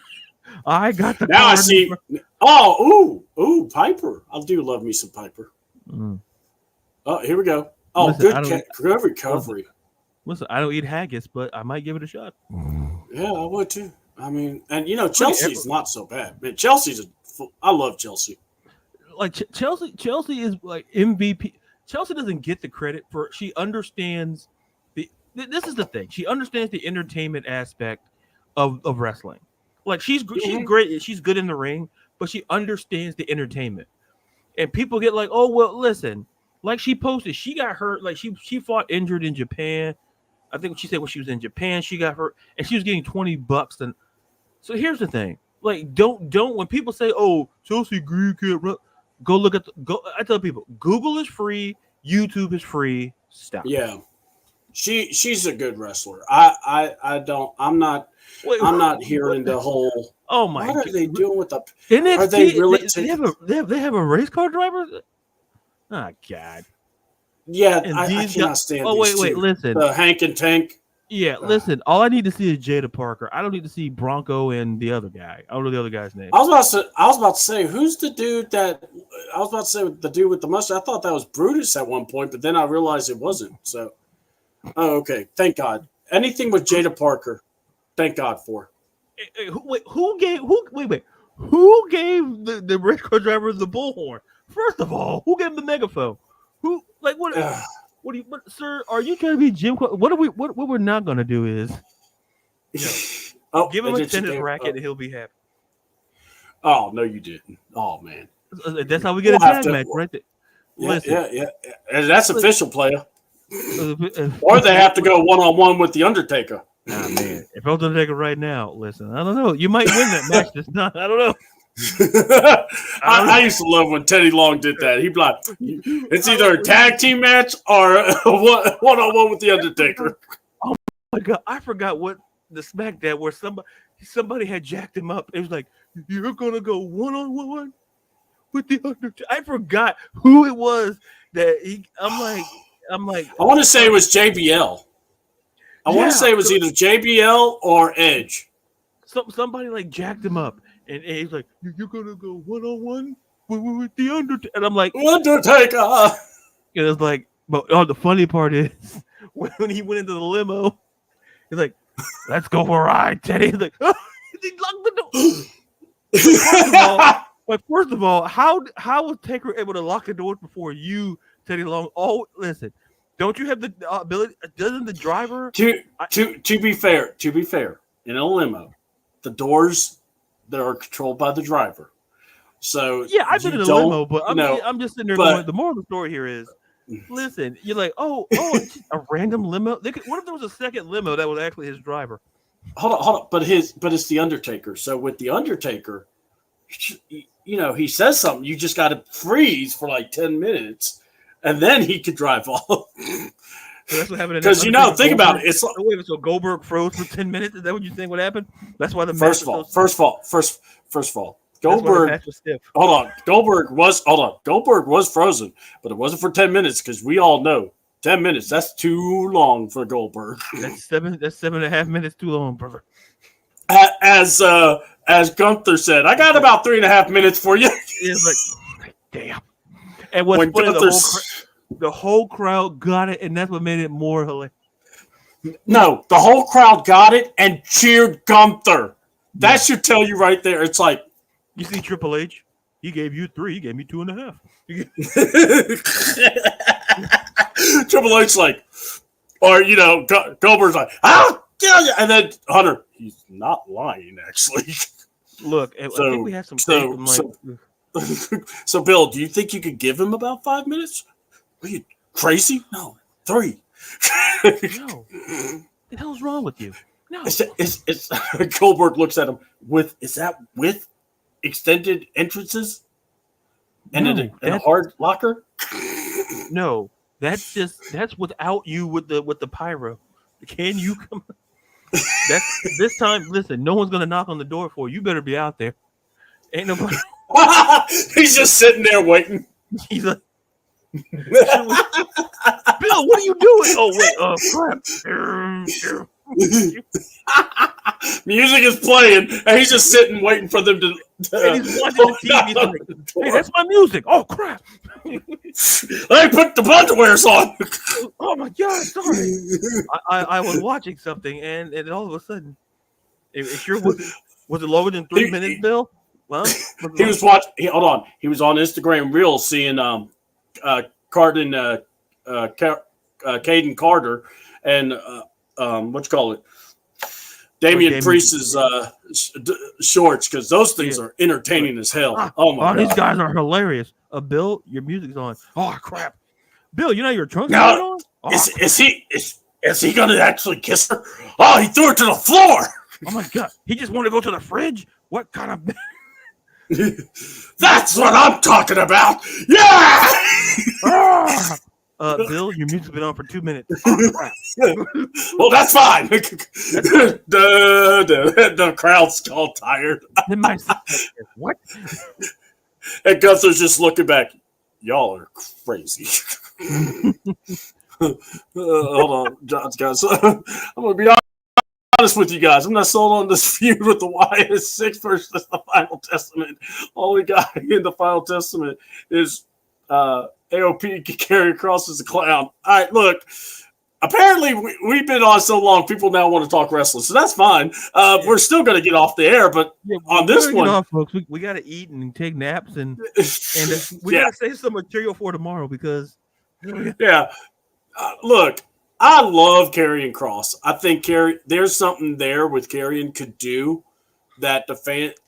I got the now I see. Oh, ooh, Piper. I do love me some Piper. Mm. Oh, here we go. Oh, listen, good recovery. Listen, I don't eat haggis, but I might give it a shot. Yeah, I would too. I mean, and Chelsea's not so bad. But I love Chelsea. Like Chelsea is like MVP. Chelsea doesn't get the credit for. She understands this is the thing. She understands the entertainment aspect of wrestling. Like she's great. She's good in the ring, but she understands the entertainment. And people get like, oh well, listen. Like she posted, she got hurt. Like she fought injured in Japan. I think she said when she was in Japan, she got hurt, and she was getting $20. And so here's the thing: like, don't when people say, "Oh, Chelsea Green can't run," go look at I tell people, Google is free, YouTube is free. Stop. Yeah, she's a good wrestler. I'm not hearing the whole. Oh my! What are they doing with the? NXT, are they really? They have a race car driver. Oh God. Yeah, I cannot stand. Oh wait, listen. Hank and Tank. Yeah, listen. All I need to see is Jada Parker. I don't need to see Bronco and the other guy. I don't know the other guy's name. I was about to say who's the dude that I was about to say the dude with the mustache. I thought that was Brutus at one point, but then I realized it wasn't. So, okay, thank God. Anything with Jada Parker, thank God for. Who gave the race car driver the bullhorn? First of all, who gave him the megaphone? Who what? What, sir? Are you trying to be Jim? What we're not gonna do is, give him a tennis racket and he'll be happy. Oh no, you didn't. Oh man, that's how we get a tag match, right there. Yeah. And that's official, player. Or they have to go 1-on-1 with the Undertaker. Nah, man. If I was Undertaker right now, listen, I don't know. You might win that match. It's not. I don't know. I used to love when Teddy Long did that. He'd be like, it's either a tag team match or a 1-on-1 with the Undertaker. Oh my God, I forgot what the SmackDown where somebody had jacked him up. It was like, you're gonna go 1-on-1 with the Undertaker. I forgot who it was that I'm like. I want to say it was JBL. I want to say it was either JBL or Edge. Somebody like jacked him up. And he's like, you're going to go 1-on-1 with the Undertaker. And I'm like, Undertaker. And it's like, but the funny part is when he went into the limo, he's like, let's go for a ride, Teddy. He's like, oh, he locked the door. First of all, how was Taker able to lock the doors before you, Teddy Long? Oh, listen, don't you have the ability? Doesn't the driver? To be fair, in a limo, the doors that are controlled by the driver. So yeah, I've been in a limo, but I'm just sitting there going, the moral of the story here is, listen, you're like, oh, a random limo. What if there was a second limo that was actually his driver? Hold on, but it's the Undertaker. So with the Undertaker, he says something, you just got to freeze for like 10 minutes, and then he could drive off. So that's what happened. Because think about it. It's like, so Goldberg froze for 10 minutes. Is that what you think would happen? That's why the first of all, Goldberg. Hold on, Goldberg was frozen, but it wasn't for 10 minutes because we all know 10 minutes. That's too long for Goldberg. That's 7.5 minutes too long, brother. As Gunther said, I got about 3.5 minutes for you. It's like, damn. And what's funny, the whole crowd got it, and that's what made it more hilarious. No, the whole crowd got it and cheered Gunther. That should tell you right there. It's like, you see Triple H, he gave you 3, he gave me 2.5. Triple H like, or Goldberg's like, I'll kill you, and then Hunter, he's not lying actually. Look, I think we have some. So, Bill, do you think you could give him about 5 minutes? Are you crazy? No, 3. No, what the hell's wrong with you? No, it's Goldberg looks at him with extended entrances and a hard locker. No, that's without you with the pyro. Can you come? That's this time. Listen, no one's gonna knock on the door for you. You better be out there. Ain't nobody. He's just sitting there waiting. He's like, Bill, what are you doing? Oh wait, crap. Music is playing, and he's just sitting waiting for them to. And he's watching the TV. Like, hey, that's my music. Oh crap! They put the underwears on. Oh my god! Sorry, I was watching something, and all of a sudden, it sure was it lower than 3 minutes, Bill? Well, he was watching. Hold on, he was on Instagram Reels seeing Caden Carter and what you call it, Damian Priest's shorts, because those things are entertaining as hell. Oh my god, these guys are hilarious. Bill, your music's on. Oh crap, Bill, you know your trunk's on. Oh, is he gonna actually kiss her? Oh, he threw her to the floor. Oh my god, he just wanted to go to the fridge. What kind of? That's what I'm talking about. Yeah. Bill, your music's been on for 2 minutes. Oh, crap. Well, that's fine. The crowd's all tired. What? And Gunther's just looking back. Y'all are crazy. Hold on, guys. I'm gonna be honest with you guys. I'm not sold on this feud with the YS6 versus the Final Testament. All we got in the Final Testament is AOP carry across as a clown. All right, look. Apparently, we've been on so long, people now want to talk wrestling, so that's fine. We're still going to get off the air, but on this one, off, folks, we got to eat and take naps, and we got to save some material for tomorrow because look. I love Karrion Kross. I think there's something there with Karrion could do that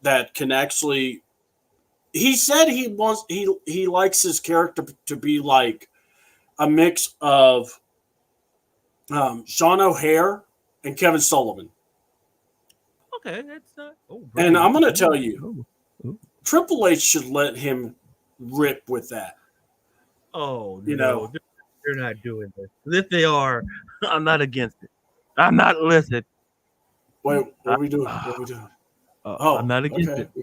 that can actually. He said he likes his character to be like a mix of Sean O'Hare and Kevin Sullivan. Okay, that's not. And I'm going to tell you, Triple H should let him rip with that. Oh, no. They're not doing this. If they are, I'm not against it. I'm not listening. Wait, what are we doing? I'm not against it. We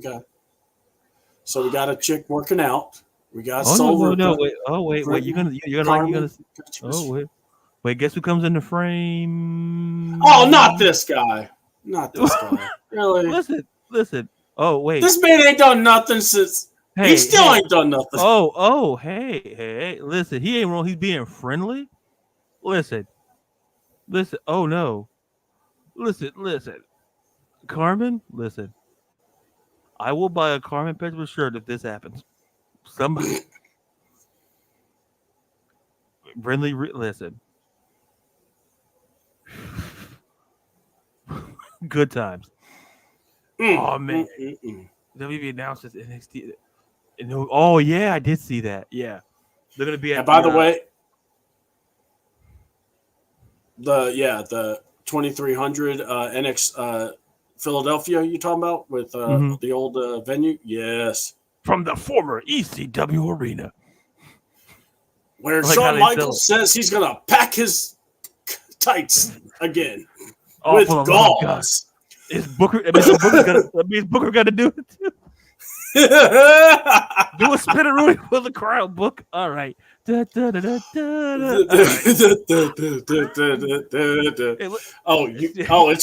got a chick working out. We got wait. Oh wait. You're gonna. Oh wait. Guess who comes in the frame? Oh, not this guy. Not this guy. Really? Listen. Oh wait. This man ain't done nothing since. He still ain't done nothing. Hey, listen, he ain't wrong. He's being friendly. Listen. Oh no. Listen. Carmen, listen. I will buy a Carmen Petra shirt if this happens. Somebody. Friendly, listen. Good times. Oh man. WB announced this NXT. Oh yeah, I did see that. Yeah, they're gonna be. And by the way, the 2300 NX Philadelphia you talking about with the old venue? Yes, from the former ECW arena, where Shawn Michaels says he's gonna pack his tights again with gauze. Is Booker? Booker got to do it too. Do a spinneroonie for the crowd, Book. All right. It's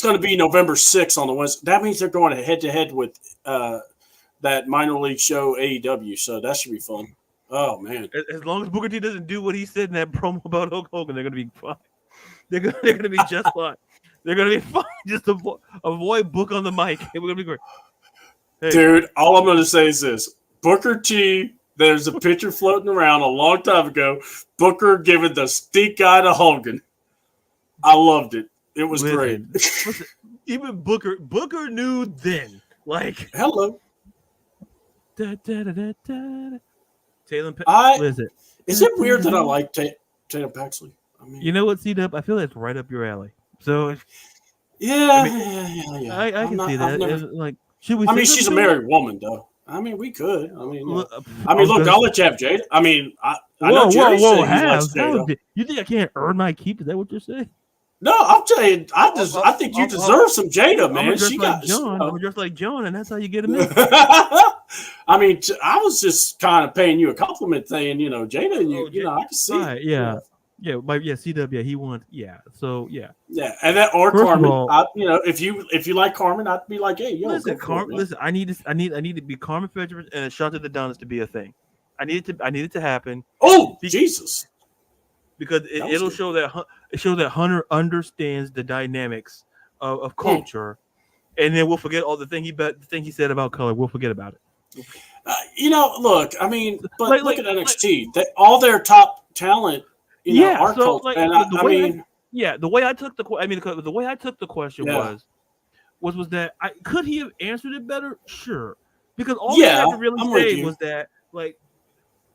going to be November 6th on the West. That means they're going head to head with that minor league show AEW. So that should be fun. Oh man! As long as Booker T doesn't do what he said in that promo about Hulk Hogan, they're gonna be fine. They're gonna be just fine. They're gonna be fine. Just avoid Book on the mic. We're gonna be great. Hey. Dude, all I'm gonna say is this: Booker T. There's a picture floating around a long time ago. Booker giving the stink eye to Hogan. I loved it. It was great. Listen, even Booker knew then. Like, hello. Taylor listen. Is it weird that I like Tatum Paxley? I mean, you know what, C-Dub? I feel that's right up your alley. So, yeah, I can see that. Never, like, should we? I mean, she's a married woman, though. I mean, we could. I mean, look, I'll let you have Jada. I mean, I know Jerry said he likes Jada. You think I can't earn my keep? Is that what you're saying? No, I'm telling you, I think you deserve some Jada, man. She got John. I'm just like John, and that's how you get him in. I mean, I was just kind of paying you a compliment, saying, you know, Jada, you know, I can see. Right, yeah. CW, he won. Yeah, so yeah. Yeah, and that or first Carmen. All, you know, if you like Carmen, I'd be like, hey, yo, listen, listen. I need to be Carmen Frederick and a shot to the Donnas to be a thing. I need it to happen. Oh, Jesus! Because it'll show that Hunter understands the dynamics of culture, and then we'll forget all the thing he said about color. We'll forget about it. You know, look, I mean, but look at NXT. All their top talent. You know, our so culture. And the way I took the question was that could he have answered it better? Sure, because all he had to really say was that like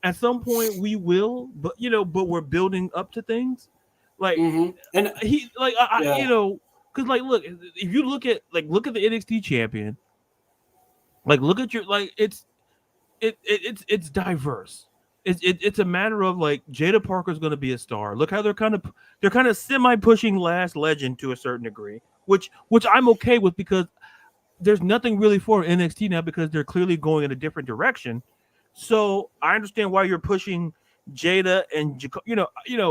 at some point we will, but we're building up to things. Like and he like because like look, if you look at the NXT champion, like look at your like it's diverse. It's a matter of like Jada Parker's going to be a star. Look how they're kind of semi pushing Last Legend to a certain degree, which I'm okay with because there's nothing really for NXT now because they're clearly going in a different direction. So I understand why you're pushing Jada and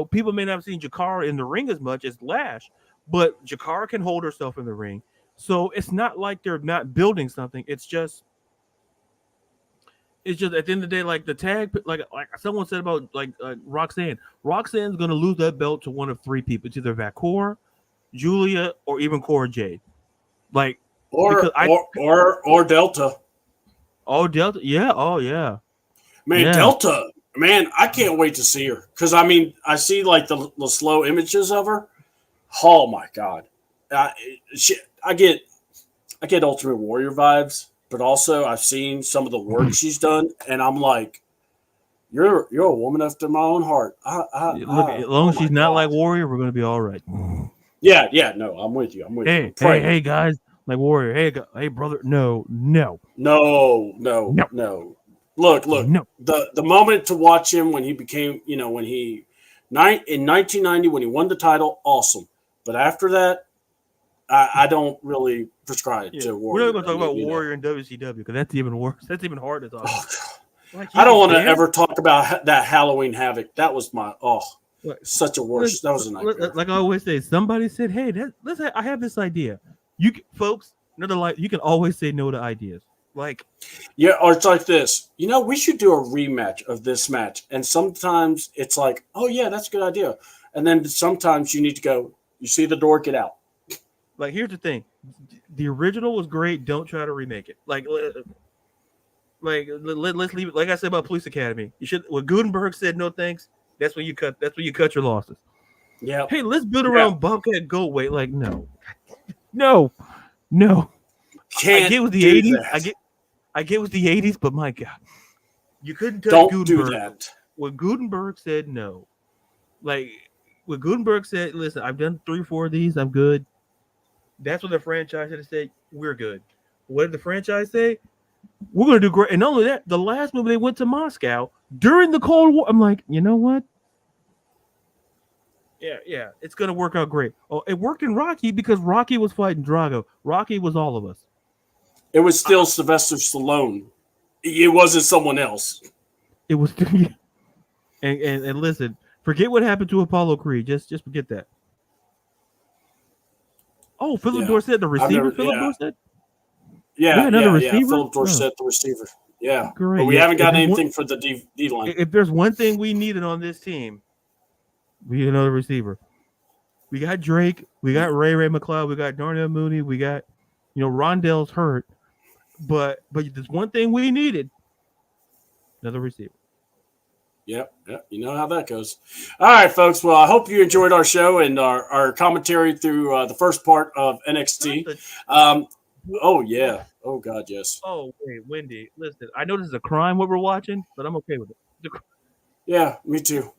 people may not have seen Jakara in the ring as much as Lash, but Jakara can hold herself in the ring. So it's not like they're not building something. It's just at the end of the day, like the tag, like someone said about like Roxanne. Roxanne's gonna lose that belt to one of three people. It's either Vakor, Julia, or even Cora Jade. Like or Delta. Oh, Delta, yeah. Oh, yeah. Man, Delta. Man, I can't wait to see her because I mean I see like the slow images of her. Oh my God, I get Ultimate Warrior vibes. But also, I've seen some of the work she's done, and I'm like, "You're a woman after my own heart." Look, as long as she's not like Warrior, we're gonna be all right. Yeah. No, I'm with you. Hey, guys, like Warrior. Hey, brother. No. Look. No. The moment to watch him when he became, in 1990 when he won the title, awesome. But after that. I don't really prescribe to Warrior. We're not going to talk about Warrior and WCW because that's even worse. That's even hard to talk about. I don't want to ever talk about that Halloween Havoc. That was such a worse. That was a nightmare. Like I always say, somebody said, "Hey, I have this idea." Folks, you can always say no to ideas. Like, yeah, or it's like this. We should do a rematch of this match. And sometimes it's like, oh yeah, that's a good idea. And then sometimes you need to go. You see the door, get out. Like, here's the thing: the original was great. Don't try to remake it. Let's leave it. Like I said about Police Academy, you should. When Gutenberg said no thanks, that's when you cut. That's when you cut your losses. Yeah. Hey, let's build around Bobcat Goldway. Like, no. Can't I get with the 80s. I get with the 80s, but my God, you couldn't touch Don't Gutenberg. do that. When Gutenberg said no, like when Gutenberg said, "Listen, I've done 3-4 of these. I'm good." That's when the franchise had to say, we're good. What did the franchise say? We're going to do great. And not only that, the last movie they went to Moscow during the Cold War. I'm like, you know what? Yeah, it's going to work out great. Oh, it worked in Rocky because Rocky was fighting Drago. Rocky was all of us. It was still Sylvester Stallone. It wasn't someone else. It was. And listen, forget what happened to Apollo Creed. Just forget that. Oh, Philip Dorsett, the receiver. Philip Dorsett. Yeah, receiver? Philip Dorsett, the receiver. Yeah, great. But we haven't got anything for the D line. If there's one thing we needed on this team, we need another receiver. We got Drake, we got Ray McLeod, we got Darnell Mooney, we got, Rondell's hurt, but there's one thing we needed: another receiver. Yep, you know how that goes. All right, folks. Well, I hope you enjoyed our show and our commentary through the first part of NXT. Oh, yeah. Oh, God, yes. Oh, wait, Wendy, listen. I know this is a crime what we're watching, but I'm okay with it. Yeah, me too.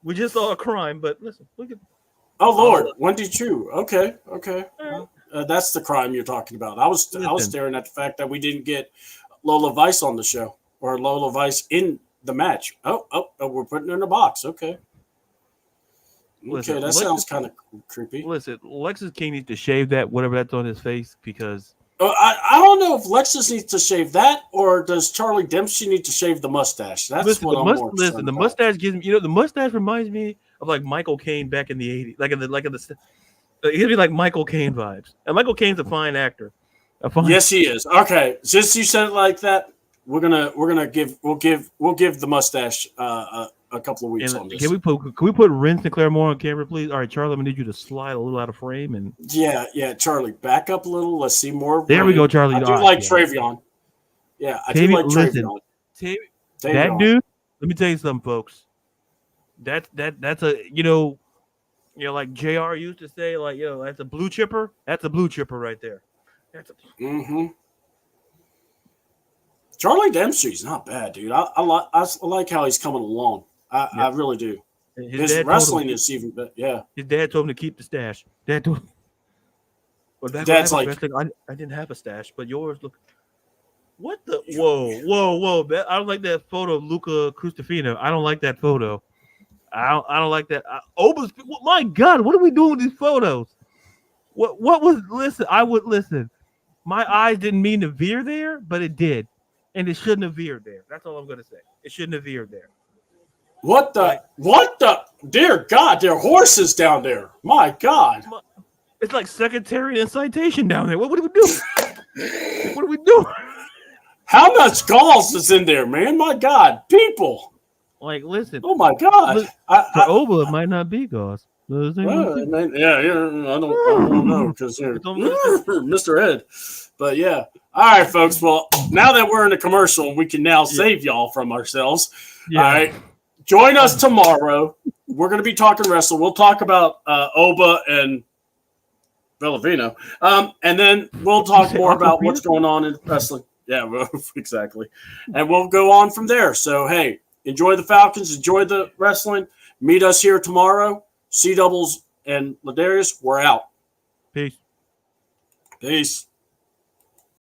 We just saw a crime, but listen, look at. Oh, Lord, Wendy Chu. Okay. Well, that's the crime you're talking about. I was staring at the fact that we didn't get Lola Vice on the show or Lola Vice in the match. Oh, we're putting her in a box. Okay. Listen, that sounds kind of creepy. Listen, Lexus King needs to shave that, whatever that's on his face, because I don't know if Lexus needs to shave that or does Charlie Dempsey need to shave the mustache. That's what I'm more concerned about. The mustache gives me, the mustache reminds me of like Michael Caine back in the 80s, it gives me like Michael Caine vibes. And Michael Caine's a fine actor. Yes, he is. Okay, since you said it like that, we'll give the mustache a couple of weeks on this. Can we put Ren Sinclair more on camera, please? All right, Charlie, I'm gonna need you to slide a little out of frame and yeah, Charlie, back up a little. Let's see more. There we go, Charlie. I do like Travion. Yeah, I do like Travion. That dude. Let me tell you something, folks. That's a like JR used to say, like that's a blue chipper. That's a blue chipper right there. Charlie Dempsey's not bad, dude. I like how he's coming along. I really do. His wrestling is even better. Yeah. His dad told him to keep the stash. Dad told him. Well, Dad's like, I didn't have a stash, but yours look. What the? Whoa! I don't like that photo of Luca Cristofino. I don't like that photo. I don't like that. My God, what are we doing with these photos? What was? Listen, I would listen. My eyes didn't mean to veer there, but it did, and it shouldn't have veered there. That's all I'm gonna say. It shouldn't have veered there. What the? Dear God, there are horses down there. My God. It's like secretariat citation down there. What do we do? What are we doing? How much galls is in there, man? My God, people. Like, listen. Oh my God. For Oba, it might not be gauze. I don't know because Mr. Ed. But yeah. All right, folks. Well, now that we're in a commercial, we can now save y'all from ourselves. Yeah. All right. Join us tomorrow. We're going to be talking wrestling. We'll talk about Oba and Villavino. And then we'll talk more about what's going on in wrestling. Yeah, well, exactly. And we'll go on from there. So, hey, enjoy the Falcons. Enjoy the wrestling. Meet us here tomorrow. C-Doubles and Ladarius, we're out. Peace. Peace.